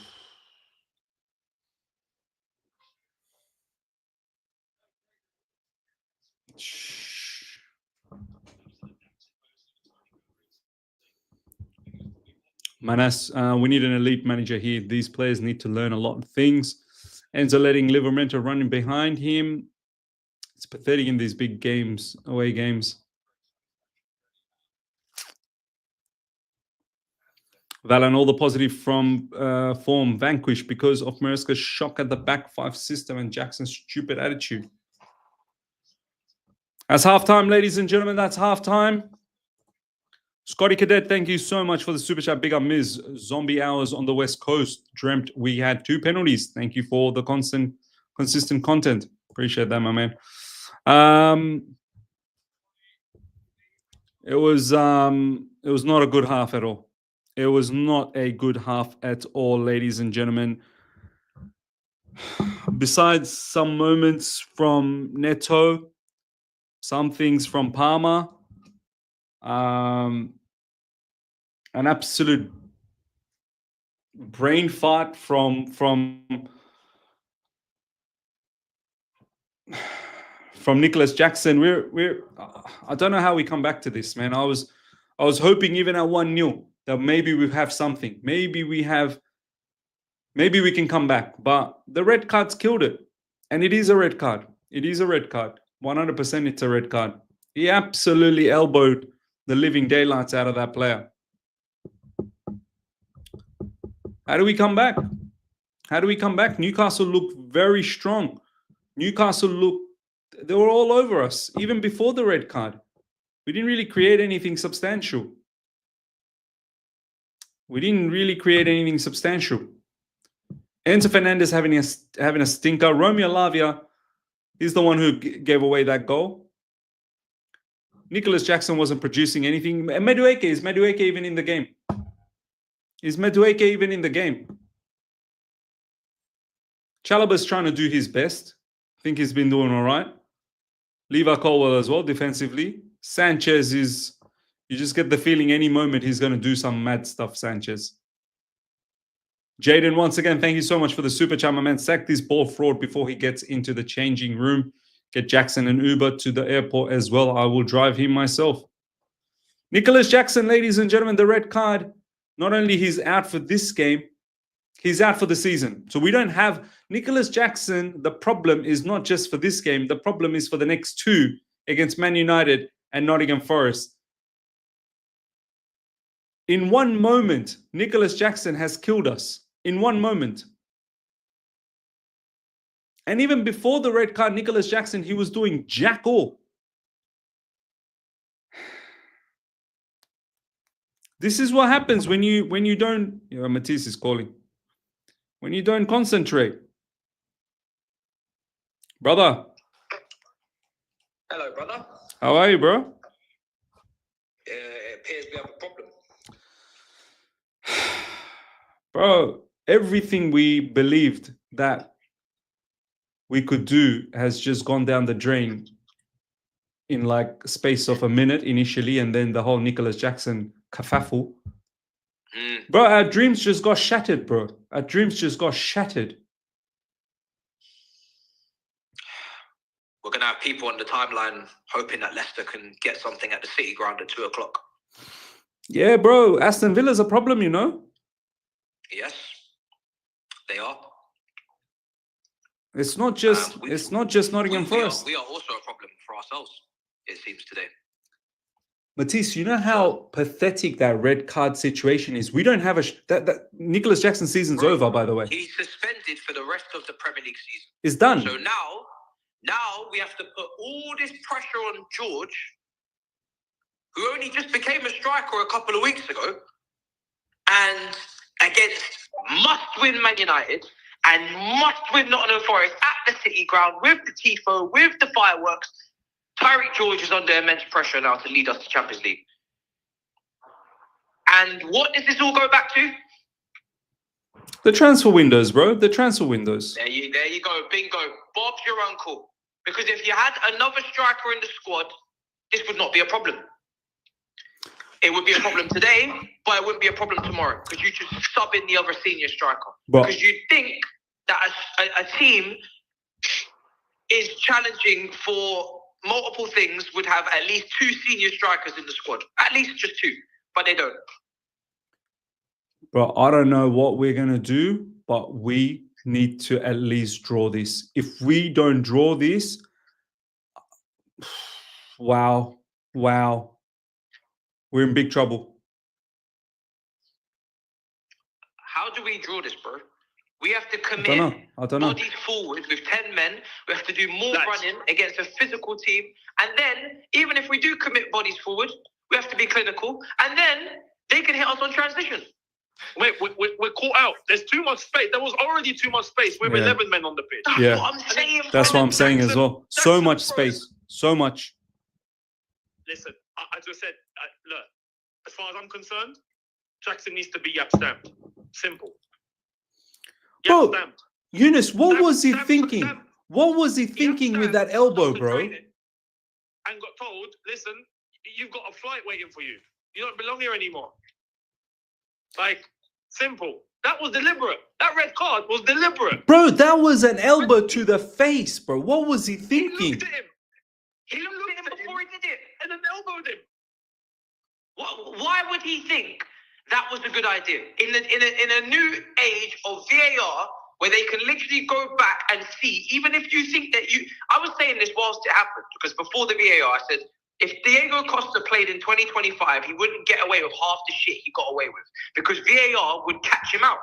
Manas, we need an elite manager here. These players need to learn a lot of things. Enzo letting Livramento running behind him. It's pathetic in these big games, away games. Valan, all the positive from form vanquished because of Maresca's shock at the back five system and Jackson's stupid attitude. That's halftime, ladies and gentlemen. That's halftime. Scotty Cadet, thank you so much for the super chat. Big up, Ms. Zombie Hours on the West Coast. Dreamt we had 2 penalties. Thank you for the consistent content. Appreciate that, my man. It was not a good half at all. It was not a good half at all, ladies and gentlemen. Besides some moments from Neto, some things from Palmer, an absolute brain fart from Nicholas Jackson. I don't know how we come back to this, man. I was hoping even at 1-0 that maybe we have something. Maybe we can come back. But the red card's killed it. And it is a red card. It is a red card. 100% it's a red card. He absolutely elbowed the living daylights out of that player. How do we come back? How do we come back? Newcastle looked very strong. They were all over us, even before the red card. We didn't really create anything substantial. Enzo Fernandez having a stinker. Romeo Lavia is the one who gave away that goal. Nicholas Jackson wasn't producing anything. Madueke, is Madueke even in the game? Chalobah's trying to do his best. I think he's been doing all right. Levi Colwell as well, defensively. Sanchez is... You just get the feeling any moment he's going to do some mad stuff, Sanchez. Jaden, once again, thank you so much for the super chat, my man. Sack this ball fraud before he gets into the changing room. Get Jackson an Uber to the airport as well. I will drive him myself. Nicholas Jackson, ladies and gentlemen, the red card. Not only he's out for this game, he's out for the season. So we don't have Nicholas Jackson. The problem is not just for this game. The problem is for the next 2 against Man United and Nottingham Forest. In one moment, Nicholas Jackson has killed us. In one moment. And even before the red card, Nicholas Jackson, he was doing jack all. This is what happens when you don't... Matisse is calling. When you don't concentrate. Brother. Hello, brother. How are you, bro? It appears we have a problem. Bro, everything we believed that we could do has just gone down the drain in like space of a minute initially, and then the whole Nicholas Jackson kerfuffle. Bro, our dreams just got shattered, bro. Our dreams just got shattered. We're going to have people on the timeline hoping that Leicester can get something at the City Ground at 2 o'clock. Yeah, bro. Aston Villa's a problem, you know? Yes, they are. It's not just Nottingham Forest. We are also a problem for ourselves, it seems today. Matisse, you know how pathetic that red card situation is? We don't have that Nicholas Jackson season's over, by the way. He's suspended for the rest of the Premier League season. It's done. So now we have to put all this pressure on George, who only just became a striker a couple of weeks ago, and against must-win Man United and must-win Nottingham Forest at the City Ground with the Tifo, with the fireworks. Tyreek George is under immense pressure now to lead us to Champions League. And what does this all go back to? The transfer windows, bro. The transfer windows. There you go. Bingo. Bob's your uncle. Because if you had another striker in the squad, this would not be a problem. It would be a problem today, but it wouldn't be a problem tomorrow because you just sub in the other senior striker. Because you'd think that a team is challenging for multiple things would have at least 2 senior strikers in the squad. At least just 2, but they don't. Bro, I don't know what we're going to do, but we need to at least draw this. If we don't draw this, wow. We're in big trouble. How do we draw this, bro? We have to commit I don't know. bodies forward with 10 men. We have to do more running against a physical team. And then, even if we do commit bodies forward, we have to be clinical. And then they can hit us on transition. Wait, we're caught out. There's too much space. There was already too much space. We're 11 men on the pitch. That's what I'm saying. That's what I'm saying as well. So much space. So much. Listen, I just said, look, as far as I'm concerned, Jackson needs to be Yap stamped. Simple. Bro, Yunus, what was he thinking? What was he thinking with that elbow, bro? And got told, listen, you've got a flight waiting for you. You don't belong here anymore. Like, simple. That was deliberate. That red card was deliberate. Bro, that was an elbow to the face, bro. What was he thinking? He looked at him. He looked at him before he did it and then elbowed him. Why would he think that was a good idea? In a new age of VAR, where they can literally go back and see, even if you think that I was saying this whilst it happened, because before the VAR, I said, if Diego Costa played in 2025, he wouldn't get away with half the shit he got away with, because VAR would catch him out.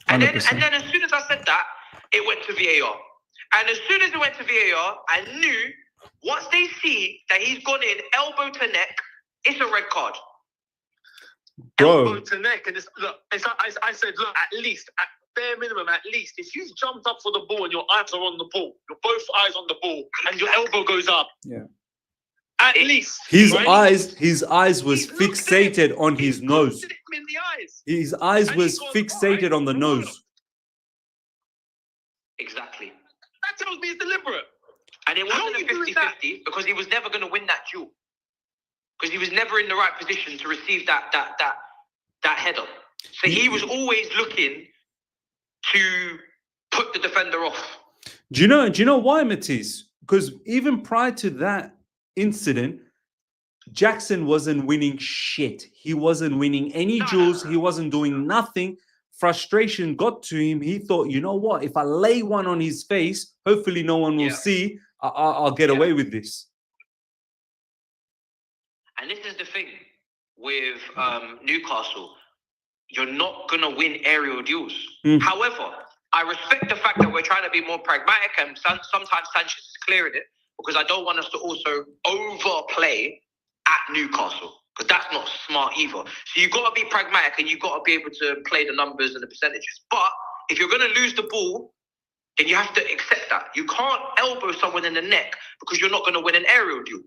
And then as soon as I said that, it went to VAR. And as soon as it went to VAR, I knew once they see that he's gone in elbow to neck, it's a red card. Bro. Elbow to neck. And I said, look, at least, at bare minimum, at least, if you've jumped up for the ball and your eyes are on the ball, your both eyes on the ball, and your elbow goes up. Yeah. At least. His eyes was fixated on his nose. His eyes was fixated on the nose. Exactly. That tells me it's deliberate. And it wasn't a 50-50 because he was never going to win that duel. Because he was never in the right position to receive that header. So he was always looking to put the defender off. Do you know why, Matisse? Because even prior to that incident, Jackson wasn't winning shit. He wasn't winning any duels. He wasn't doing nothing. Frustration got to him. He thought, you know what? If I lay one on his face, hopefully no one will see. I'll get away with this. And this is the thing with Newcastle. You're not going to win aerial duels. However, I respect the fact that we're trying to be more pragmatic, and sometimes Sanchez is clearing it, because I don't want us to also overplay at Newcastle, because that's not smart either. So you've got to be pragmatic and you've got to be able to play the numbers and the percentages. But if you're going to lose the ball, then you have to accept that. You can't elbow someone in the neck because you're not going to win an aerial duel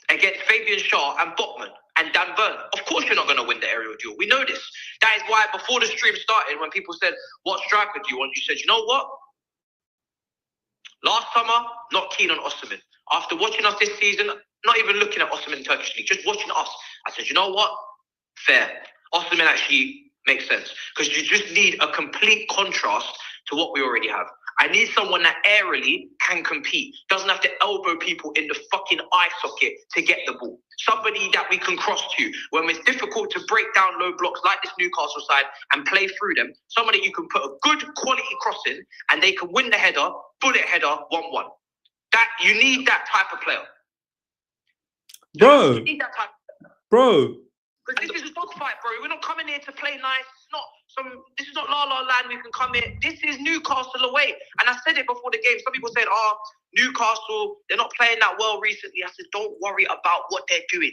against Fabian Schär and Botman and Dan Burn. Of course you're not going to win the aerial duel. We know this. That is why before the stream started, when people said, what striker do you want? You said, you know what? Last summer, not keen on Osimhen. After watching us this season, not even looking at Osimhen in Turkish League, just watching us, I said, you know what? Fair. Osimhen actually makes sense because you just need a complete contrast to what we already have. I need someone that aerially can compete, doesn't have to elbow people in the fucking eye socket to get the ball. Somebody that we can cross to when it's difficult to break down low blocks like this Newcastle side and play through them. Somebody you can put a good quality cross in and they can win the header, bullet header, 1-1. That you need that type of player. Bro. You need that type of player. Bro. Because this is a dogfight, bro. We're not coming here to play nice. This is not La La Land. We can come here. This is Newcastle away. And I said it before the game. Some people said, Newcastle, they're not playing that well recently. I said, don't worry about what they're doing.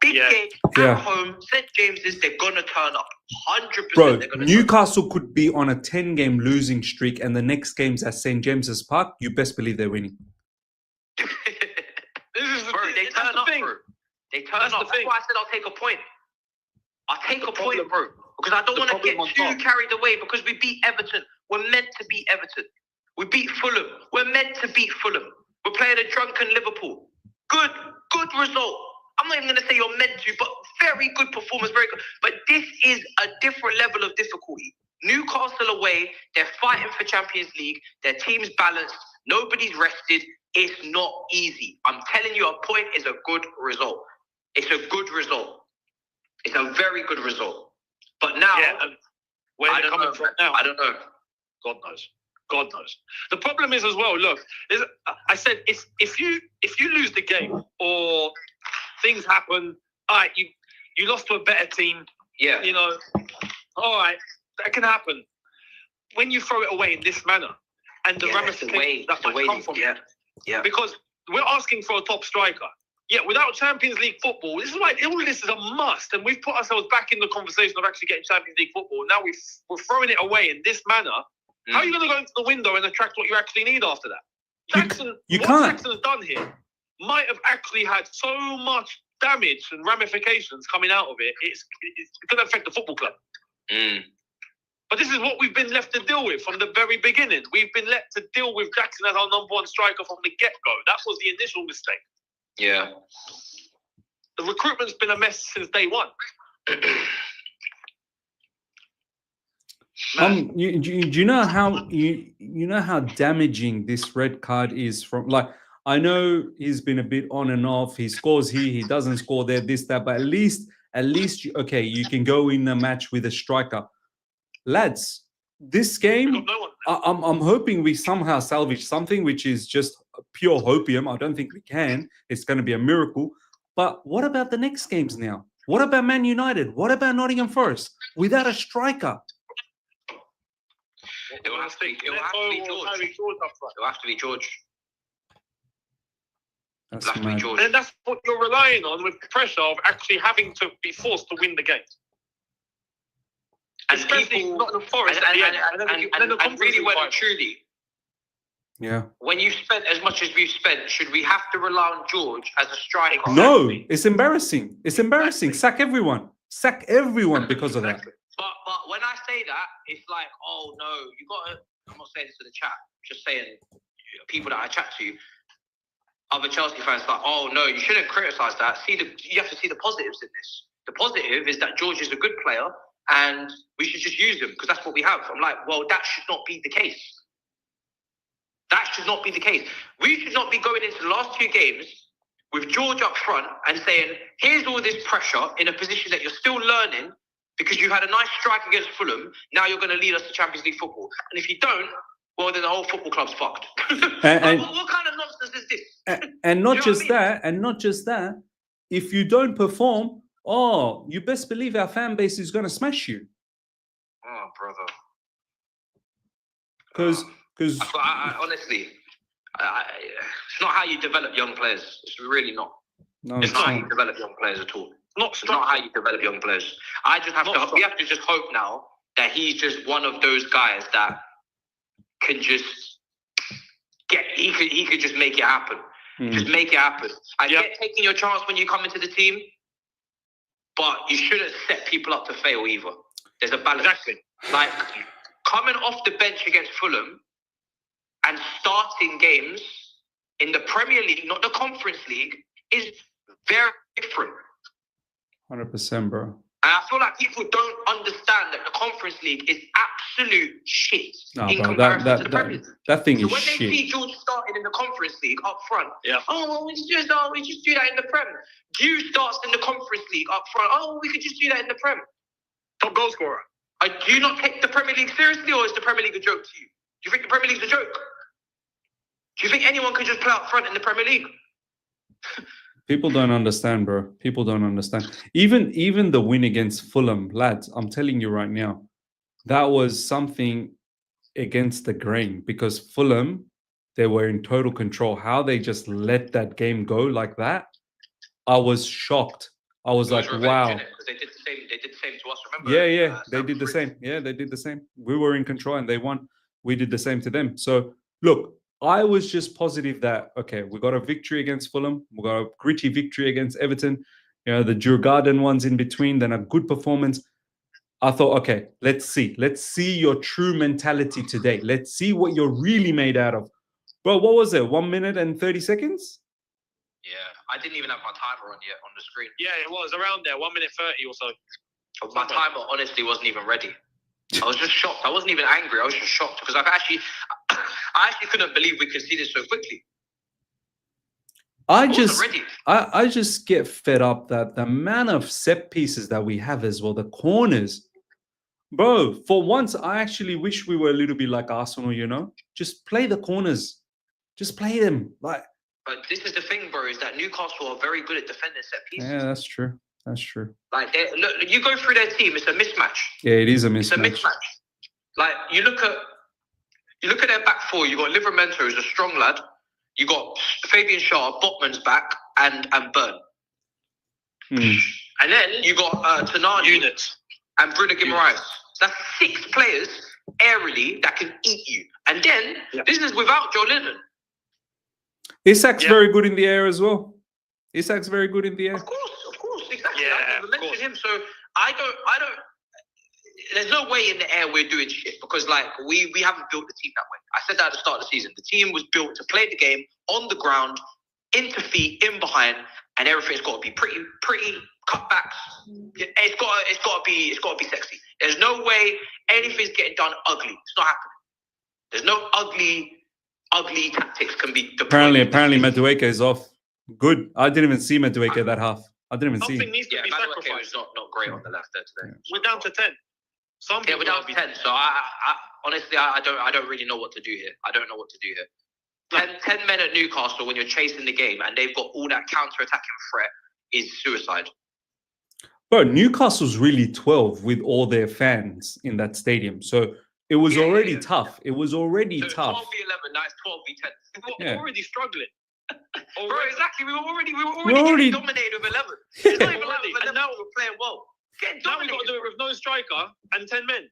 Big game at home. St. James's, they're going to turn up. 100%. Bro, Newcastle could be on a 10-game losing streak and the next game's at St. James's Park. You best believe they're winning. They turn up, bro. They turn up. That's why I said I'll take a point. I'll take a point, bro. Because I don't want to get too carried away because we beat Everton. We're meant to beat Everton. We beat Fulham. We're meant to beat Fulham. We're playing a drunken Liverpool. Good result. I'm not even going to say you're meant to, but very good performance, very good. But this is a different level of difficulty. Newcastle away, they're fighting for Champions League. Their team's balanced. Nobody's rested. It's not easy. I'm telling you, a point is a good result. It's a good result. It's a very good result. But now, where they're coming from now, I don't know. God knows. God knows. The problem is as well. Look, I said if you lose the game or things happen, all right, you lost to a better team. Yeah. You know, all right, that can happen. When you throw it away in this manner and the ramifications that might come from it, because we're asking for a top striker. Yeah, without Champions League football, this is why all of this is a must, and we've put ourselves back in the conversation of actually getting Champions League football. Now we're throwing it away in this manner. How are you going to go into the window and attract what you actually need after that? Jackson, what Jackson's done here might have actually had so much damage and ramifications coming out of it. It's going to affect the football club. But this is what we've been left to deal with from the very beginning. We've been left to deal with Jackson as our number one striker from the get-go. That was the initial mistake. Yeah. The recruitment's been a mess since day one. You know how you know how damaging this red card is from, like, I know he's been a bit on and off. He scores here, he doesn't score there, this, that, but at least you can go in a match with a striker. Lads, this game, I'm hoping we somehow salvage something, which is just pure hopium. I don't think we can. It's going to be a miracle. But what about the next games now? What about Man United? What about Nottingham Forest? Without a striker? It will have to be George. It will have to be George. That's It'll have to be George. And that's what you're relying on, with the pressure of actually having to be forced to win the game. And especially people, not the Forest at the end. And really well and truly, when you've spent as much as we've spent, should we have to rely on George as a striker? No, it's embarrassing. It's embarrassing. Exactly. Sack everyone because of that. But when I say that, it's like, oh no, you got to. I'm not saying this to the chat. I'm just saying, people that I chat to, other Chelsea fans, like, oh no, you shouldn't criticise that. You have to see the positives in this. The positive is that George is a good player, and we should just use him because that's what we have. I'm like, well, that should not be the case. That should not be the case. We should not be going into the last two games with George up front and saying, here's all this pressure in a position that you're still learning because you had a nice strike against Fulham. Now you're going to lead us to Champions League football. And if you don't, well, then the whole football club's fucked. What kind of nonsense is this? And not just that, if you don't perform, you best believe our fan base is going to smash you. Oh, brother. Because honestly, it's not how you develop young players. It's really not. No, it's not how you develop young players at all. It's not how you develop young players. We have to just hope now that he's just one of those guys that can just he could just make it happen. Just make it happen. I get taking your chance when you come into the team, but you shouldn't set people up to fail either. There's a balance. Exactly. Like, coming off the bench against Fulham and starting games in the Premier League, not the Conference League, is very different. 100%, bro. And I feel like people don't understand that the Conference League is absolute shit in comparison to the Premier League. That thing so is when shit. they see George starting in the Conference League up front, yeah. Oh, well, we just do that in the Prem. Dew starts in the Conference League up front. Oh, we could just do that in the Prem. Top goal scorer. Do you not take the Premier League seriously, or is the Premier League a joke to you? Do you think the Premier League's a joke? Do you think anyone could just play up front in the Premier League? People don't understand, bro. People don't understand. Even the win against Fulham, lads, I'm telling you right now, that was something against the grain, because Fulham, they were in total control. How they just let that game go like that, I was shocked. I was like, wow. Because they did the same to us, remember? Yeah, they did the same. Yeah, they did the same. We were in control and they won. We did the same to them. So look, I was just positive that, okay, we got a victory against Fulham. We got a gritty victory against Everton. You know, the Djurgården ones in between, then a good performance. I thought, okay, let's see. Let's see your true mentality today. Let's see what you're really made out of. Bro, what was it? 1 minute and 30 seconds? Yeah, I didn't even have my timer on yet on the screen. Yeah, it was around there, 1 minute 30 or so. My timer honestly wasn't even ready. I was just shocked. I wasn't even angry. I was just shocked because I actually couldn't believe we conceded so quickly. I just get fed up that the amount of set pieces that we have as well, the corners. Bro, for once, I actually wish we were a little bit like Arsenal, you know? Just play the corners. Just play them. But this is the thing, bro, is that Newcastle are very good at defending set pieces. Yeah, that's true. That's true. Like, look, you go through their team, it's a mismatch. Yeah, it is a mismatch. It's a mismatch. Like, you look at their back four, you got Livramento, who's a strong lad. You got Fabian Schär, Botman's back, and Byrne. And then you got Tanani Units. and Bruno Guimaraes. So that's 6 players aerially that can eat you. And then this is without Joe Linton. Isak's very good in the air as well. Isak's very good in the air. Of course, exactly. Yeah, I mentioned him, so I don't. There's no way in the air we're doing shit because, like, we haven't built the team that way. I said that at the start of the season. The team was built to play the game on the ground, into feet, in behind, and everything's got to be pretty cutbacks. It's got to be sexy. There's no way anything's getting done ugly. It's not happening. There's no ugly tactics can be deployed. Apparently Madueke is off. Good. I didn't even see Madueke that half. I didn't even see him. Needs to be Madueke sacrificed. was not great on the left there today. We're down to 10. We're down to 10. So I honestly, I don't really know what to do here. I don't know what to do here. 10 men at Newcastle when you're chasing the game and they've got all that counter-attacking threat is suicide. Bro, Newcastle's really 12 with all their fans in that stadium. So it was already tough. It was already so tough. 12v11, now it's 12v10. We're already struggling. Bro, exactly. We were already getting dominated with 11. It's not even like and now we're playing well. Now we've got to do it with no striker and 10 men.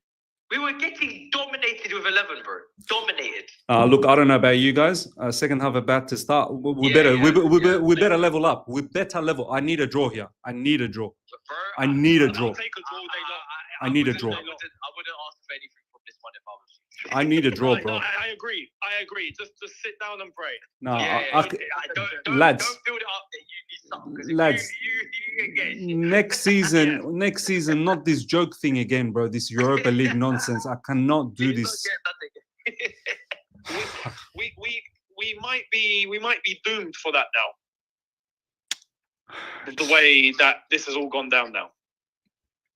We were getting dominated with 11, bro. Dominated. Look, I don't know about you guys. Second half about to start. We better level up. We better level. I need a draw here. I need a draw. Bro, I need a draw. I'll take a draw day long. I need a draw. I wouldn't ask for anything from this one if I was you. I need a draw, bro. I agree. Just sit down and pray. No, lads. Don't build it up that you need something. Lads, you get shit. next season, not this joke thing again, bro. This Europa League nonsense. I cannot do this. we might be doomed for that now. The way that this has all gone down now.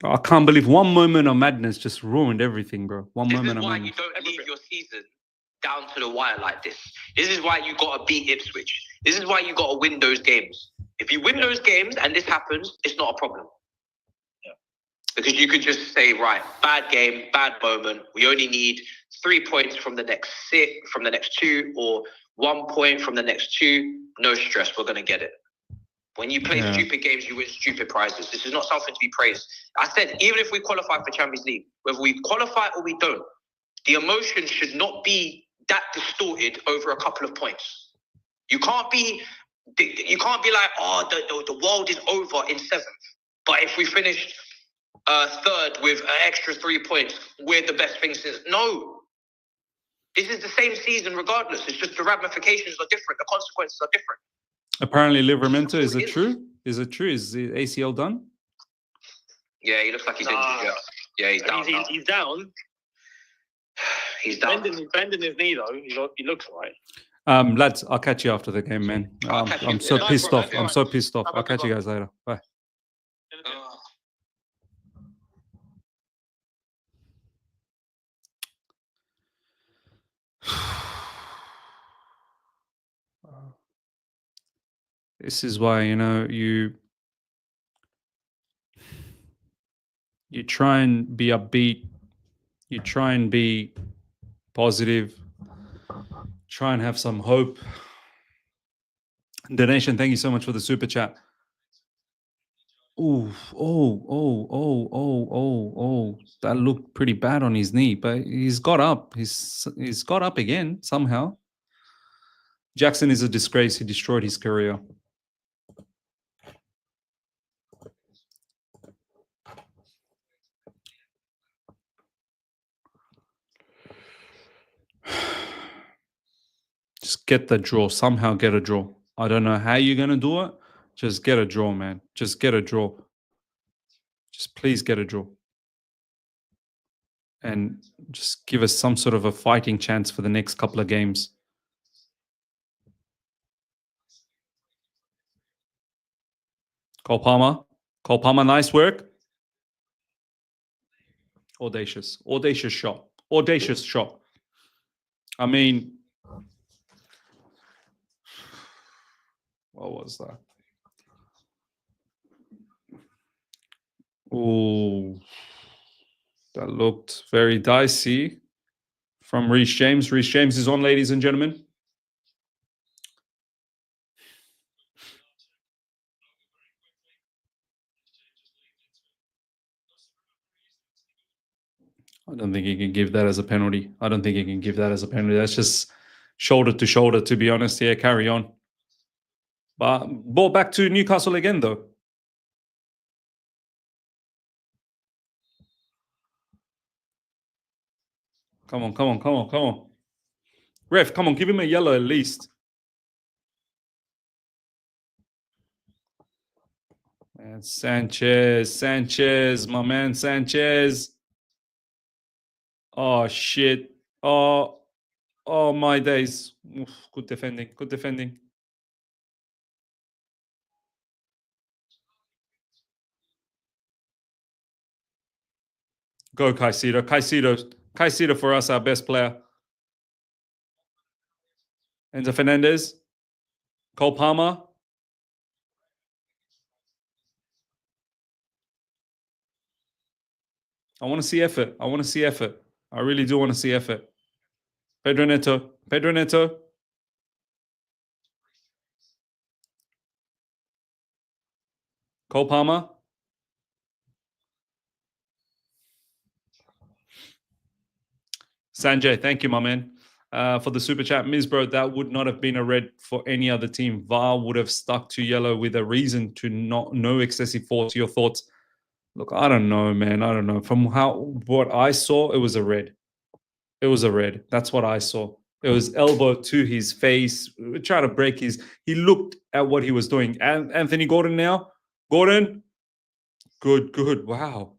I can't believe one moment of madness just ruined everything, bro. This is why you don't leave your season down to the wire like this. This is why you got to beat Ipswich. This is why you got to win those games. If you win those games and this happens, it's not a problem. Yeah. Because you could just say, right, bad game, bad moment. We only need 3 points from the next 2, or 1 point from the next 2. No stress, we're going to get it. When you play stupid games, you win stupid prizes. This is not something to be praised. I said, even if we qualify for Champions League, whether we qualify or we don't, the emotion should not be that distorted over a couple of points. You can't be like, oh, the world is over in 7th. But if we finished 3rd with an extra 3 points, we're the best thing since. No. This is the same season regardless. It's just the ramifications are different. The consequences are different. Apparently, Livramento, is it true? Is it true? Is the ACL done? Yeah, he looks like he's injured. Yeah, he's down. He's down. He's down. Bending his knee though. He looks all right. Lads, I'll catch you after the game, man. I'm so pissed off. I'm so pissed off. I'll catch you guys later. Bye. This is why, you try and be upbeat. You try and be positive. Try and have some hope. Donation, thank you so much for the super chat. Oh, that looked pretty bad on his knee, but he's got up. He's got up again somehow. Jackson is a disgrace. He destroyed his career. Just get the draw. Somehow get a draw. I don't know how you're going to do it. Just get a draw, man. Just get a draw. Just please get a draw. And just give us some sort of a fighting chance for the next couple of games. Cole Palmer, nice work. Audacious shot. I mean, what was that? Oh, that looked very dicey from Reece James. Reece James is on, ladies and gentlemen. I don't think he can give that as a penalty. That's just shoulder to shoulder, to be honest. Yeah, carry on. But ball back to Newcastle again, though. Come on. Ref, come on, give him a yellow at least. And Sanchez, my man, Sanchez. Oh, shit. Oh, my days. Oof, good defending. Go, Caicedo for us, our best player. Enzo Fernandez. Cole Palmer. I want to see effort. I really do want to see effort. Pedro Neto. Cole Palmer. Sanjay, thank you, my man, for the super chat. Misbro, that would not have been a red for any other team. VAR would have stuck to yellow with a reason to no excessive force. Your thoughts? Look, I don't know, man. I don't know. From what I saw, it was a red. That's what I saw. It was elbow to his face, trying to break his. He looked at what he was doing. And Anthony Gordon now. Gordon. Good. Wow.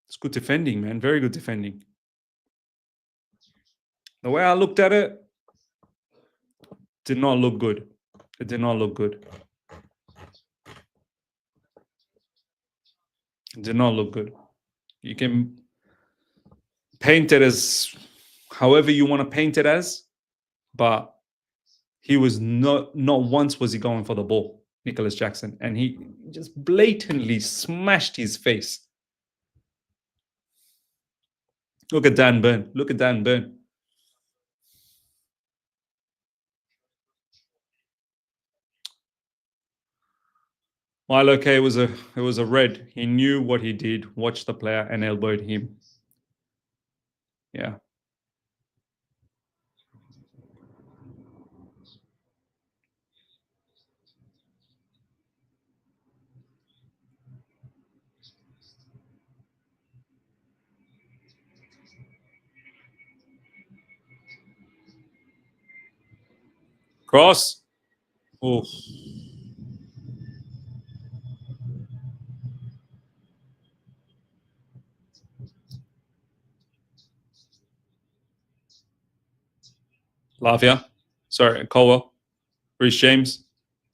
It's good defending, man. Very good defending. The way I looked at it, did not look good. It did not look good. It did not look good. You can paint it as however you want to paint it as, but he was not once was he going for the ball, Nicholas Jackson, and he just blatantly smashed his face. Look at Dan Burn. Milo K, it was a red. He knew what he did, watched the player and elbowed him. Yeah. Cross. Oh. Lavia. Sorry, Colwell. Reece James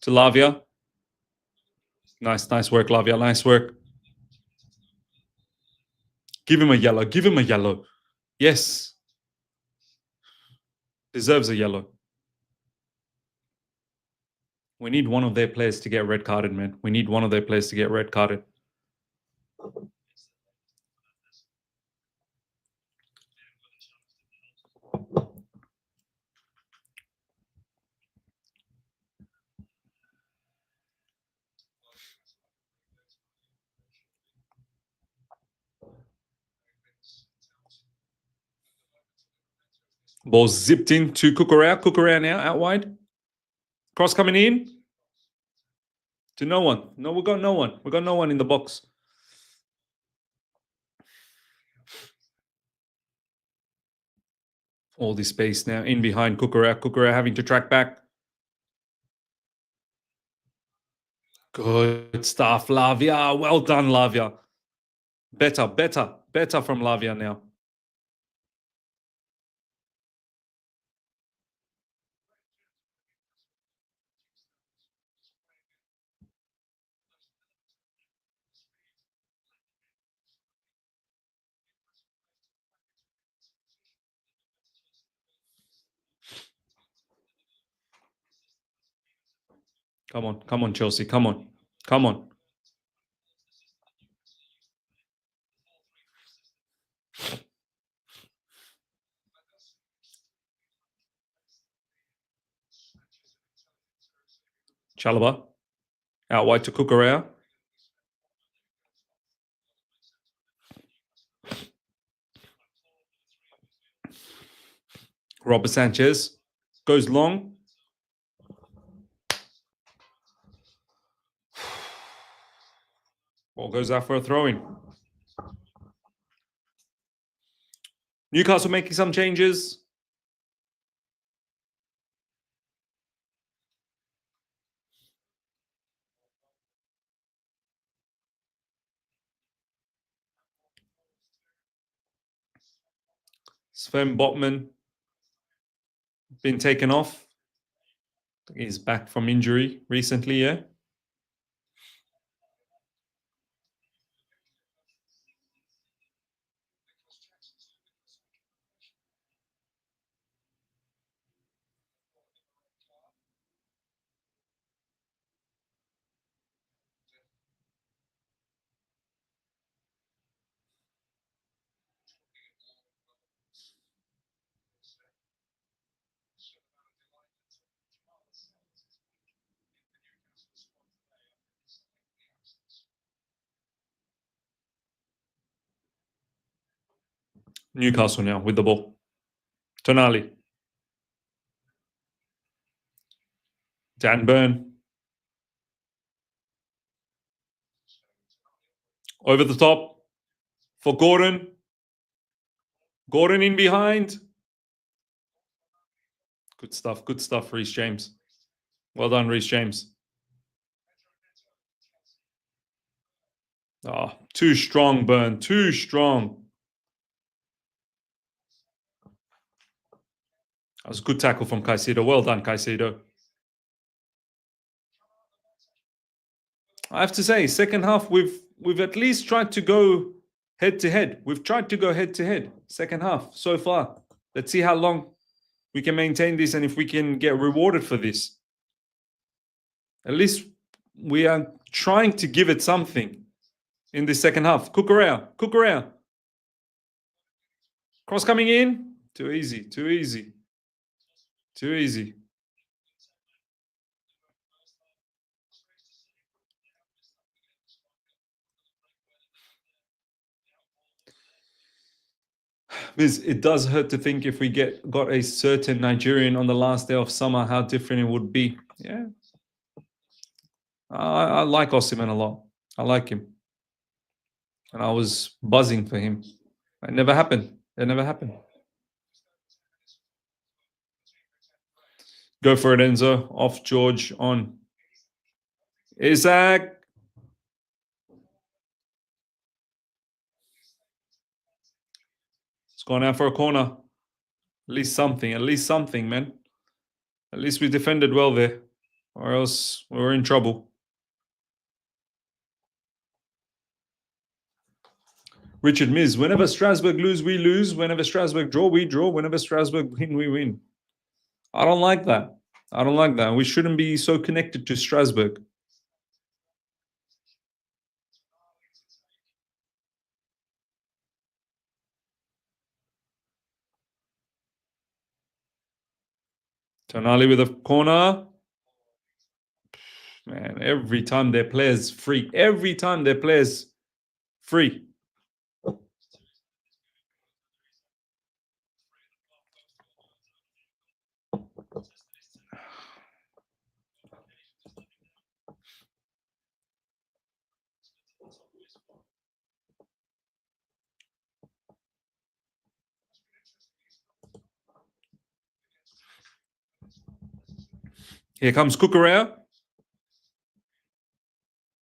to Lavia. Nice work, Lavia. Nice work. Give him a yellow. Give him a yellow. Yes. Deserves a yellow. We need one of their players to get red carded, man. We need one of their players to get red carded. Ball zipped in to Cucurella. Cucurella now out wide. Cross coming in. To no one. No, we got no one. We got no one in the box. All this space now in behind Cucurella. Cucurella having to track back. Good stuff, Lavia. Well done, Lavia. Better from Lavia now. Come on, Chelsea. Come on. Chalobah. Out wide to Cucurella. Robert Sanchez goes long. Ball goes out for a throw-in. Newcastle making some changes. Sven Botman been taken off. He's back from injury recently, yeah. Newcastle now with the ball. Tonali. Dan Burn. Over the top for Gordon. Gordon in behind. Good stuff, Reece James. Well done, Reece James. Oh, too strong, Burn. Too strong. That was a good tackle from Caicedo. Well done, Caicedo. I have to say, second half, we've at least tried to go head-to-head. We've tried to go head-to-head, second half, so far. Let's see how long we can maintain this and if we can get rewarded for this. At least we are trying to give it something in the second half. Cucurella. Cross coming in. Too easy. It does hurt to think if we got a certain Nigerian on the last day of summer, how different it would be. Yeah. I like Osimhen a lot. I like him. And I was buzzing for him. It never happened. Go for it, Enzo. Off George, on. Isaac. It's gone out for a corner. At least something, man. At least we defended well there, or else we were in trouble. Richard Miz, whenever Strasbourg lose, we lose. Whenever Strasbourg draw, we draw. Whenever Strasbourg win, we win. I don't like that. I don't like that. We shouldn't be so connected to Strasbourg. Tonali with a corner. Man, every time their players free. Every time their players free. Here comes Cucurella.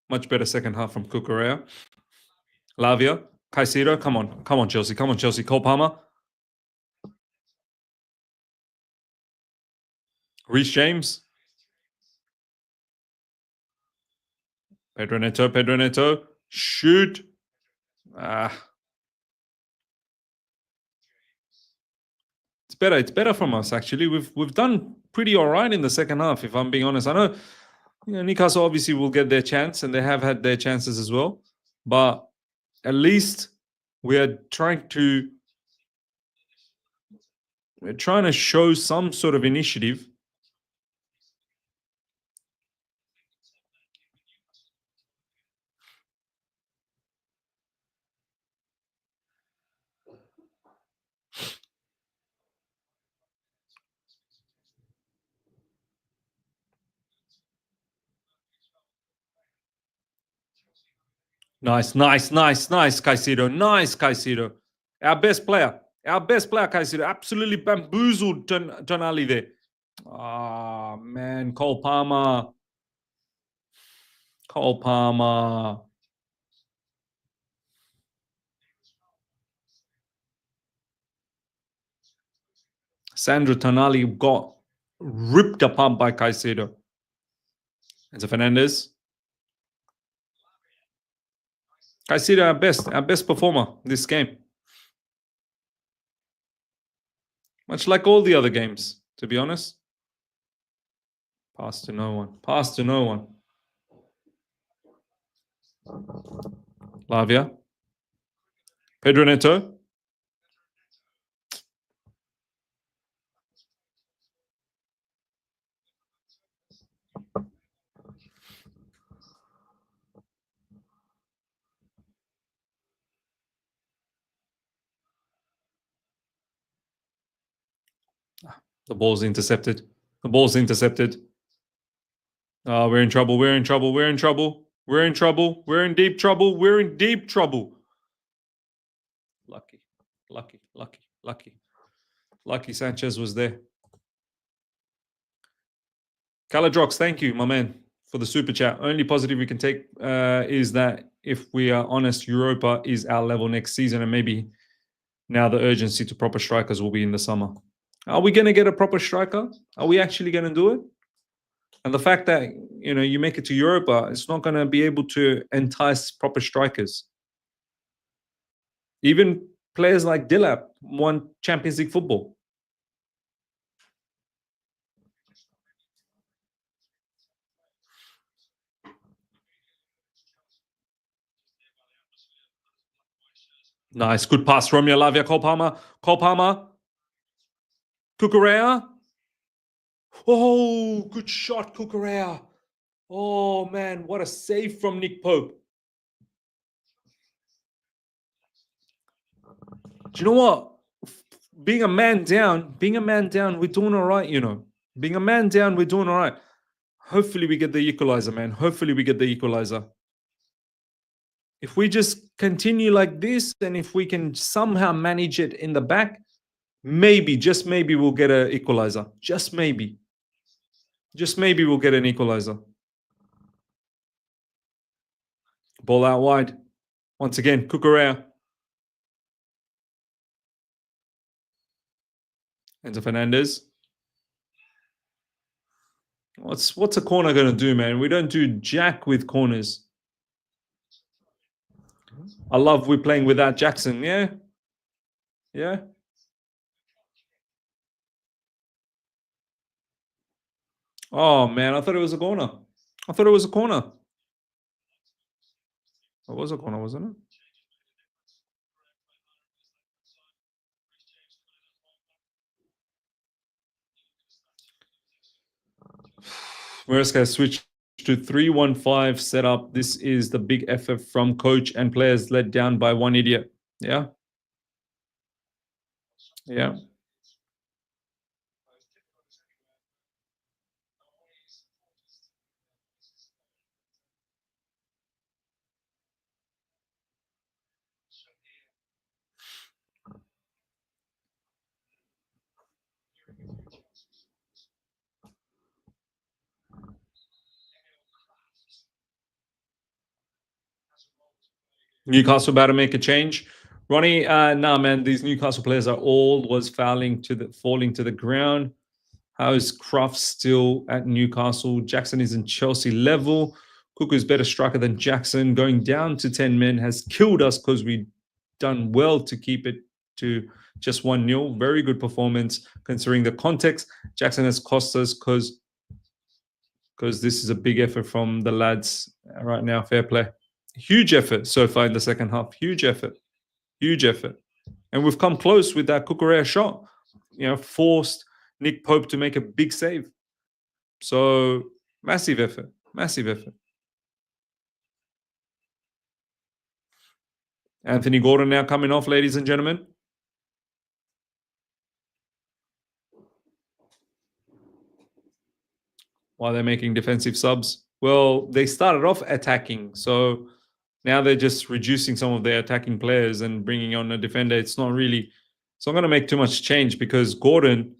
Much better second half from Cucurella. Lavia. Caicedo. Come on. Come on, Chelsea. Come on, Chelsea. Cole Palmer. Reece James. Pedro Neto. Pedro Neto. Shoot. It's better. It's better from us, actually. We've done pretty all right in the second half, if I'm being honest. I know, Newcastle obviously will get their chance, and they have had their chances as well. But at least we're trying to show some sort of initiative. Nice, Caicedo. Nice, Caicedo. Our best player, Caicedo. Absolutely bamboozled Tonali there. Ah, man, Cole Palmer. Sandro Tonali got ripped apart by Caicedo. Enzo Fernandez. Caicedo, our best performer this game. Much like all the other games, to be honest. Pass to no one. Pass to no one. Lavia. Pedro Neto. The ball's intercepted. The ball's intercepted. We're in trouble. We're in trouble. We're in trouble. We're in trouble. We're in deep trouble. We're in deep trouble. Lucky. Lucky. Lucky. Lucky. Lucky Sanchez was there. Caladrox, thank you, my man, for the super chat. Only positive we can take is that if we are honest, Europa is our level next season, and maybe now the urgency to proper strikers will be in the summer. Are we going to get a proper striker? Are we actually going to do it? And the fact that, you make it to Europa, it's not going to be able to entice proper strikers. Even players like Dilap won Champions League football. Nice. Good pass. Romeo Lavia. Cole Palmer. Cucurella. Oh, good shot, Cucurella. Oh, man. What a save from Nick Pope. Do you know what? Being a man down, we're doing all right, Being a man down, we're doing all right. Hopefully we get the equalizer, man. Hopefully we get the equalizer. If we just continue like this, and if we can somehow manage it in the back, maybe, just maybe, we'll get an equalizer. Just maybe. Just maybe we'll get an equalizer. Ball out wide. Once again, Cucurella. Enzo Fernandez. What's a corner going to do, man? We don't do jack with corners. I love we're playing without Jackson. Yeah. Yeah. Oh, man. I thought it was a corner. It was a corner, wasn't it? Maresca has switched to 3-1-5 setup. This is the big effort from coach and players led down by one idiot. Yeah. Yeah. Newcastle about to make a change. Ronnie, nah, man, these Newcastle players are always falling to the ground. How is Croft still at Newcastle? Jackson is in Chelsea level. Cuckoo's better striker than Jackson. Going down to 10 men has killed us because we've done well to keep it to just 1-0. Very good performance considering the context. Jackson has cost us because this is a big effort from the lads right now. Fair play. Huge effort so far in the second half. Huge effort. And we've come close with that Cucurella shot. Forced Nick Pope to make a big save. So massive effort. Anthony Gordon now coming off, ladies and gentlemen. Why they're making defensive subs? Well, they started off attacking, so now they're just reducing some of their attacking players and bringing on a defender. It's not going to make too much change because Gordon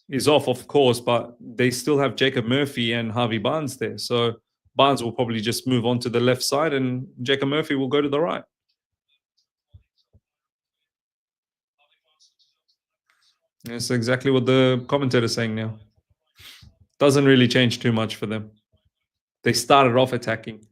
is off, of course, but they still have Jacob Murphy and Harvey Barnes there. So Barnes will probably just move on to the left side and Jacob Murphy will go to the right. That's exactly what the commentator is saying now. Doesn't really change too much for them. They started off attacking.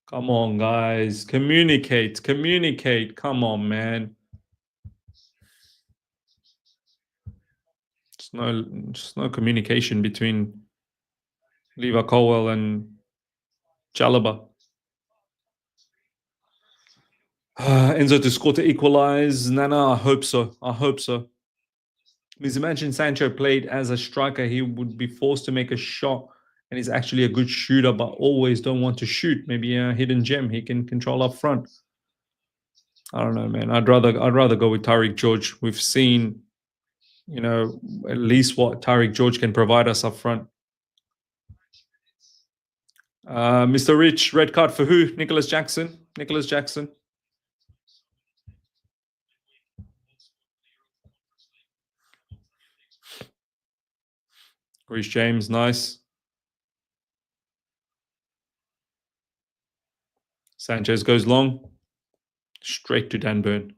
Come on, guys. Communicate. Come on, man. There's no communication between Levi Colwell and Chalaba. Enzo to score to equalize. Nana, I hope so. Because imagine Sancho played as a striker, he would be forced to make a shot, and he's actually a good shooter, but always don't want to shoot. Maybe a hidden gem he can control up front. I don't know, man. I'd rather go with Tariq George. We've seen, at least what Tariq George can provide us up front. Mr. Rich, red card for who? Nicholas Jackson. Reece James, nice. Sanchez goes long. Straight to Dan Burn.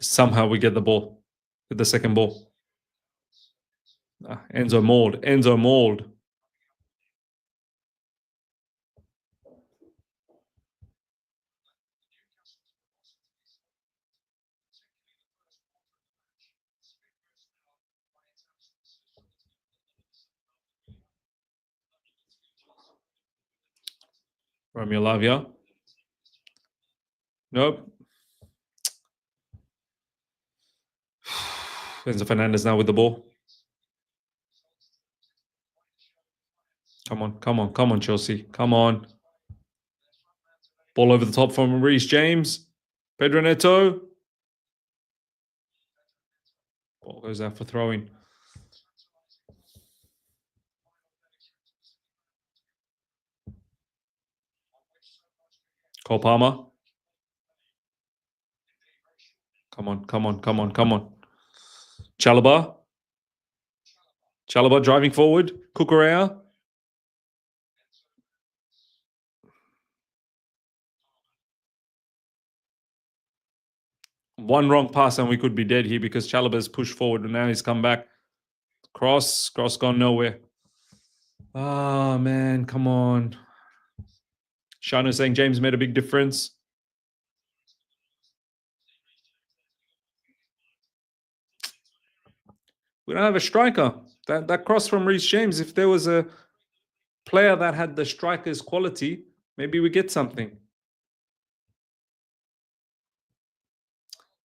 Somehow we get the ball. Get the second ball. Enzo mauled. Romeo Lavia. Nope. Enzo Fernandez now with the ball. Come on, Chelsea. Come on. Ball over the top from Reece James. Pedro Neto. Ball goes out for throwing. Cole Palmer. Come on. Chalaba driving forward. Cucurella. One wrong pass and we could be dead here because Chalobah's pushed forward and now he's come back. Cross gone nowhere. Ah, man, come on. Shano saying James made a big difference. We don't have a striker. That cross from Reece James, if there was a player that had the striker's quality, maybe we get something.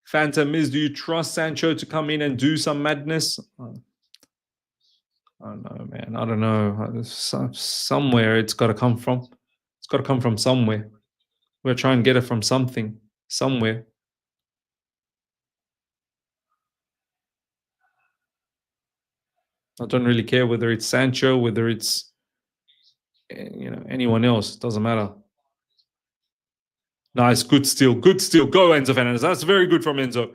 Phantom is, do you trust Sancho to come in and do some madness? I don't know, man. I don't know. Somewhere it's got to come from. It's got to come from somewhere. We're trying to get it from something, somewhere. I don't really care whether it's Sancho, whether it's anyone else. Doesn't matter. Nice, good steal, good steal. Go Enzo Fernandez. That's very good from Enzo.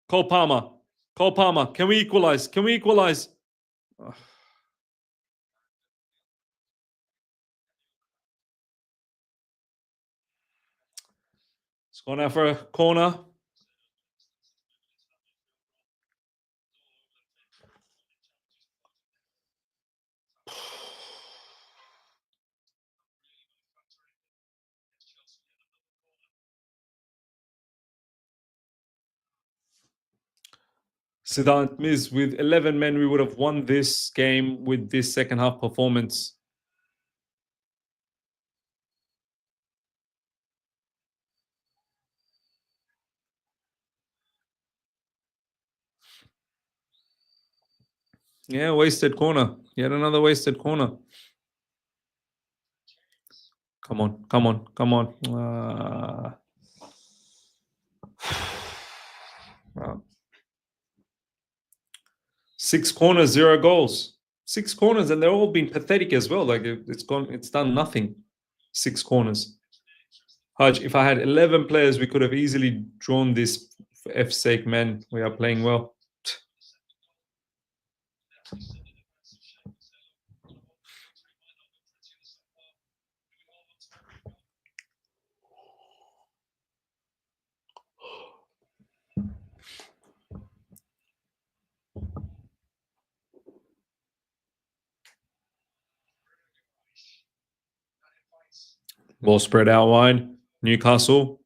Cole Palmer. Cole Palmer. Can we equalize? Can we equalize? Ugh. It's gone out for a corner. Siddhant Miz, with 11 men, we would have won this game with this second half performance. Yeah, wasted corner. Yet another wasted corner. Come on, come on, come on. Wow. 6 corners, 0 goals. 6 corners, and they're all been pathetic as well. Like it's done nothing. 6 corners. Haj, if I had 11 players, we could have easily drawn this. For F's sake, man, we are playing well. Ball spread out wide. Newcastle.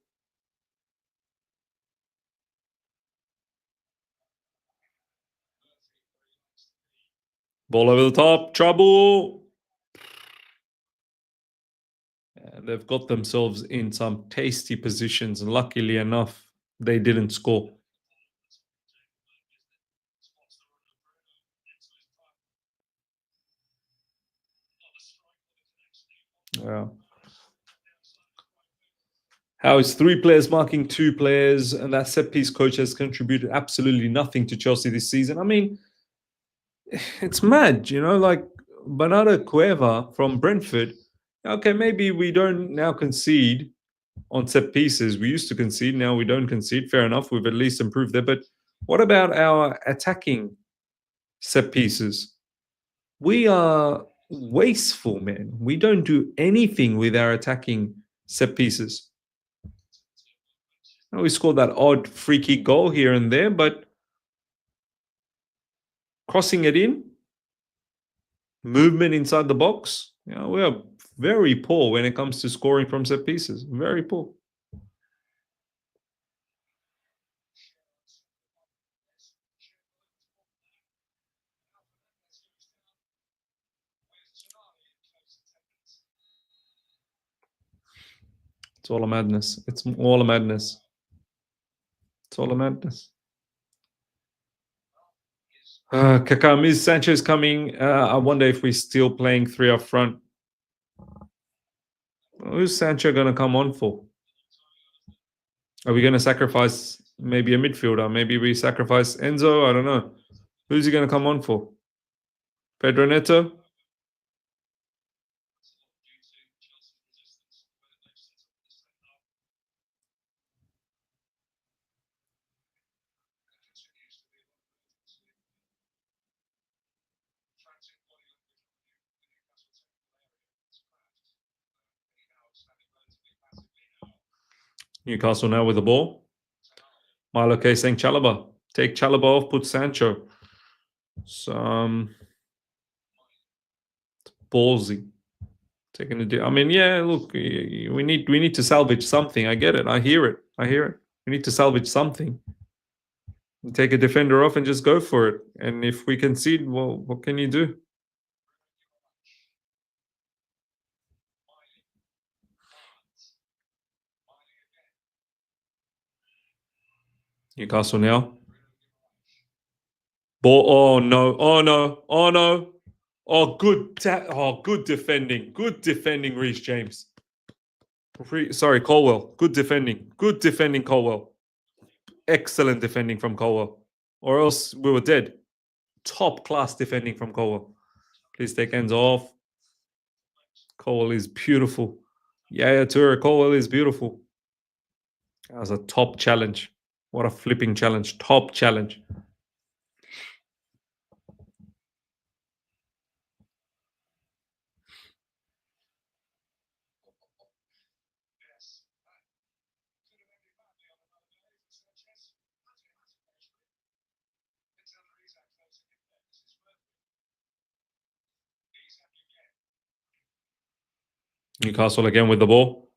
Ball over the top. Trouble. And they've got themselves in some tasty positions. And luckily enough, they didn't score. Yeah. How is 3 players marking 2 players, and that set piece coach has contributed absolutely nothing to Chelsea this season? I mean, it's mad, like Bernardo Cueva from Brentford. Okay, maybe we don't now concede on set pieces. We used to concede, now we don't concede. Fair enough, we've at least improved there. But what about our attacking set pieces? We are wasteful, man. We don't do anything with our attacking set pieces. We scored that odd free kick goal here and there, but crossing it in, movement inside the box, we are very poor when it comes to scoring from set pieces. Very poor. It's all a madness. It's all a madness. It's all a madness. Kakami's Sanchez coming. I wonder if we're still playing 3 up front. Who's Sancho going to come on for? Are we going to sacrifice maybe a midfielder? Maybe we sacrifice Enzo? I don't know. Who's he going to come on for? Pedro Neto? Newcastle now with the ball. Madueke saying Chalobah. Take Chalobah off, put Sancho. Some ballsy. Taking the deal. I mean, yeah, look, we need to salvage something. I get it. I hear it. We need to salvage something. Take a defender off and just go for it. And if we concede, well, what can you do? Newcastle now. Ball. Oh no! Oh no! Oh no! Oh, good defending. Good defending, Reece James. Sorry, Colwell. Good defending. Good defending, Colwell. Excellent defending from Colwell. Or else we were dead. Top class defending from Colwell. Please take hands off. Colwell is beautiful. Yeah, Toure. Colwell is beautiful. That was a top challenge. What a flipping challenge. Top challenge. Newcastle again with the ball.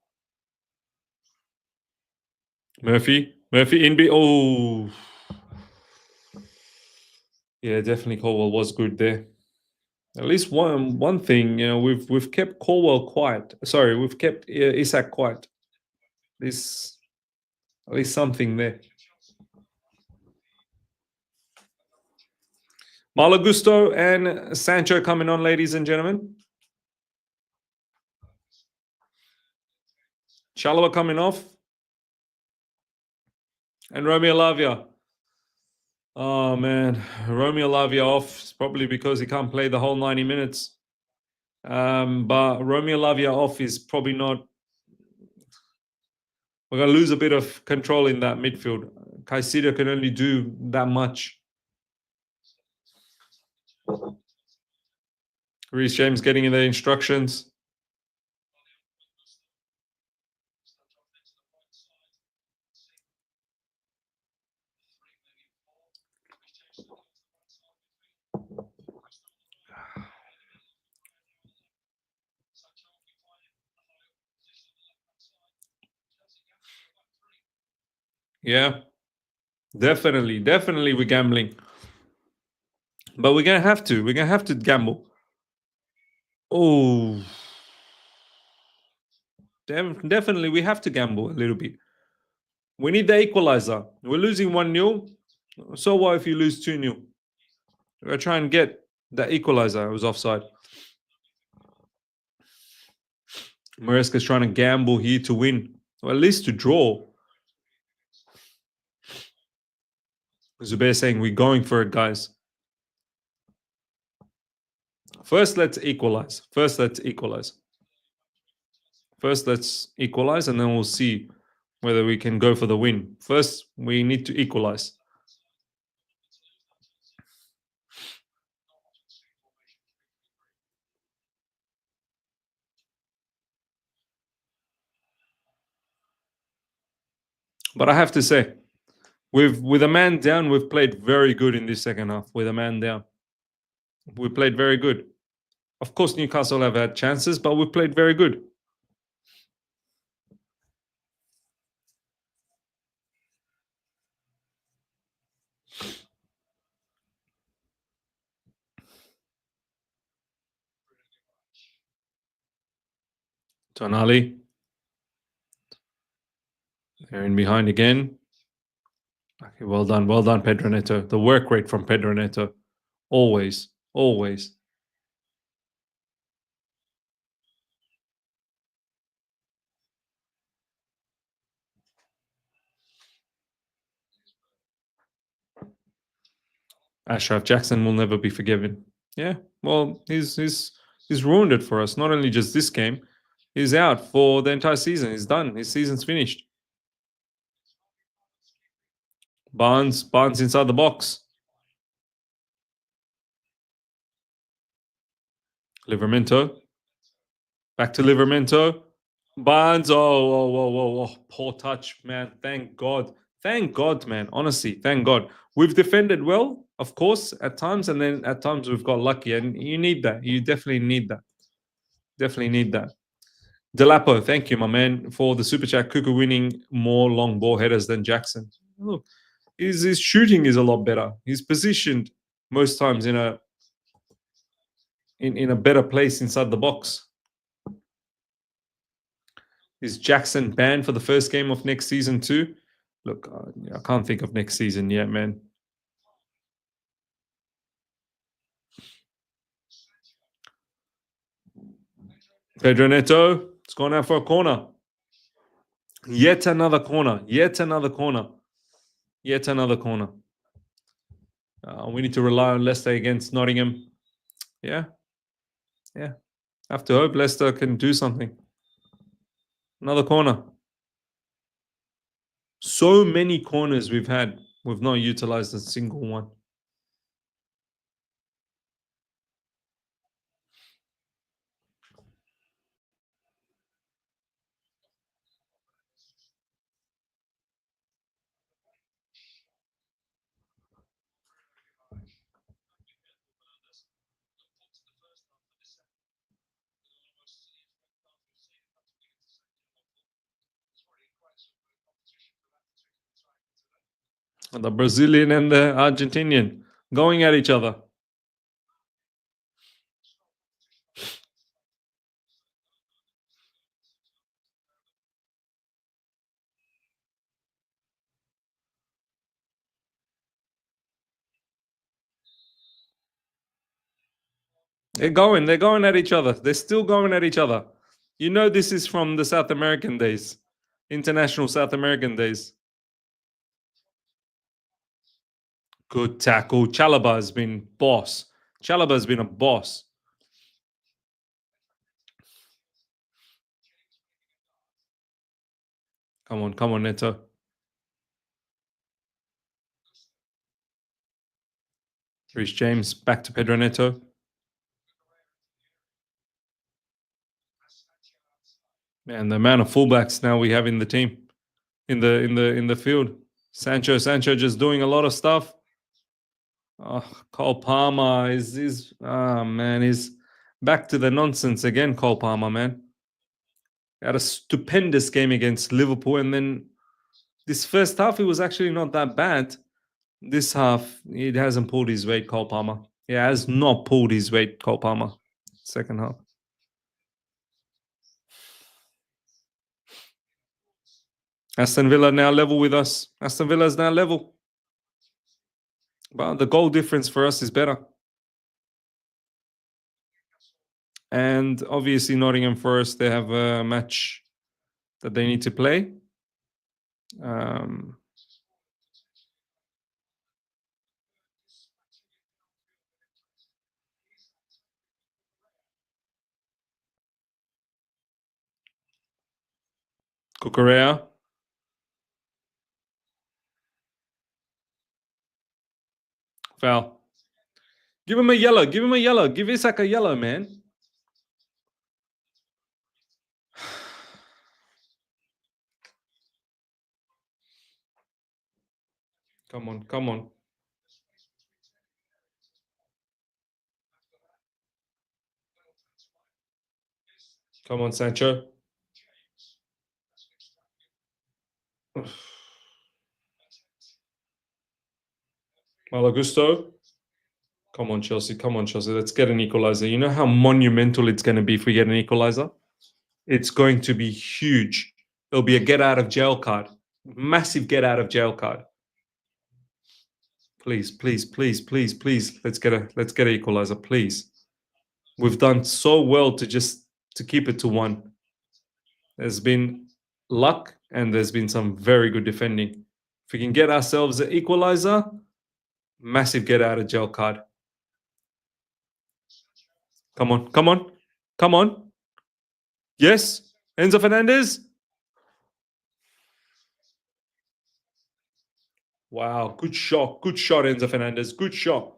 Murphy in B. Oh, yeah, definitely Colwell was good there. At least one thing, you know, we've kept Colwell quiet. Sorry, we've kept Isak quiet. At least something there. Malo Gusto and Sancho coming on, ladies and gentlemen. Chalobah coming off. And Romeo Lavia. Oh, man. Romeo Lavia off. It's probably because he can't play the whole 90 minutes. But Romeo Lavia off is probably not... We're going to lose a bit of control in that midfield. Caicedo can only do that much. Reece James getting in the instructions. Yeah, definitely we're gambling. But we're going to have to. We're going to have to gamble. Oh. Definitely we have to gamble a little bit. We need the equalizer. We're losing 1-0. So what if you lose 2-0? We're going to try and get the equalizer. It was offside. Maresca's trying to gamble here to win. Or at least to draw. Zubair saying we're going for it, guys. First, let's equalize. First, let's equalize and then we'll see whether we can go for the win. First, we need to equalize. But I have to say, with a man down, we've played very good in this second half. With a man down, we played very good. Of course, Newcastle have had chances, but we played very good. Tonali. They're in behind again. Okay, well done, Pedro Neto. The work rate from Pedro Neto. Always. Ashraf Jackson will never be forgiven. Yeah, well, he's ruined it for us. Not only just this game, he's out for the entire season. He's done. His season's finished. Barnes inside the box. Livramento. Back to Livramento. Barnes. Oh, poor touch, man. Thank God. Thank God, man. Honestly, thank God. We've defended well, of course, at times, and then at times we've got lucky, and you need that. You definitely need that. Definitely need that. Delapo, thank you, my man, for the super chat. Cuckoo winning more long ball headers than Jackson. Look, his shooting is a lot better. He's positioned most times in a better place inside the box. Is Jackson banned for the first game of next season too? Look, I can't think of next season yet, man. Pedro Neto, it's gone out for a corner. Yet another corner. Yet another corner. Yet another corner. We need to rely on Leicester against Nottingham. Yeah. Yeah. Have to hope Leicester can do something. Another corner. So many corners we've had. We've not utilized a single one. The Brazilian and the Argentinian going at each other. They're going at each other. They're still going at each other. You know this is from the South American days. International South American days. Good tackle. Chalaba has been boss. Chalaba has been a boss. Come on, Neto. Reece James back to Pedro Neto. Man, the amount of fullbacks now we have in the team, in the field. Sancho just doing a lot of stuff. Oh, Cole Palmer is back to the nonsense again. Cole Palmer, man, had a stupendous game against Liverpool, and then this first half it was actually not that bad. This half it hasn't pulled his weight. Cole Palmer, he has not pulled his weight. Cole Palmer, second half. Aston Villa now level with us. Aston Villa is now level. But the goal difference for us is better. And obviously Nottingham Forest, they have a match that they need to play. Cucurella. Foul. Give him a yellow. Give him a yellow. Give Isak a yellow, man. Come on. Come on, Sancho. Malagusto. Come on, Chelsea. Let's get an equalizer. You know how monumental it's going to be if we get an equalizer? It's going to be huge. It'll be a get out of jail card. Massive get out of jail card. Please. Let's get an equalizer, please. We've done so well to keep it to 1. There's been luck and there's been some very good defending. If we can get ourselves an equalizer, massive get out of jail card. Come on. Yes, Enzo Fernandez. Wow, good shot, Enzo Fernandez. Good shot.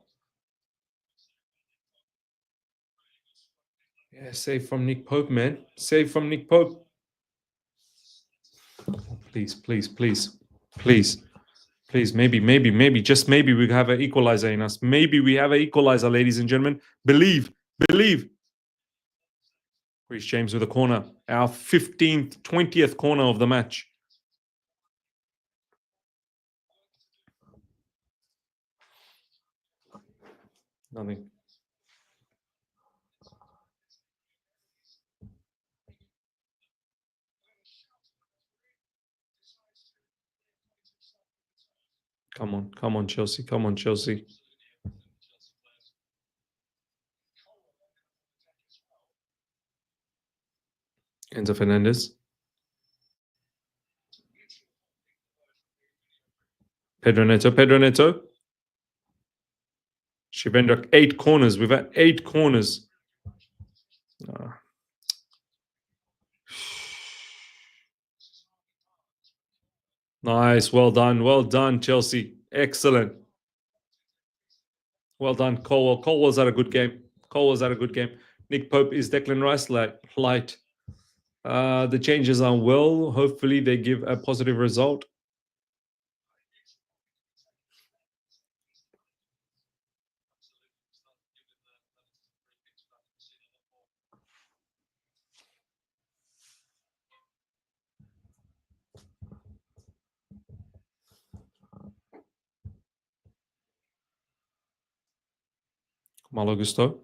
Yeah, save from Nick Pope, man. Save from Nick Pope. Please. Please, maybe, just maybe we have an equalizer in us. Maybe we have an equalizer, ladies and gentlemen. Believe. Reece James with a corner. Our 15th, 20th corner of the match. Nothing. Come on, Chelsea. Come on, Chelsea. Enzo Fernandez. Pedro Neto. Shivendra, 8 corners. We've had 8 corners. Nice. Well done, Chelsea. Excellent. Well done, Colwell. Colwell's had a good game. Nick Pope is Declan Rice light. The changes are well. Hopefully they give a positive result. Malo Gusto.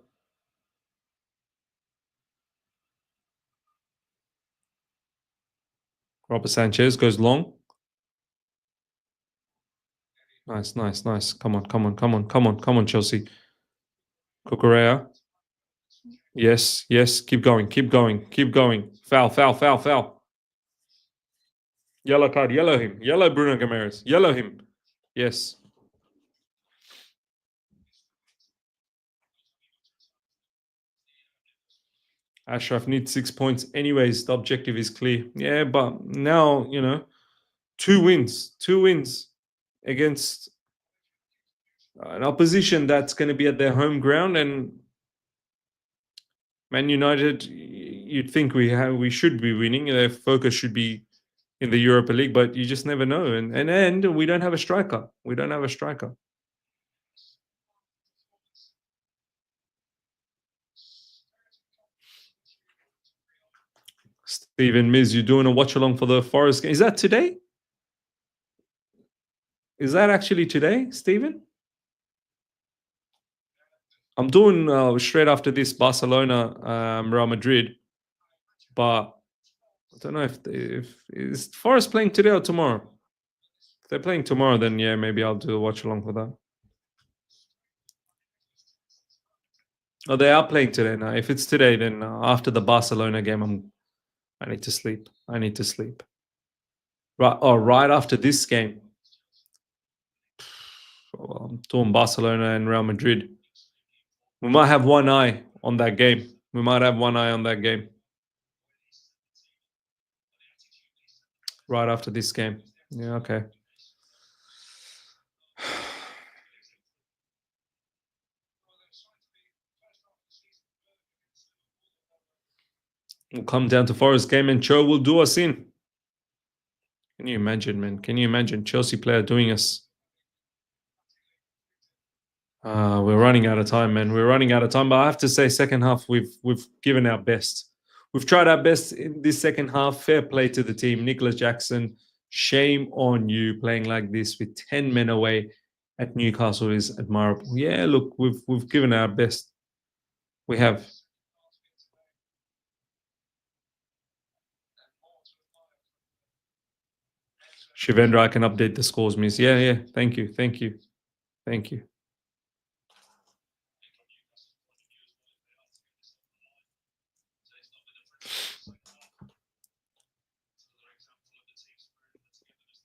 Robert Sanchez goes long. Nice. Come on, Chelsea. Cucurella. Yes. Keep going. Foul. Yellow card. Yellow him. Yellow Bruno Guimaraes. Yellow him. Yes. Ashraf needs 6 points anyways. The objective is clear. Yeah, but now, 2 wins against an opposition that's going to be at their home ground, and Man United, you'd think we should be winning. Their focus should be in the Europa League, but you just never know. And we don't have a striker. Stephen Miz, you're doing a watch along for the Forest game. Is that today? Is that actually today, Stephen? I'm doing straight after this Barcelona, Real Madrid, but I don't know if is Forest playing today or tomorrow. If they're playing tomorrow, then yeah, maybe I'll do a watch along for that. Oh, they are playing today now. If it's today, then after the Barcelona game, I need to sleep. Right after this game. Well, I'm doing Barcelona and Real Madrid. We might have one eye on that game. Right after this game. Yeah, okay. We'll come down to Forest game and Cho will do us in. Can you imagine, man? Chelsea player doing us? We're running out of time, man. But I have to say, second half, we've given our best. We've tried our best in this second half. Fair play to the team. Nicholas Jackson, shame on you playing like this with 10 men away at Newcastle is admirable. Yeah, look, we've given our best. We have. Shivendra, I can update the scores, miss. Yeah. Thank you.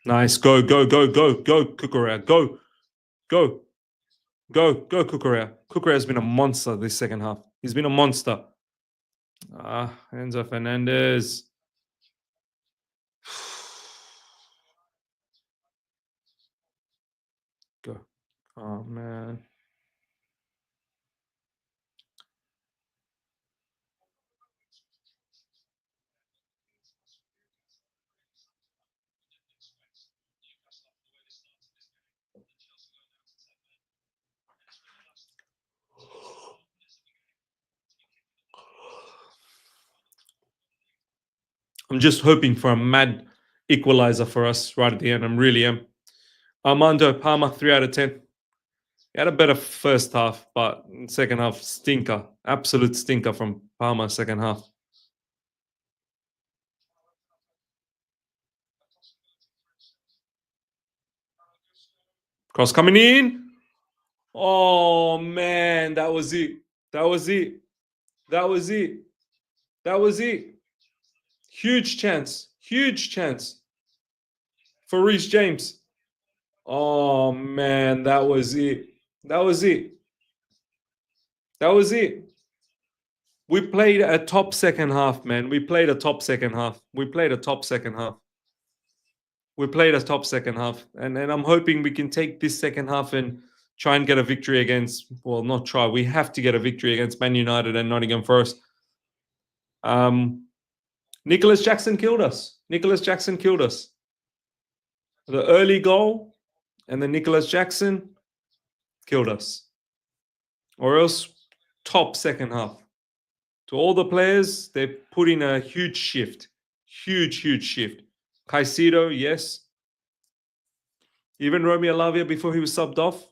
Nice. Go, Cucurella. Go, Cucurella. Cucurella has been a monster this second half. He's been a monster. Enzo Fernandez. Go. Oh, man. I'm just hoping for a mad equalizer for us right at the end. I really am. Armando Palmer, 3 out of 10. He had a better first half, but second half, stinker. Absolute stinker from Palmer, second half. Cross coming in. Oh, man, that was it. That was it. That was it. That was it. Huge chance. Huge chance for Reece James. Oh, man, that was it. That was it. That was it. We played a top second half, man. We played a top second half. We played a top second half. We played a top second half. And I'm hoping we can take this second half and try and get a victory against, well, not try. We have to get a victory against Man United and Nottingham Forest. Nicholas Jackson killed us. Nicholas Jackson killed us. The early goal and then Nicholas Jackson killed us. Or else top second half. To all the players, they put in a huge shift. Huge, huge shift. Caicedo, yes. Even Romeo Lavia before he was subbed off.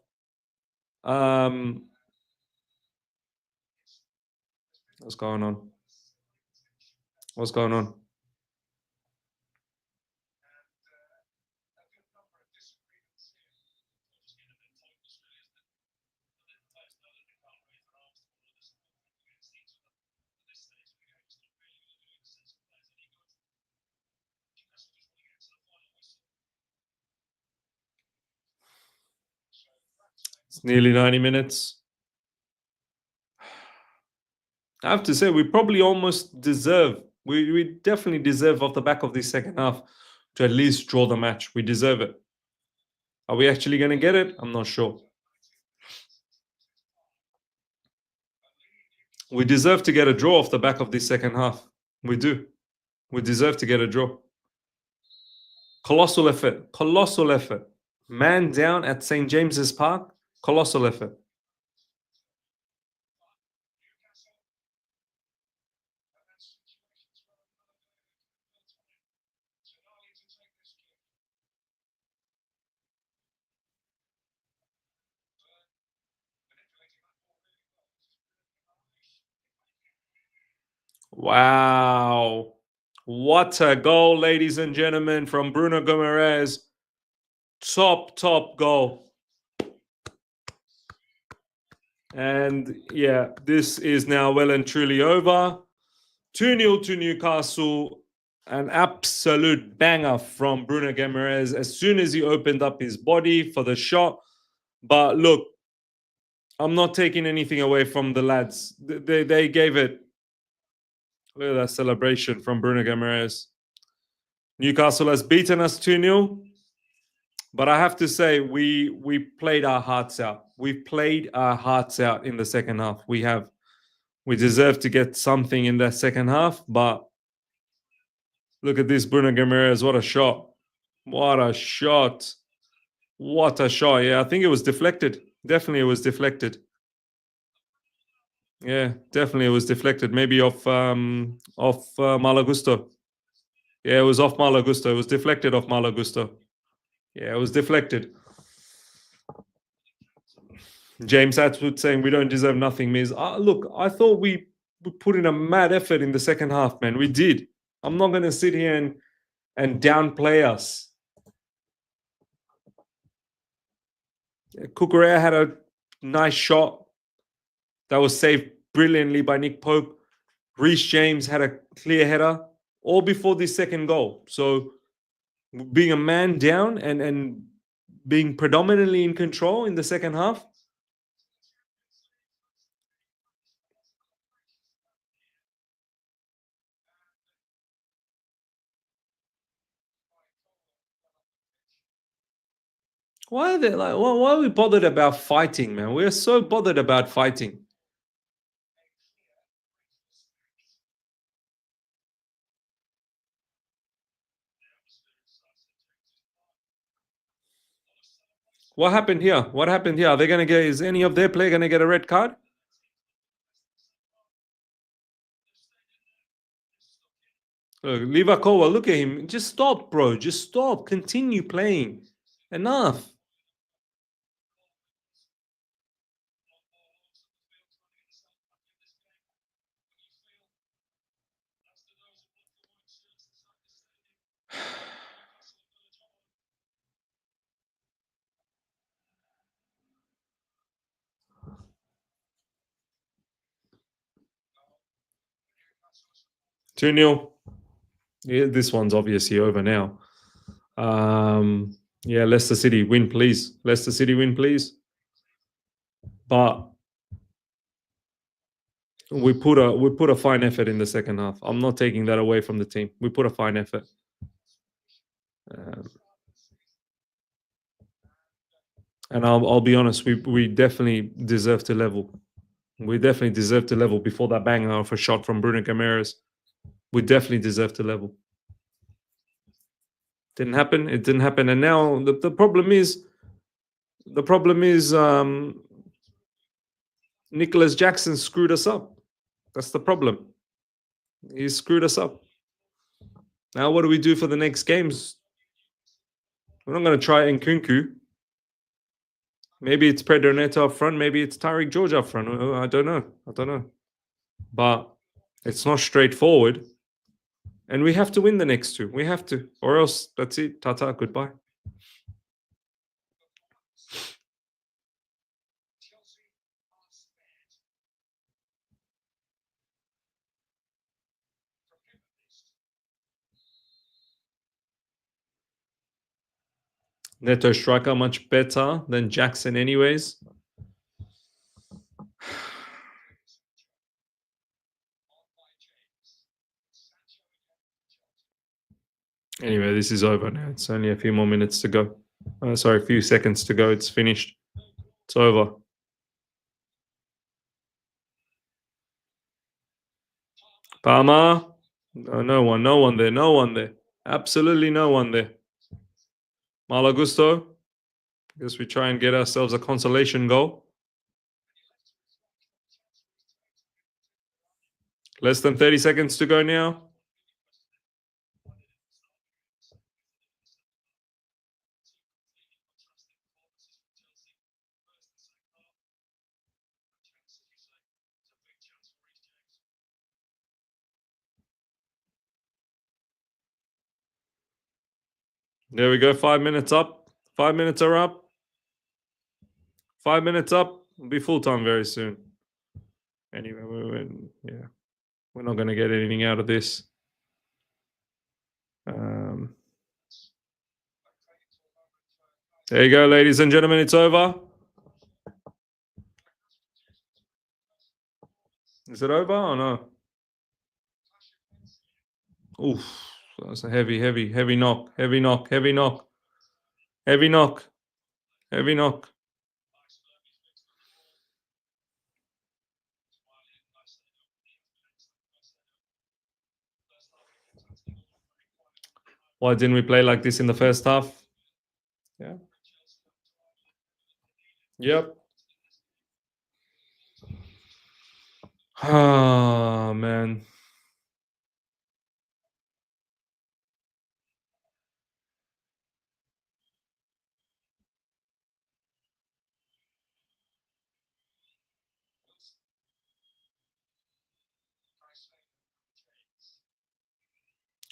What's going on? What's going on? It's nearly 90 minutes. I have to say, we probably almost deserve, we definitely deserve off the back of this second half to at least draw the match. We deserve it. Are we actually going to get it? I'm not sure. We deserve to get a draw off the back of this second half. We do. We deserve to get a draw. Colossal effort. Colossal effort. Man down at St. James's Park. Colossal effort. Wow. What a goal, ladies and gentlemen, from Bruno Guimaraes. Top goal. And yeah, this is now well and truly over. 2-0 to Newcastle. An absolute banger from Bruno Guimaraes as soon as he opened up his body for the shot. But look, I'm not taking anything away from the lads. They gave it. Look at that celebration from Bruno Guimaraes. Newcastle has beaten us 2-0. But I have to say, we played our hearts out. We played our hearts out in the second half. We deserve to get something in that second half. But look at this, Bruno Guimaraes. What a shot. What a shot. What a shot. Yeah, I think it was deflected. Definitely it was deflected. Yeah, definitely it was deflected. Maybe off Malagusto. Yeah, it was off Malagusto. It was deflected off Malagusto. Yeah, it was deflected. James Atwood saying we don't deserve nothing means, look, I thought we put in a mad effort in the second half, man. We did. I'm not going to sit here and downplay us. Cucurella had a nice shot that was saved brilliantly by Nick Pope. Reece James had a clear header all before this second goal. So being a man down and being predominantly in control in the second half. Why are they like? Why are we bothered about fighting, man? We're so bothered about fighting. What happened here? What happened here? Are they going to get? Is any of their player going to get a red card? Livakowa, look at him. Just stop, bro. Just stop. Continue playing. Enough. Two 0. Yeah, this one's obviously over now. Yeah, Leicester City win, please. Leicester City win, please. But we put a fine effort in the second half. I'm not taking that away from the team. We put a fine effort. And I'll be honest, we definitely deserve to level. We definitely deserve to level before that banger of a shot from Bruno Guimaraes. We definitely deserve to level. Didn't happen. It didn't happen. And now the problem is Nicholas Jackson screwed us up. That's the problem. He screwed us up. Now what do we do for the next games? We're not going to try Nkunku. Maybe it's Pedro Neto up front. Maybe it's Tariq George up front. I don't know. But it's not straightforward. And we have to win the next two. We have to. Or else, that's it. Tata, goodbye. Neto striker much better than Jackson anyways. Anyway, this is over now. It's only a few more minutes to go. A few seconds to go. It's finished. It's over. Palmer. No one there. Absolutely no one there. Malagusto. Guess we try and get ourselves a consolation goal. Less than 30 seconds to go now. There we go. 5 minutes up. 5 minutes are up. 5 minutes up. It'll be full time very soon. Anyway, we're not going to get anything out of this. There you go, ladies and gentlemen. It's over. Is it over or no? Oof. That's a heavy knock. Heavy knock. Why didn't we play like this in the first half? Yeah. Yep. Oh, man.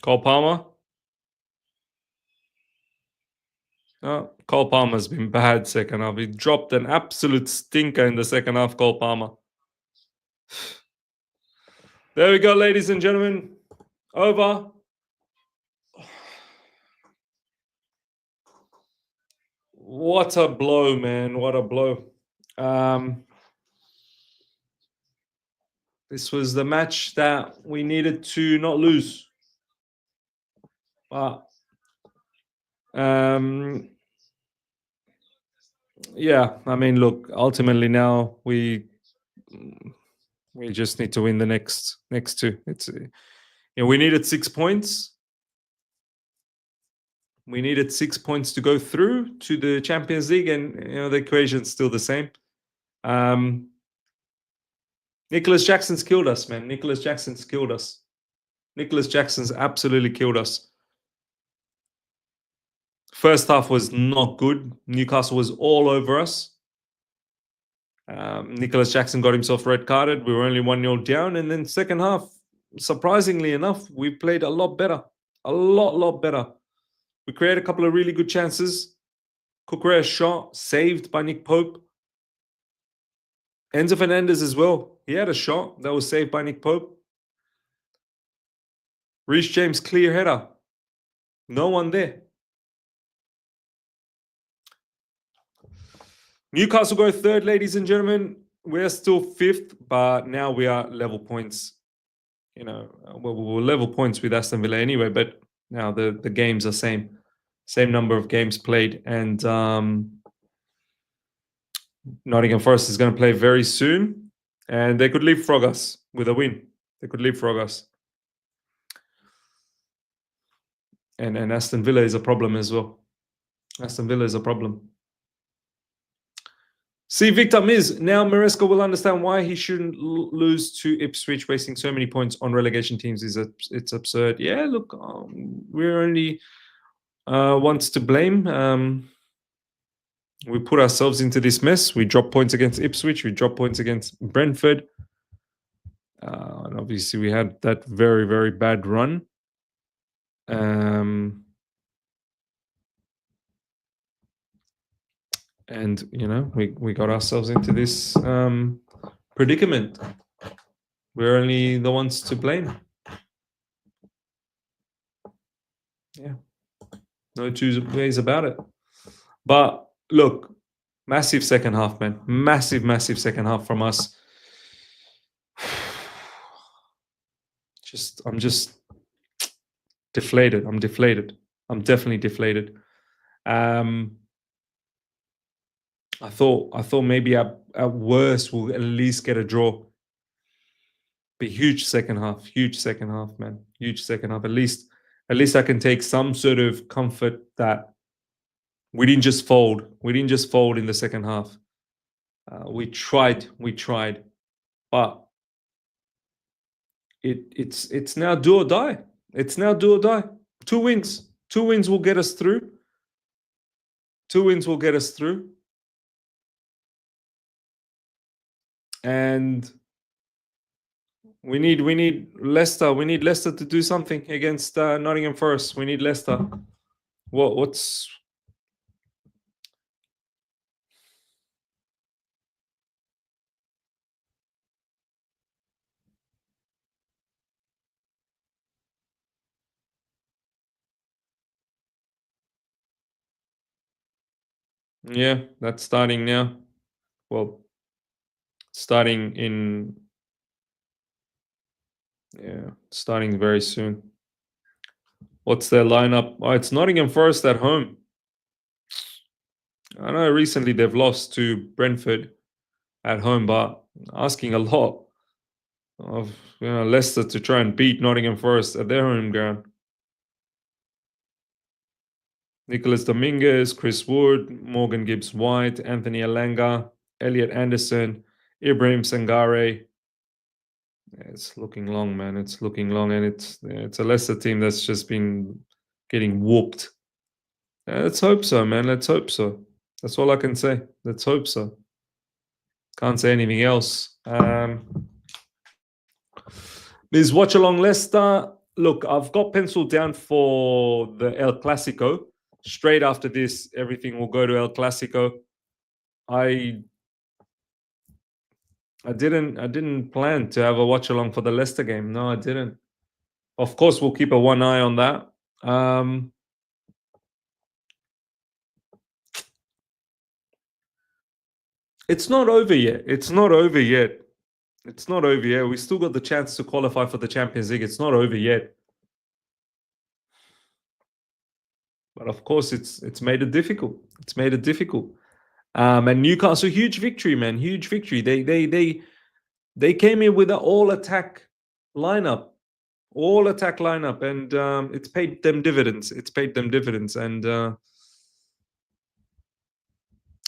Cole Palmer. Oh, Cole Palmer's been bad second half. He dropped an absolute stinker in the second half, Cole Palmer. There we go, ladies and gentlemen. Over. What a blow, man. What a blow. This was the match that we needed to not lose. But yeah, I mean, look, ultimately now we just need to win the next two. It's we needed 6 points. We needed 6 points to go through to the Champions League, and the equation's still the same. Nicholas Jackson's killed us, man. Nicholas Jackson's killed us. Nicholas Jackson's absolutely killed us. First half was not good. Newcastle was all over us. Nicholas Jackson got himself red carded. We were only 1-0 down. And then second half, surprisingly enough, we played a lot better. A lot better. We created a couple of really good chances. Cucurella shot, saved by Nick Pope. Enzo Fernandez as well. He had a shot that was saved by Nick Pope. Reece James, clear header. No one there. Newcastle go third, ladies and gentlemen. We're still fifth, but now we are level points. You know, we're level points with Aston Villa anyway, but now the games are same number of games played. And Nottingham Forest is going to play very soon, and they could leapfrog us with a win. They could leapfrog us. And Aston Villa is a problem as well. Aston Villa is a problem. See, Victor Miz. Now Maresca will understand why he shouldn't lose to Ipswich, wasting so many points on relegation teams. It's absurd. Yeah, look, we're only ones to blame. We put ourselves into this mess. We dropped points against Ipswich. We dropped points against Brentford. And obviously, we had that very, very bad run. And, you know, we got ourselves into this predicament. We're only the ones to blame. Yeah. No two ways about it. But, look, massive second half, man. Massive second half from us. I'm just deflated. I'm deflated. I'm definitely deflated. I thought maybe at worst we'll at least get a draw. But huge second half, man. Huge second half. At least I can take some sort of comfort that we didn't just fold. We didn't just fold in the second half. We tried, but it's now do or die. It's now do or die. 2 wins. 2 wins will get us through. 2 wins will get us through. And we need Leicester. We need Leicester to do something against Nottingham Forest. We need Leicester. What's yeah, that's starting now. Well, starting very soon. What's their lineup? Oh, it's Nottingham Forest at home. I know recently they've lost to Brentford at home, but asking a lot of Leicester to try and beat Nottingham Forest at their home ground. Nicholas Dominguez, Chris Wood, Morgan Gibbs-White, Anthony Alanga, Elliot Anderson, Ibrahim Sangare. It's looking long, man. It's looking long, and it's a Leicester team that's just been getting whooped. Let's hope so, man. Let's hope so. That's all I can say. Let's hope so. Can't say anything else. There's watch along Leicester. Look, I've got penciled down for the El Clasico. Straight after this, everything will go to El Clasico. I didn't plan to have a watch along for the Leicester game. No, I didn't. Of course, we'll keep one eye on that. It's not over yet. It's not over yet. It's not over yet. We still got the chance to qualify for the Champions League. It's not over yet. But of course, it's made it difficult. It's made it difficult. And Newcastle, huge victory, man. Huge victory. They came in with an all-attack lineup. All-attack lineup. And it's paid them dividends. It's paid them dividends. And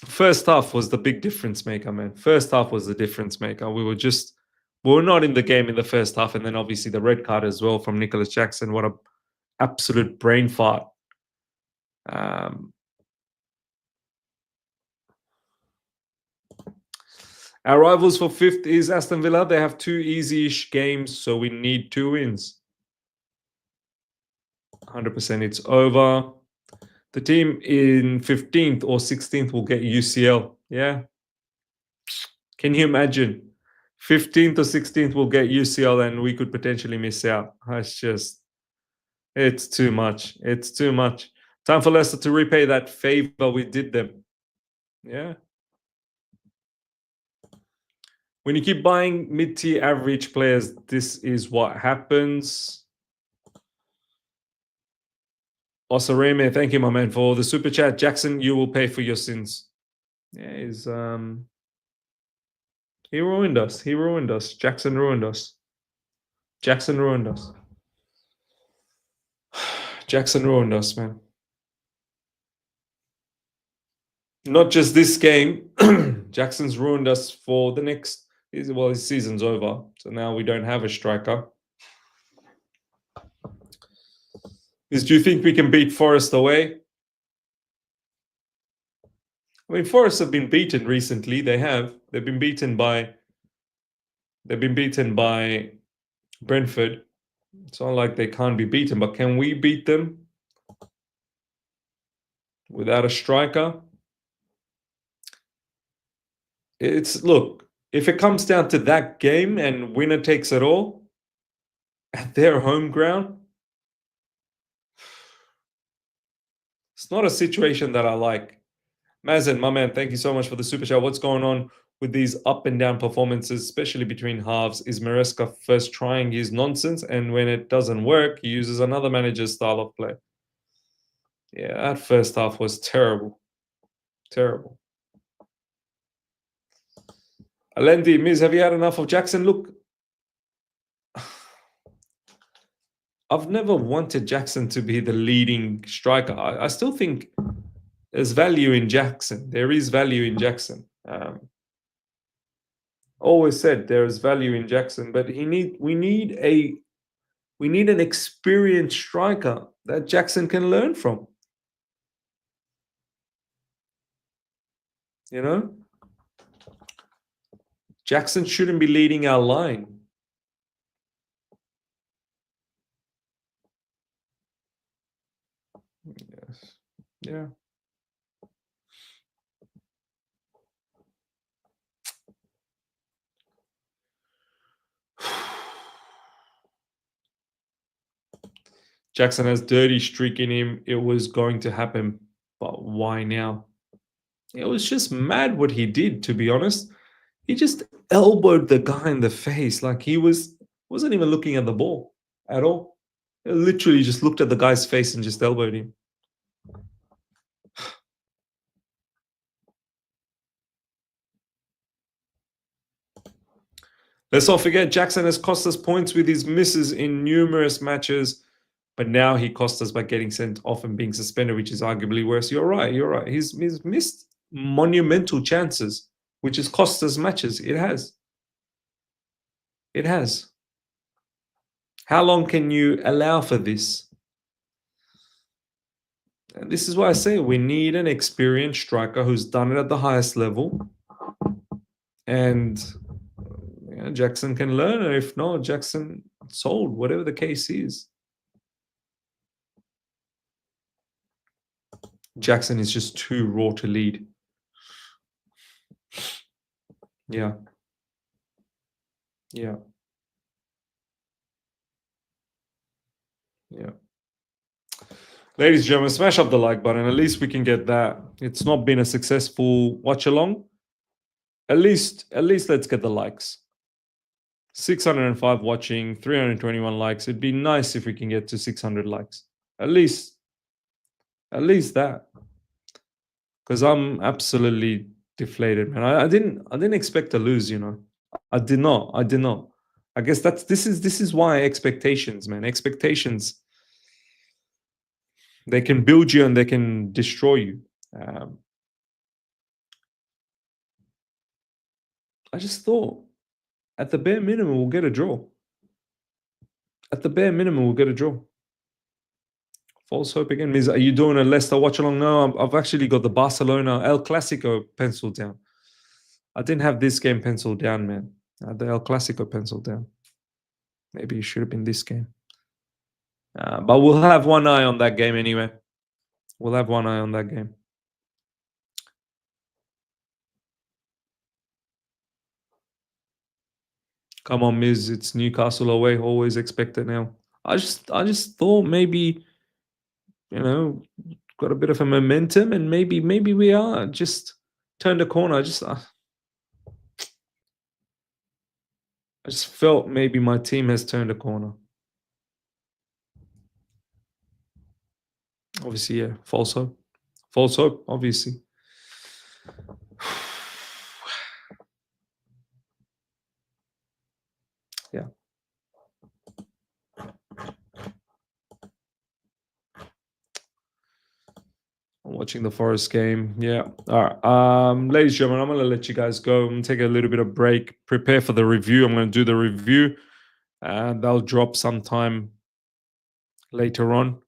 first half was the big difference maker, man. First half was the difference maker. We we're not in the game in the first half, and then obviously the red card as well from Nicholas Jackson. What a absolute brain fart. Our rivals for 5th is Aston Villa. They have 2 easy-ish games, so we need 2 wins. 100% it's over. The team in 15th or 16th will get UCL. Yeah. Can you imagine? 15th or 16th will get UCL and we could potentially miss out. It's too much. It's too much. Time for Leicester to repay that favor we did them. Yeah. When you keep buying mid-tier average players, this is what happens. Osareme, thank you, my man, for the super chat. Jackson, you will pay for your sins. Yeah, he ruined us. He ruined us. Jackson ruined us. Jackson ruined us. Jackson ruined us, man. Not just this game. Jackson's ruined us for the next... Well, his season's over. So now we don't have a striker. Do you think we can beat Forest away? I mean, Forest have been beaten recently. They have. They've been beaten by Brentford. It's not like they can't be beaten, but can we beat them without a striker? Look, if it comes down to that game and winner takes it all at their home ground, it's not a situation that I like. Mazen, my man, thank you so much for the super chat. What's going on with these up and down performances, especially between halves? Is Maresca first trying his nonsense, and when it doesn't work, he uses another manager's style of play? Yeah, that first half was terrible. Terrible. Alendi, Miz, have you had enough of Jackson? Look, I've never wanted Jackson to be the leading striker. I still think there's value in Jackson. There is value in Jackson. Always said there is value in Jackson, but we need an experienced striker that Jackson can learn from. You know? Jackson shouldn't be leading our line. Yes. Yeah. Jackson has dirty streak in him. It was going to happen, but why now? It was just mad what he did, to be honest. He just elbowed the guy in the face like he wasn't even looking at the ball at all. He literally just looked at the guy's face and just elbowed him. Let's not forget, Jackson has cost us points with his misses in numerous matches, but now he cost us by getting sent off and being suspended, which is arguably worse. You're right. He's missed monumental chances, which has cost us matches. It has. It has. How long can you allow for this? And this is why I say we need an experienced striker who's done it at the highest level. And Jackson can learn, or if not, Jackson sold, whatever the case is. Jackson is just too raw to lead. Yeah. Yeah. Yeah. Ladies and gentlemen, smash up the like button. At least we can get that. It's not been a successful watch along. At least let's get the likes. 605 watching, 321 likes. It'd be nice if we can get to 600 likes. At least that. Because I'm absolutely deflated, man. I didn't expect to lose, you know. I did not. I guess this is why expectations, man. Expectations, they can build you and they can destroy you. I just thought At the bare minimum, we'll get a draw. At the bare minimum, we'll get a draw. False hope again. Means, are you doing a Leicester watch along? No, I've actually got the Barcelona El Clasico penciled down. I didn't have this game penciled down, man. I had the El Clasico penciled down. Maybe it should have been this game. But we'll have one eye on that game anyway. We'll have one eye on that game. Come on, Miz. It's Newcastle away. Always expect it now. I just thought maybe, got a bit of a momentum, and maybe we are just turned a corner. I just felt maybe my team has turned a corner. Obviously, yeah, false hope, obviously. Yeah. I'm watching the Forest game. Yeah. All right. Ladies and gentlemen, I'm going to let you guys go. I'm going to take a little bit of break, prepare for the review. I'm going to do the review, and that'll drop sometime later on.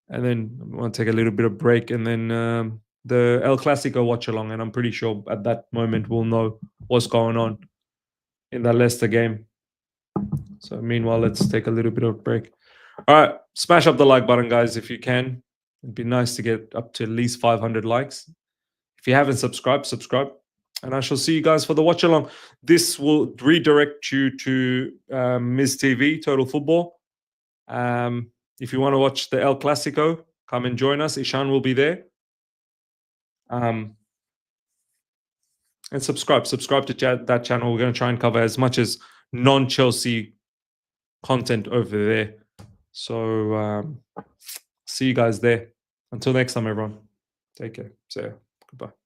And then I'm going to take a little bit of break, and then the El Clasico watch along. And I'm pretty sure at that moment we'll know what's going on in that Leicester game. So meanwhile, let's take a little bit of break. All right. Smash up the like button, guys, if you can. It'd be nice to get up to at least 500 likes. If you haven't subscribed, subscribe. And I shall see you guys for the watch along. This will redirect you to Ms. TV, Total Football. If you want to watch the El Clasico, come and join us. Ishan will be there. And subscribe to that channel. We're going to try and cover as much as non-Chelsea content over there. So see you guys there. Until next time, everyone. Take care. See ya. Goodbye.